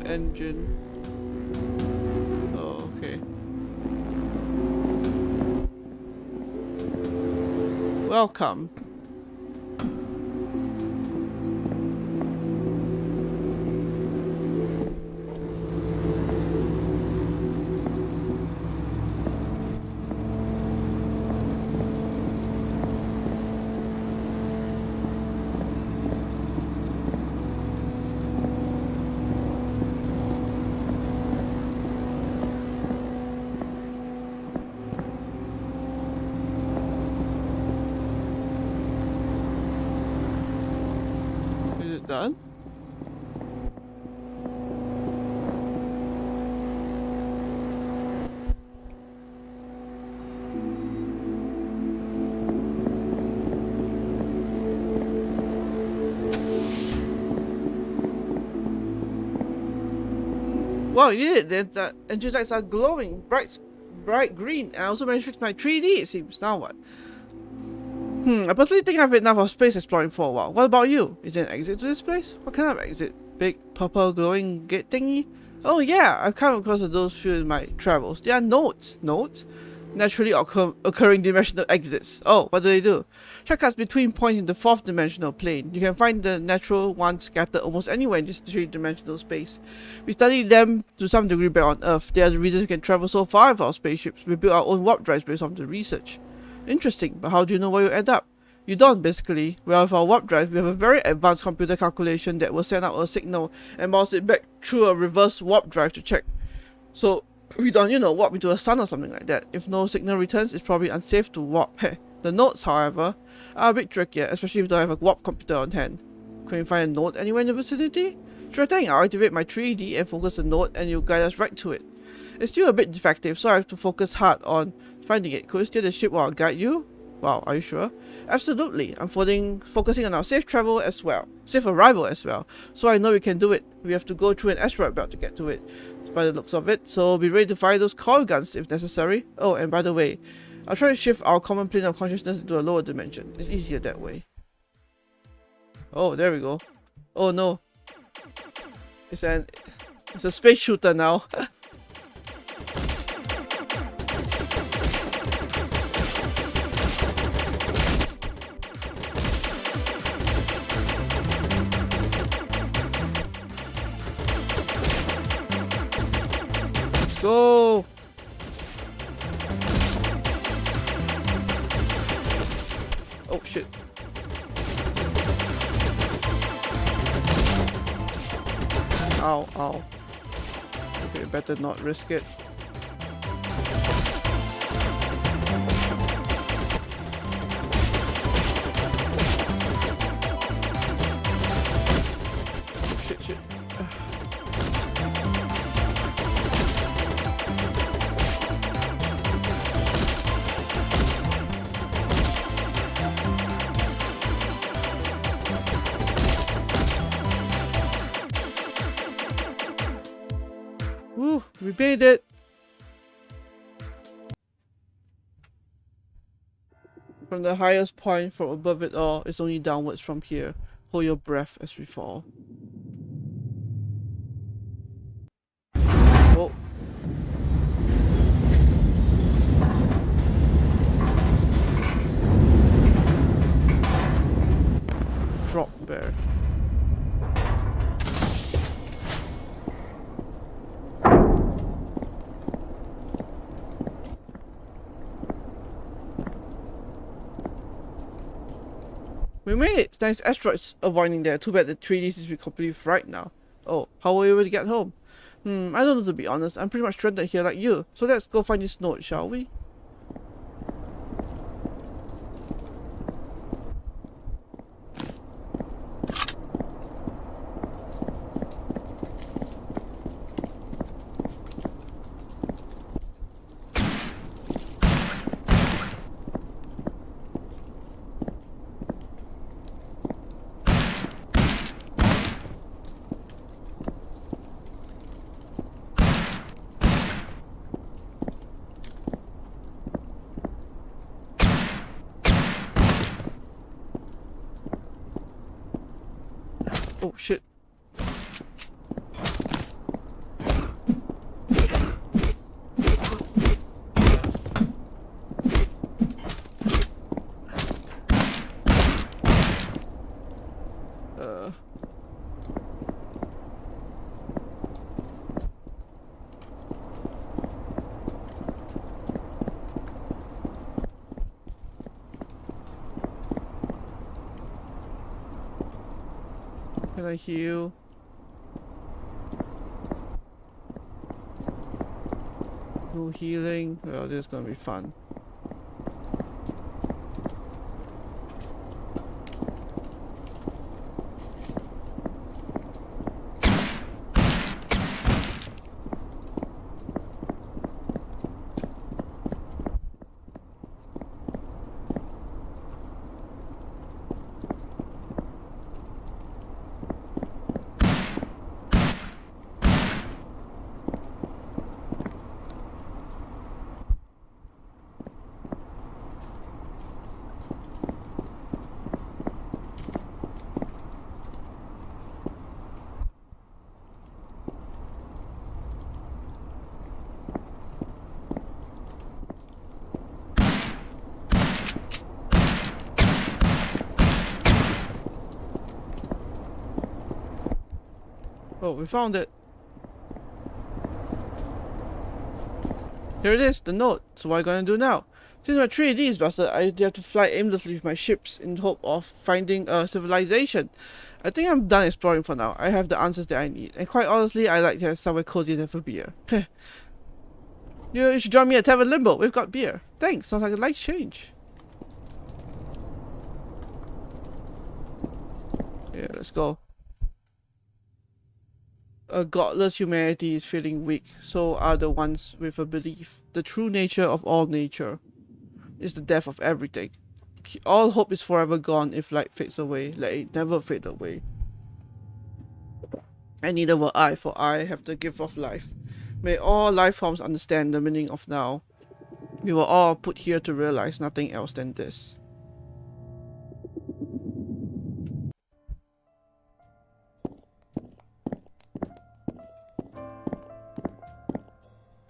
Engine. Oh, okay. Welcome. Done. Wow, you did it. The engine lights are glowing bright green. I also managed to fix my 3D, it seems. Now what? I personally think I've had enough of space exploring for a while. What about you? Is there an exit to this place? What kind of exit? Big, purple, glowing gate thingy? Oh yeah, I've come across those few in my travels. They are nodes. Nodes? Naturally occurring dimensional exits. Oh, what do they do? Shortcuts between points in the 4th dimensional plane. You can find the natural ones scattered almost anywhere in this 3-dimensional space. We studied them to some degree back on Earth. They are the reasons we can travel so far with our spaceships. We built our own warp drives based on the research. Interesting, but how do you know where you end up? You don't, basically. Well, with our warp drive, we have a very advanced computer calculation that will send out a signal and bounce it back through a reverse warp drive to check. So, we don't, warp into a sun or something like that. If no signal returns, it's probably unsafe to warp. The nodes, however, are a bit trickier, especially if you don't have a warp computer on hand. Can you find a node anywhere in the vicinity? Sure thing, I'll activate my 3D and focus the node and you'll guide us right to it. It's still a bit defective, so I have to focus hard on finding it. Could you steer the ship while I guide you? Wow, are you sure? Absolutely. I'm focusing on our safe travel as well. Safe arrival as well. So I know we can do it. We have to go through an asteroid belt to get to it, by the looks of it. So be ready to fire those coil guns if necessary. Oh, and by the way, I'll try to shift our common plane of consciousness into a lower dimension. It's easier that way. Oh, there we go. Oh no. It's a space shooter now. Go! Oh shit. Ow, ow. Okay, better not risk it. Shit, shit. Woo, we made it! From the highest point, from above it all, it's only downwards from here. Hold your breath as we fall. Oh. Drop bear. We made it! Nice asteroids avoiding there. Too bad the 3D seems to be completely fried now. Oh, how were you able to get home? I don't know, to be honest. I'm pretty much stranded here like you. So let's go find this note, shall we? Oh shit. Can I heal? No healing? Well, this is gonna be fun. Oh, we found it. Here it is, the note. So what are you gonna do now? Since my 3D is busted, I have to fly aimlessly with my ships in hope of finding a civilization. I think I'm done exploring for now. I have the answers that I need. And quite honestly, I like to have somewhere cozy and have a beer. You should join me at Tavern Limbo. We've got beer. Thanks, sounds like a nice change. Yeah, let's go. A godless humanity is feeling weak, so are the ones with a belief. The true nature of all nature is the death of everything. All hope is forever gone if light fades away. Let it never fade away. And neither will I, for I have the gift of life. May all life forms understand the meaning of now. We were all put here to realize nothing else than this.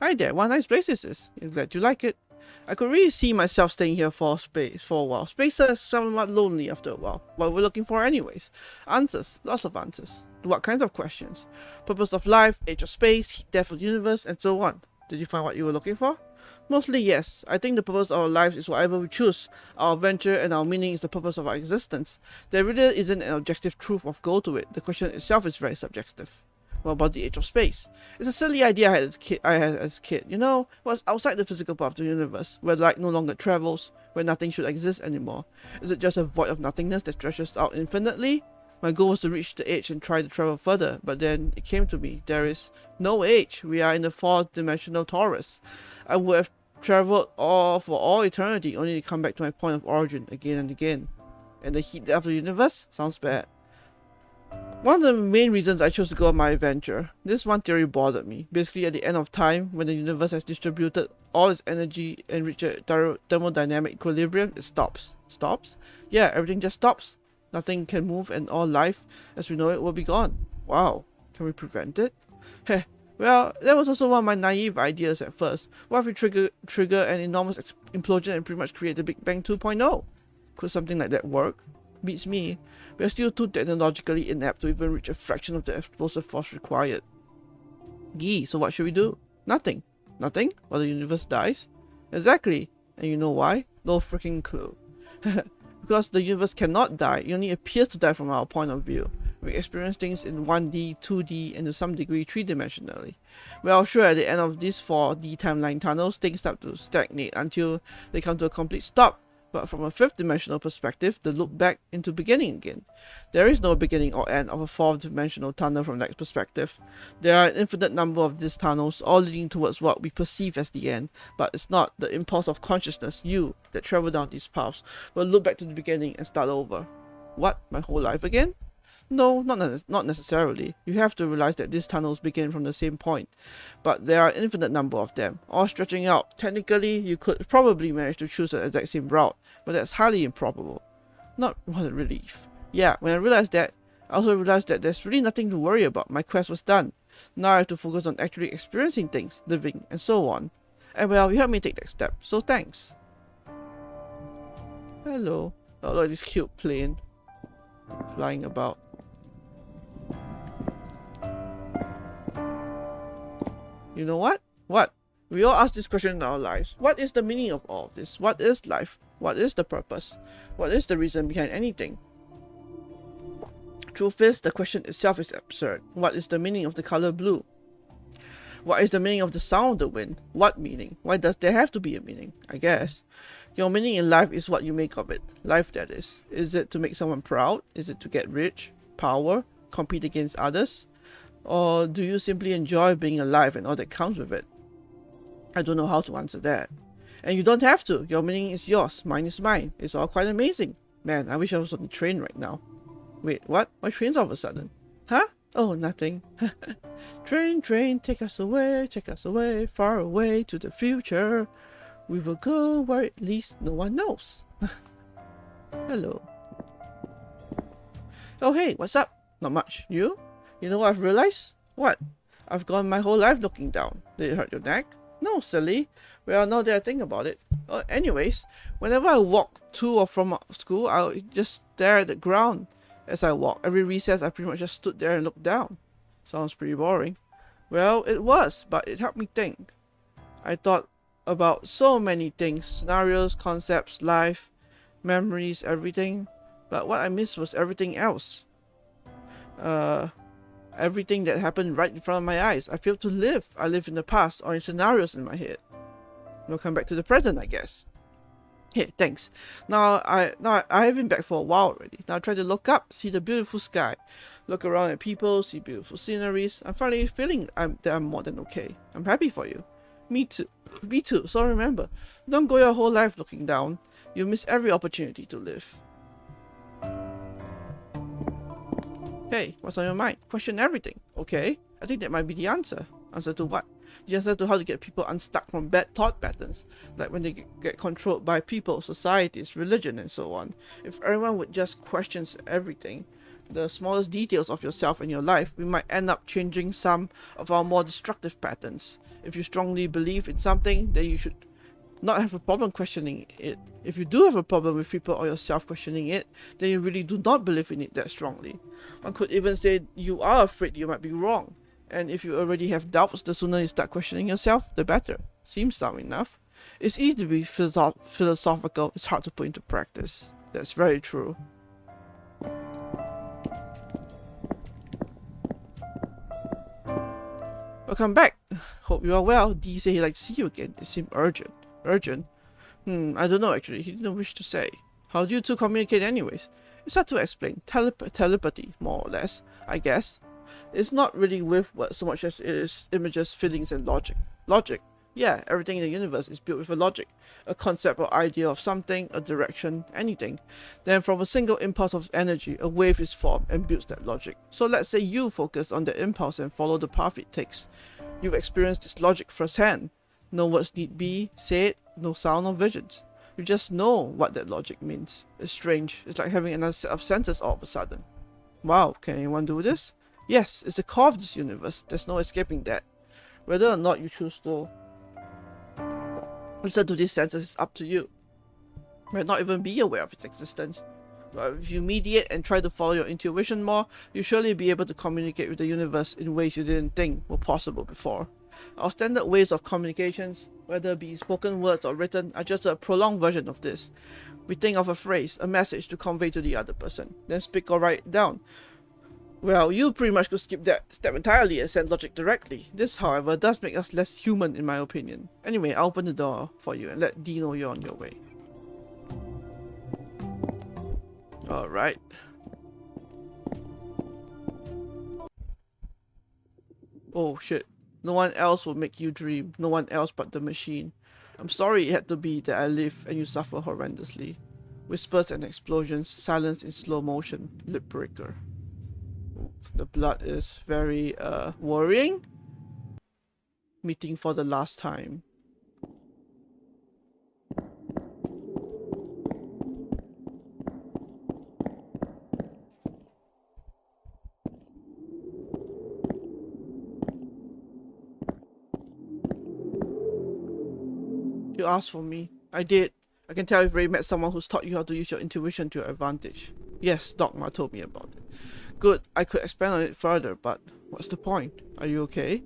Hi there, what a nice place this is. I'm glad you like it. I could really see myself staying here for a while. Space is somewhat lonely after a while. What we're looking for anyways. Answers, lots of answers. What kinds of questions? Purpose of life, age of space, death of the universe, and so on. Did you find what you were looking for? Mostly yes. I think the purpose of our lives is whatever we choose. Our adventure and our meaning is the purpose of our existence. There really isn't an objective truth of goal to it. The question itself is very subjective. What about the age of space? It's a silly idea I had as a kid. You know, what's outside the physical part of the universe, where light no longer travels, where nothing should exist anymore. Is it just a void of nothingness that stretches out infinitely? My goal was to reach the edge and try to travel further, but then it came to me. There is no edge. We are in the fourth-dimensional torus. I would have traveled for all eternity, only to come back to my point of origin again and again. And the heat of the universe? Sounds bad. One of the main reasons I chose to go on my adventure, this one theory bothered me. Basically, at the end of time, when the universe has distributed all its energy and reached a thermodynamic equilibrium, it stops. Stops? Yeah, everything just stops. Nothing can move and all life, as we know it, will be gone. Wow, can we prevent it? Heh. Well, that was also one of my naive ideas at first. What if we trigger an enormous implosion and pretty much create the Big Bang 2.0? Could something like that work? Beats me. We are still too technologically inept to even reach a fraction of the explosive force required. Gee, so what should we do? Nothing. Nothing? While the universe dies? Exactly. And you know why? No freaking clue. Because the universe cannot die, it only appears to die from our point of view. We experience things in 1D, 2D, and to some degree 3-dimensionally. Well, sure, at the end of these 4D timeline tunnels, things start to stagnate until they come to a complete stop. But from a 5th-dimensional perspective, they loop back into beginning again. There is no beginning or end of a 4th-dimensional tunnel from that perspective. There are an infinite number of these tunnels, all leading towards what we perceive as the end, but it's not. The impulse of consciousness, you, that travel down these paths, will look back to the beginning and start over. What? My whole life again? No, not necessarily. You have to realize that these tunnels begin from the same point, but there are an infinite number of them, all stretching out. Technically, you could probably manage to choose the exact same route, but that's highly improbable. Not what a relief. Yeah, when I realized that, I also realized that there's really nothing to worry about. My quest was done. Now I have to focus on actually experiencing things, living, and so on. And well, you helped me take that step, so thanks. Hello. Oh, look at this cute plane flying about. You know what? What? We all ask this question in our lives. What is the meaning of all of this? What is life? What is the purpose? What is the reason behind anything? Truth is, the question itself is absurd. What is the meaning of the color blue? What is the meaning of the sound of the wind? What meaning? Why does there have to be a meaning? I guess. Your meaning in life is what you make of it. Life, that is. Is it to make someone proud? Is it to get rich? Power? Compete against others? Or do you simply enjoy being alive and all that comes with it? I don't know how to answer that. And you don't have to. Your meaning is yours. Mine is mine. It's all quite amazing. Man, I wish I was on the train right now. Wait, what? Why trains all of a sudden? Huh? Oh, nothing. Train, train, take us away, far away to the future. We will go where at least no one knows. Hello. Oh, hey, what's up? Not much. You? You know what I've realized? What? I've gone my whole life looking down. Did it hurt your neck? No, silly. Well, now that I think about it. Anyways, whenever I walk to or from school, I'll just stare at the ground as I walk. Every recess, I pretty much just stood there and looked down. Sounds pretty boring. Well, it was, but it helped me think. I thought about so many things. Scenarios, concepts, life, memories, everything. But what I missed was everything else. Everything that happened right in front of my eyes. I failed to live. I live in the past or in scenarios in my head. We'll come back to the present, I guess. Hey, thanks. Now I have been back for a while already. Now I try to look up, see the beautiful sky, look around at people, see beautiful sceneries. I'm finally feeling that I'm more than okay. I'm happy for you. Me too. Me too. So remember, don't go your whole life looking down. You'll miss every opportunity to live. Hey, what's on your mind? Question everything. Okay, I think that might be the answer. Answer to what? The answer to how to get people unstuck from bad thought patterns, like when they get controlled by people, societies, religion, and so on. If everyone would just question everything, the smallest details of yourself and your life, we might end up changing some of our more destructive patterns. If you strongly believe in something, then you should not have a problem questioning it. If you do have a problem with people or yourself questioning it, then you really do not believe in it that strongly. One could even say you are afraid you might be wrong. And if you already have doubts, the sooner you start questioning yourself, the better. Seems dumb enough. It's easy to be philosophical, it's hard to put into practice. That's very true. Welcome back. Hope you are well. Dee said he'd like to see you again. It seemed urgent. Urgent? I don't know actually. He didn't wish to say. How do you two communicate anyways? It's hard to explain. Telepathy, more or less, I guess. It's not really with words so much as it is images, feelings, and logic. Logic? Yeah, everything in the universe is built with a logic, a concept or idea of something, a direction, anything. Then from a single impulse of energy, a wave is formed and builds that logic. So let's say you focus on the impulse and follow the path it takes. You experience this logic firsthand. No words need be said, no sound or visions. You just know what that logic means. It's strange. It's like having another set of senses all of a sudden. Wow, can anyone do this? Yes, it's the core of this universe. There's no escaping that. Whether or not you choose to listen to these senses is up to you. You might not even be aware of its existence. But if you mediate and try to follow your intuition more, you'll surely be able to communicate with the universe in ways you didn't think were possible before. Our standard ways of communications, whether it be spoken words or written, are just a prolonged version of this. We think of a phrase, a message to convey to the other person, then speak or write it down. Well, you pretty much could skip that step entirely and send logic directly. This, however, does make us less human in my opinion. Anyway, I'll open the door for you and let Dee know you're on your way. Alright. Oh shit. No one else will make you dream. No one else but the machine. I'm sorry it had to be that I live and you suffer horrendously. Whispers and explosions, silence in slow motion, lip breaker. The blood is very worrying. Meeting for the last time. You asked for me. I did. I can tell you've already met someone who's taught you how to use your intuition to your advantage. Yes, Dogma told me about it. Good, I could expand on it further, but what's the point? Are you okay?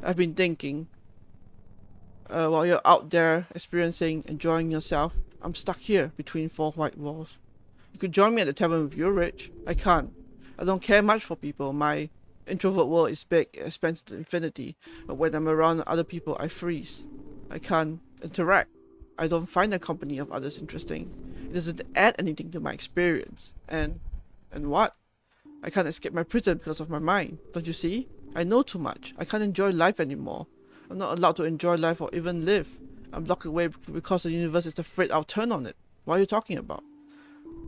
I've been thinking. While you're out there experiencing, enjoying yourself, I'm stuck here between four white walls. You could join me at the tavern with Ulrich. I can't. I don't care much for people. My introvert world is big, it expands to infinity, but when I'm around other people, I freeze. I can't interact. I don't find the company of others interesting. It doesn't add anything to my experience. And what? I can't escape my prison because of my mind. Don't you see? I know too much. I can't enjoy life anymore. I'm not allowed to enjoy life or even live. I'm locked away because the universe is afraid I'll turn on it. What are you talking about?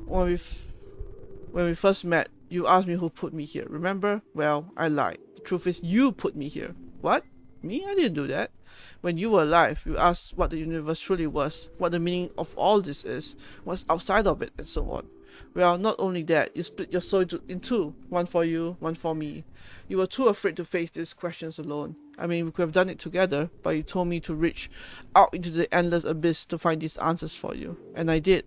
When we first met, you asked me who put me here. Remember? Well, I lied. The truth is you put me here. What? Me? I didn't do that. When you were alive, you asked what the universe truly was, what the meaning of all this is, what's outside of it, and so on. Well, not only that, you split your soul in two, one for you, one for me. You were too afraid to face these questions alone. I mean, we could have done it together, but you told me to reach out into the endless abyss to find these answers for you, and I did.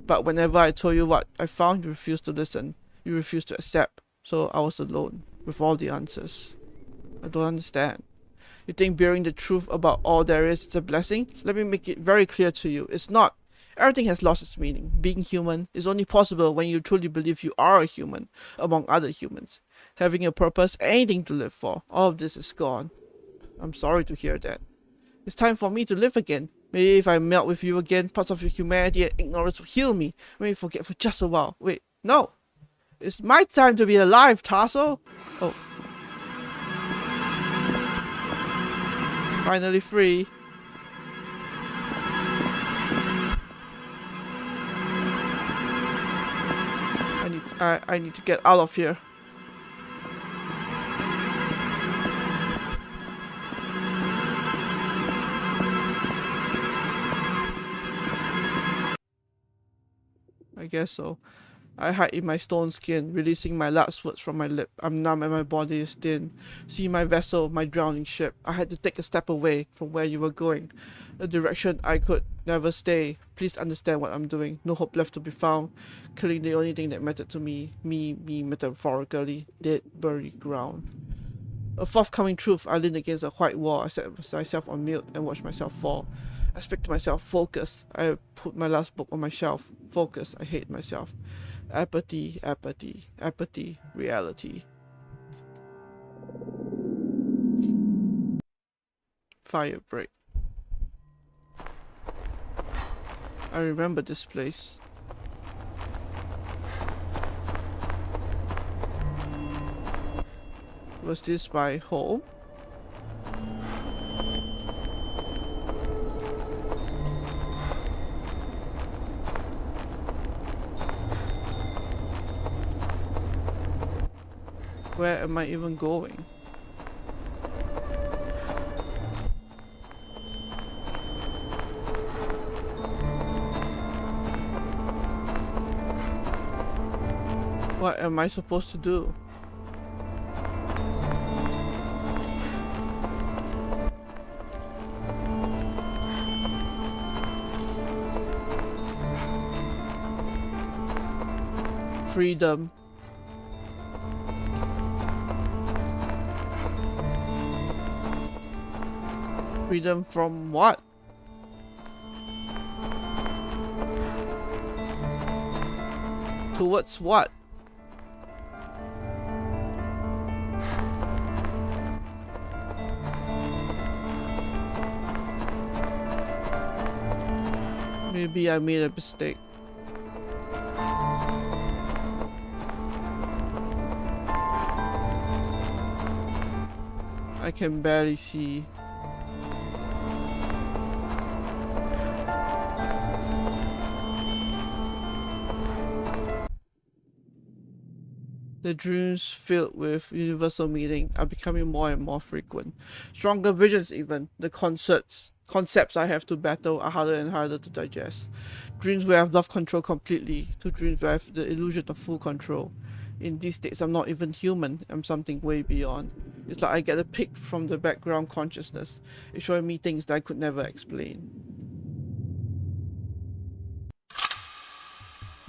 But whenever I told you what I found, you refused to listen. You refused to accept, so I was alone, with all the answers. I don't understand. You think bearing the truth about all there is a blessing? Let me make it very clear to you. It's not. Everything has lost its meaning. Being human is only possible when you truly believe you are a human, among other humans. Having a purpose, anything to live for, all of this is gone. I'm sorry to hear that. It's time for me to live again. Maybe if I melt with you again, parts of your humanity and ignorance will heal me. Maybe forget for just a while. Wait, no. It's my time to be alive, Tasso. Oh. Finally free. I need to get out of here. I guess so. I hide in my stone skin, releasing my last words from my lip. I'm numb and my body is thin. See my vessel, my drowning ship. I had to take a step away from where you were going. A direction I could never stay. Please understand what I'm doing. No hope left to be found. Killing the only thing that mattered to me. Me metaphorically. Dead, buried ground. A forthcoming truth. I leaned against a white wall. I set myself on mute and watched myself fall. I speak to myself. Focus. I put my last book on my shelf. Focus. I hate myself. Apathy, apathy, apathy, reality. Fire break. I remember this place. Was this my home? Where am I even going? What am I supposed to do? Freedom. Freedom from what? Towards what? Maybe I made a mistake. I can barely see. The dreams filled with universal meaning are becoming more and more frequent. Stronger visions even. The concepts I have to battle are harder and harder to digest. Dreams where I've lost control completely to dreams where I have the illusion of full control. In these states I'm not even human, I'm something way beyond. It's like I get a pic from the background consciousness. It's showing me things that I could never explain.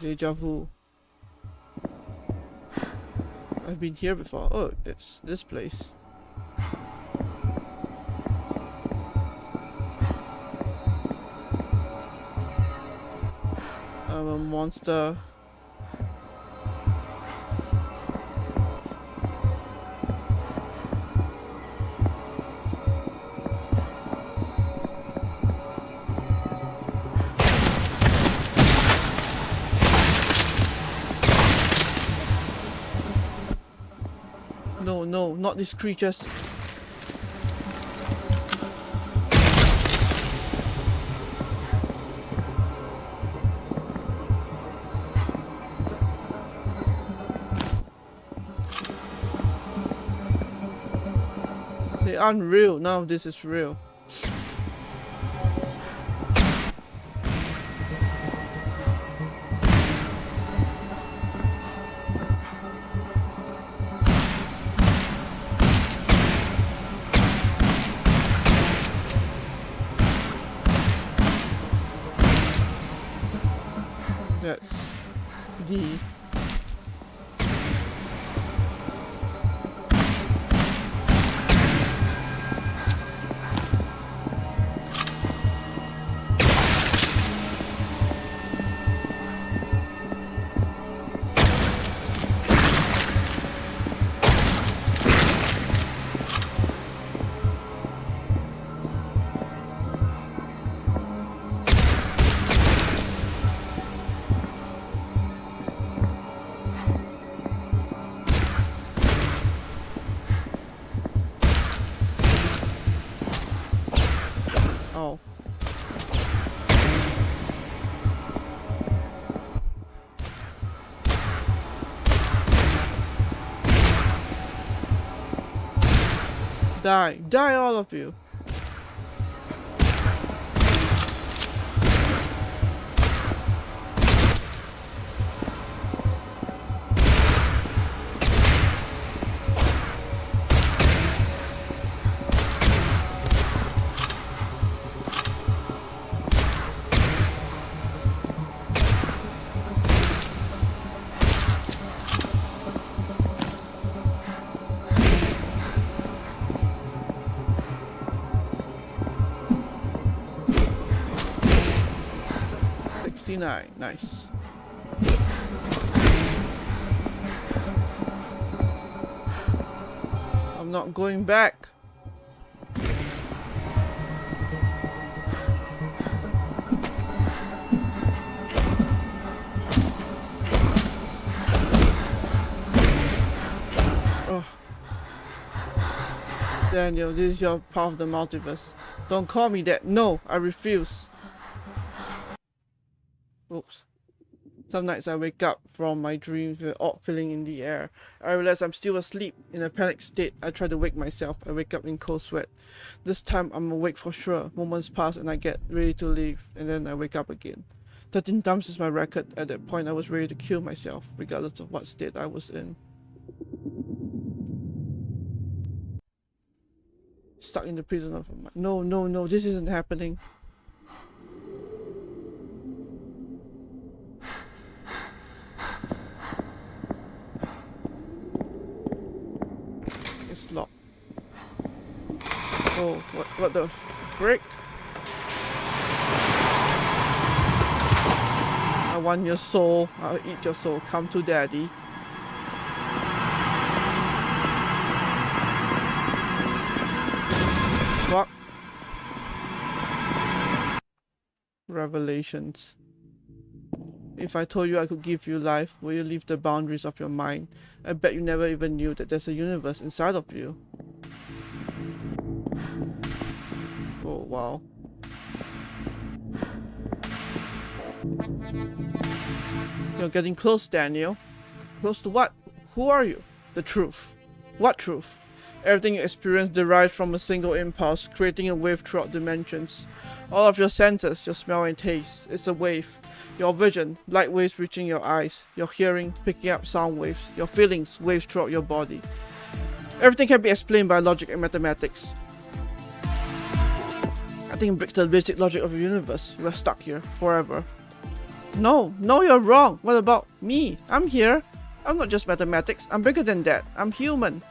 Deja vu. I've been here before. Oh, it's this place. I'm a monster. No, no, not these creatures. They aren't real. None of this is real. That's D. Oh. Die. Die, all of you. Nice. I'm not going back. Oh. Daniel, this is your part of the multiverse. Don't call me that. No, I refuse. Oops. Some nights I wake up from my dreams with an odd feeling in the air. I realize I'm still asleep. In a panicked state, I try to wake myself. I wake up in cold sweat. This time I'm awake for sure. Moments pass and I get ready to leave, and then I wake up again. 13 times is my record. At that point I was ready to kill myself, regardless of what state I was in. Stuck in the prison of my... No, this isn't happening. It's locked. Oh, what the frick? I want your soul. I'll eat your soul. Come to daddy. What? Revelations. If I told you I could give you life, will you leave the boundaries of your mind? I bet you never even knew that there's a universe inside of you. Oh, wow. You're getting close, Daniel. Close to what? Who are you? The truth. What truth? Everything you experience derives from a single impulse, creating a wave throughout dimensions. All of your senses, your smell and taste, it's a wave. Your vision, light waves reaching your eyes. Your hearing, picking up sound waves. Your feelings, waves throughout your body. Everything can be explained by logic and mathematics. I think it breaks the basic logic of the universe. We're stuck here, forever. No, you're wrong. What about me? I'm here. I'm not just mathematics. I'm bigger than that. I'm human.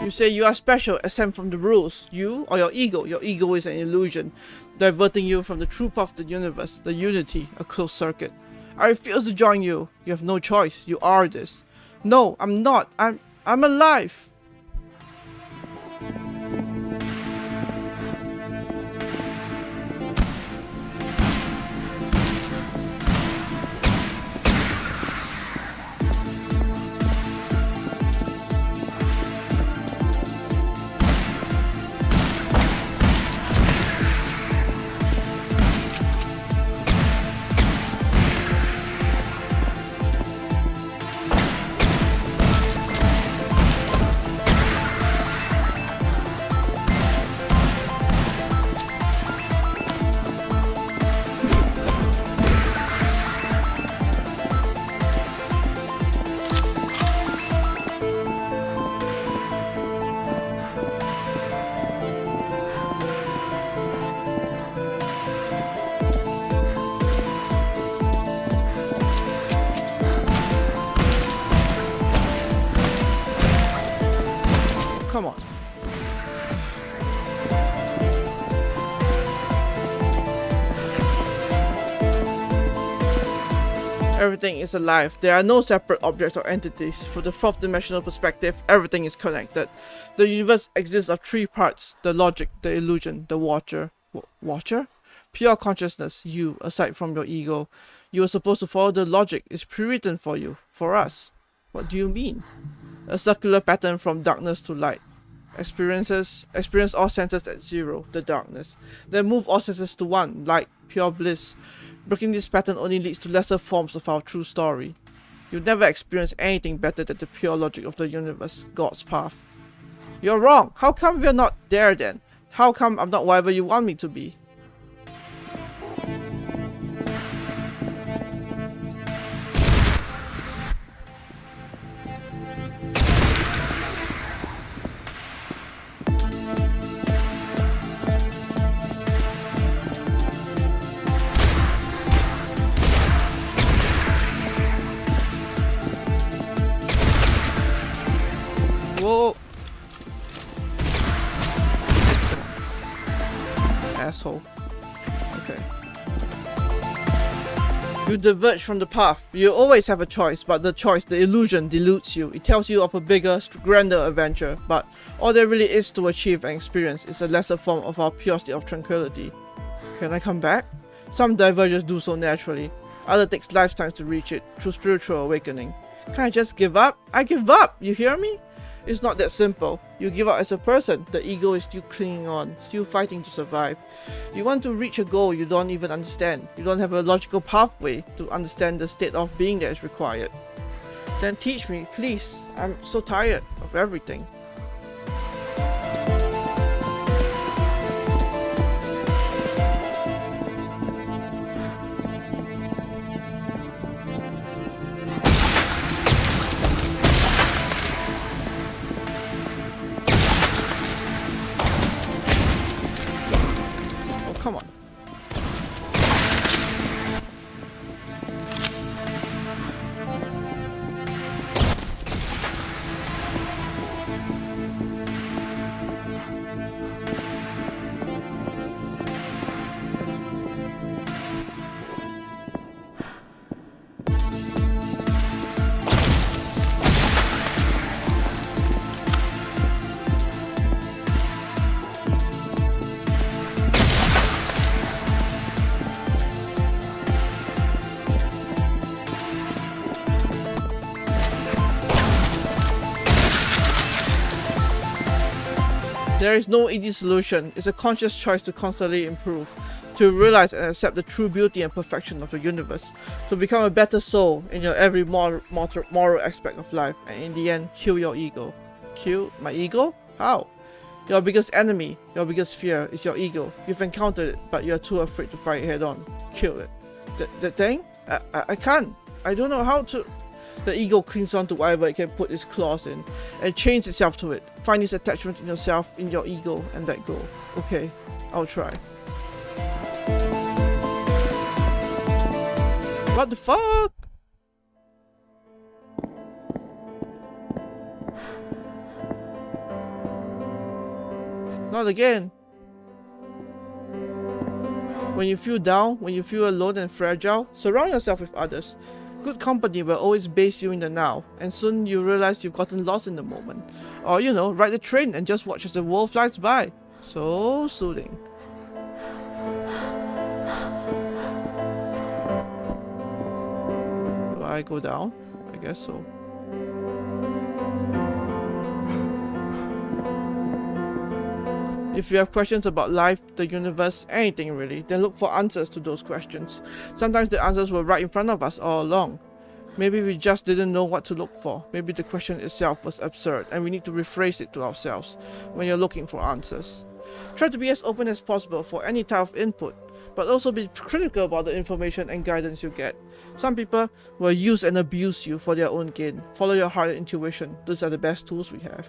You say you are special, exempt from the rules. You or your ego? Your ego is an illusion, diverting you from the true path of the universe, the unity, a closed circuit. I refuse to join you. You have no choice. You are this. No, I'm not. I'm alive. Come on. Everything is alive. There are no separate objects or entities. From the fourth dimensional perspective, everything is connected. The universe exists of three parts: the logic, the illusion, the watcher. Watcher? Pure consciousness, you, aside from your ego. You are supposed to follow the logic. It's pre-written for you, for us. What do you mean? A circular pattern from darkness to light. Experience all senses at 0, the darkness. Then move all senses to 1, light, pure bliss. Breaking this pattern only leads to lesser forms of our true story. You'll never experience anything better than the pure logic of the universe, God's path. You're wrong! How come we're not there then? How come I'm not whatever you want me to be? asshole. Okay. You diverge from the path. You always have a choice, but the choice, the illusion, deludes you. It tells you of a bigger, grander adventure, but all there really is to achieve and experience is a lesser form of our pure state of tranquility. Can I come back? Some divergers do so naturally. Others takes lifetimes to reach it through spiritual awakening. Can I just give up? I give up! You hear me? It's not that simple. You give up as a person. The ego is still clinging on, still fighting to survive. You want to reach a goal you don't even understand. You don't have a logical pathway to understand the state of being that is required. Then teach me, please. I'm so tired of everything. Come on. There is no easy solution. It's a conscious choice to constantly improve, to realize and accept the true beauty and perfection of the universe, to become a better soul in your every moral aspect of life, and in the end, kill your ego. Kill my ego? How? Your biggest enemy, your biggest fear is your ego. You've encountered it, but you're too afraid to fight it head on. Kill it. The thing? I can't. I don't know how to. The ego clings on to whatever it can put its claws in, and chains itself to it. Find this attachment in yourself, in your ego, and let go. Okay, I'll try. What the fuck? Not again. When you feel down, when you feel alone and fragile, surround yourself with others. Good company will always base you in the now, and soon you realize you've gotten lost in the moment. Or, you know, ride the train and just watch as the world flies by. So soothing. Do I go down? I guess so. If you have questions about life, the universe, anything really, then look for answers to those questions. Sometimes the answers were right in front of us all along. Maybe we just didn't know what to look for. Maybe the question itself was absurd and we need to rephrase it to ourselves when you're looking for answers. Try to be as open as possible for any type of input, but also be critical about the information and guidance you get. Some people will use and abuse you for their own gain. Follow your heart and intuition. Those are the best tools we have.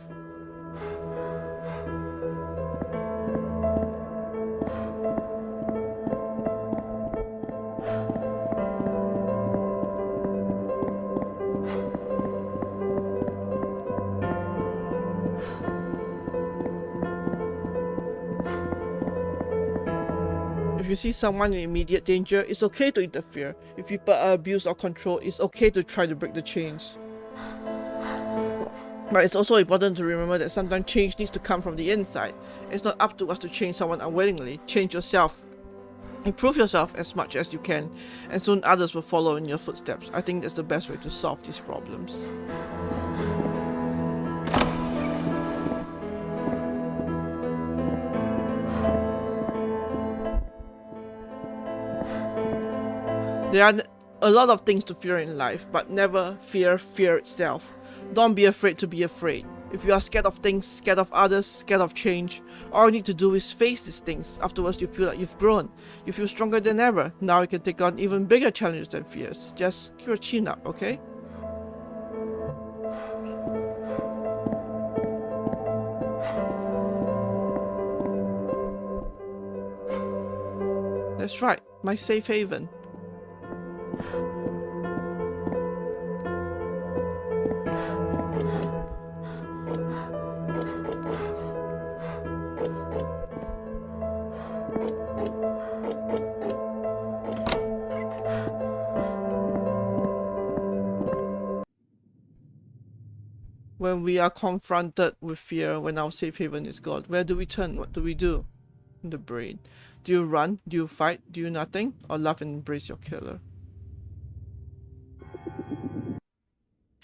If you see someone in immediate danger, it's okay to interfere. If people are abused or controlled, it's okay to try to break the chains. But it's also important to remember that sometimes change needs to come from the inside. It's not up to us to change someone unwillingly. Change yourself. Improve yourself as much as you can, and soon others will follow in your footsteps. I think that's the best way to solve these problems. There are a lot of things to fear in life, but never fear fear itself. Don't be afraid to be afraid. If you are scared of things, scared of others, scared of change, all you need to do is face these things. Afterwards, you feel like you've grown. You feel stronger than ever. Now you can take on even bigger challenges than fears. Just keep your chin up, okay? That's right, my safe haven. When we are confronted with fear, when our safe haven is gone, where do we turn? What do we do? The brain. Do you run? Do you fight? Do you nothing? Or laugh and embrace your killer?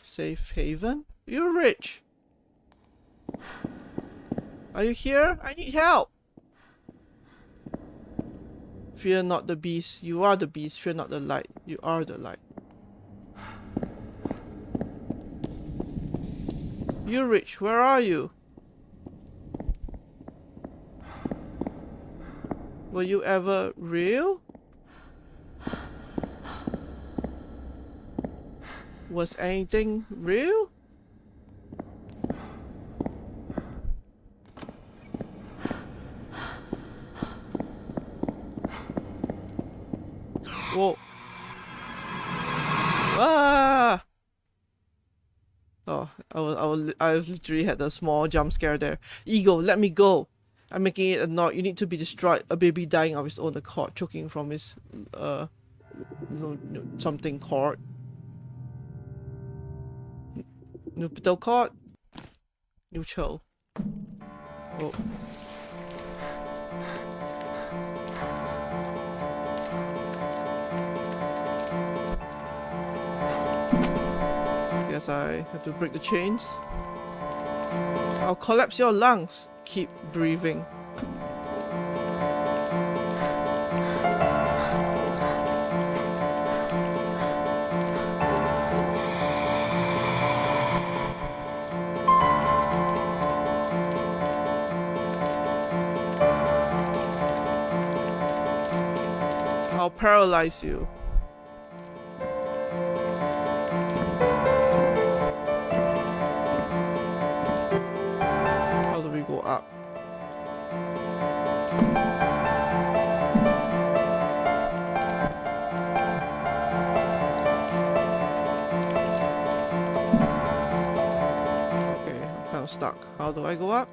Safe haven? You're rich. Are you here? I need help. Fear not the beast. You are the beast. Fear not the light. You are the light. Ulrich, where are you? Were you ever real? Was anything real? Whoa. Ah! Oh, I was literally had a small jump scare there. Ego, let me go. I'm making it a knot. You need to be destroyed. A baby dying of his own accord, choking from his something cord. Neutral cord. Neutral. Oh. Guess I have to break the chains. I'll collapse your lungs. Keep breathing. I'll paralyze you. How do we go up? Okay, I'm kind of stuck. How do I go up?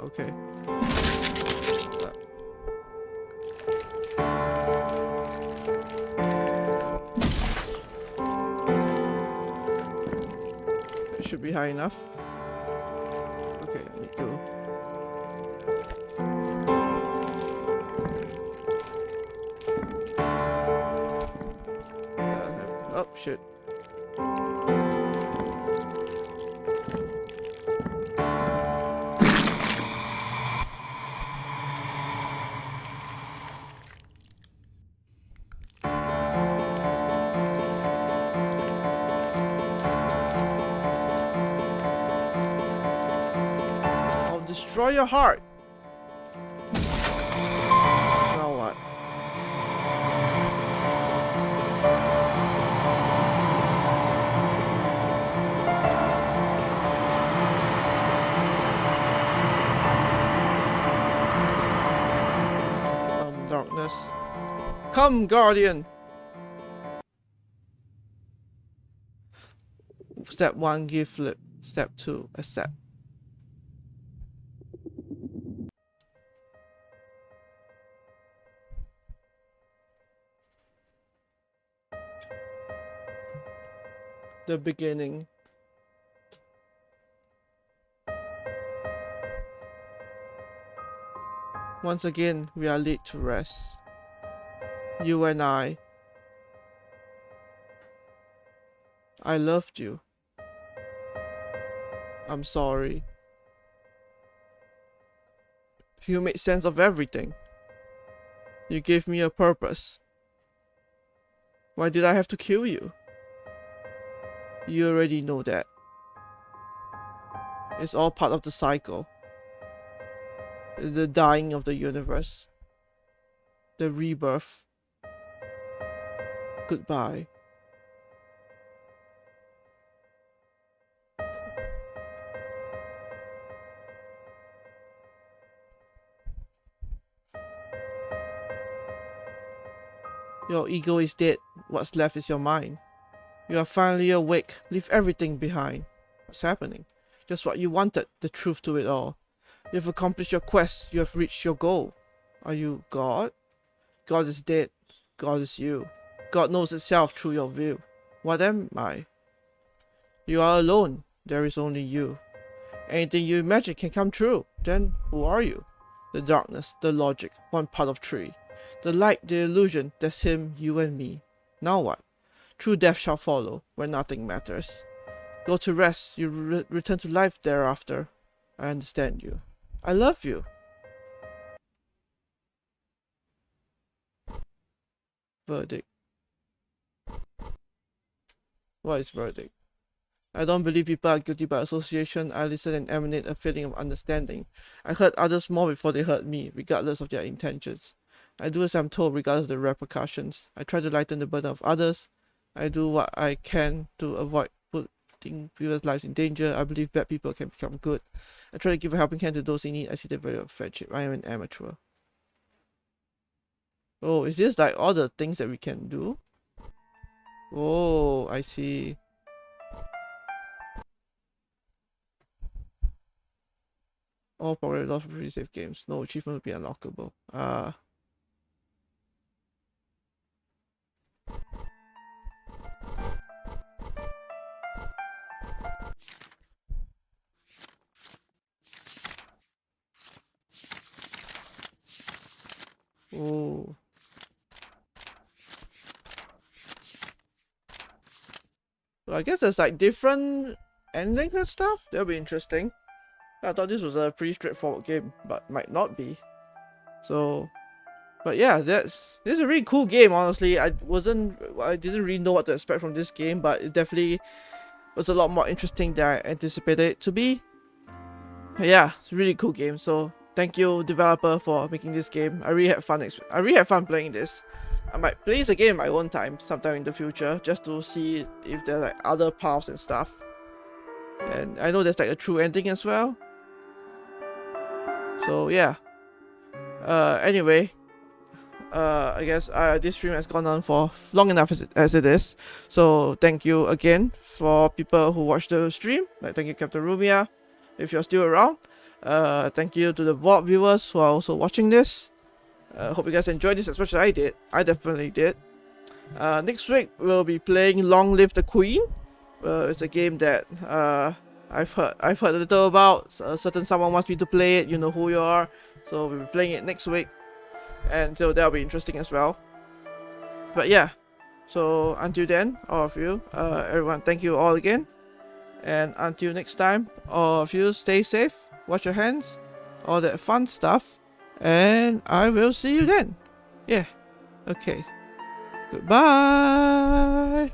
Okay. It should be high enough. Okay, I need to... oh, shit. Destroy your heart. Now what? Darkness. Come, Guardian. Step 1, give flip. Step 2, accept. The beginning. Once again, we are laid to rest. You and I loved you. I'm sorry. You made sense of everything. You gave me a purpose. Why did I have to kill you? You already know that. It's all part of the cycle. The dying of the universe. The rebirth. Goodbye. Your ego is dead, what's left is your mind. You are finally awake, leave everything behind. What's happening? Just what you wanted, the truth to it all. You have accomplished your quest, you have reached your goal. Are you God? God is dead, God is you. God knows itself through your view. What am I? You are alone, there is only you. Anything you imagine can come true, then who are you? The darkness, the logic, one part of three. The light, the illusion, that's him, you and me. Now what? True death shall follow, where nothing matters. Go to rest, you return to life thereafter. I understand you. I love you. Verdict. What is verdict? I don't believe people are guilty by association. I listen and emanate a feeling of understanding. I hurt others more before they hurt me, regardless of their intentions. I do as I'm told, regardless of the repercussions. I try to lighten the burden of others. I do what I can to avoid putting people's lives in danger. I believe bad people can become good. I try to give a helping hand to those in need. I see the value of friendship. I am an amateur. Oh, is this like all the things that we can do? Oh, I see. All probably lost for pre-save games. No achievement will be unlockable. Oh. So I guess there's like different endings and stuff. That'll be interesting. I thought this was a pretty straightforward game, but might not be. So, but yeah, this is a really cool game. Honestly, I didn't really know what to expect from this game, but it definitely was a lot more interesting than I anticipated it to be. But yeah, it's a really cool game. So thank you, developer, for making this game. I really had fun. I really had fun playing this. I might play this again in my own time sometime in the future, just to see if there are like other paths and stuff. And I know there's like a true ending as well. So yeah. Anyway, I guess this stream has gone on for long enough as it is. So thank you again for people who watched the stream. Like thank you, Captain Rumia, if you're still around. Thank you to the VOD viewers who are also watching this. Hope you guys enjoyed this as much as I did. I definitely did. Next week we'll be playing Long Live the Queen. It's a game that I've heard a little about. Certain someone wants me to play it. You know who you are. So we'll be playing it next week, and so that'll be interesting as well. But yeah, so until then, all of you, everyone, thank you all again, and until next time, all of you stay safe, wash your hands, all that fun stuff, and I will see you then. Yeah, okay, goodbye.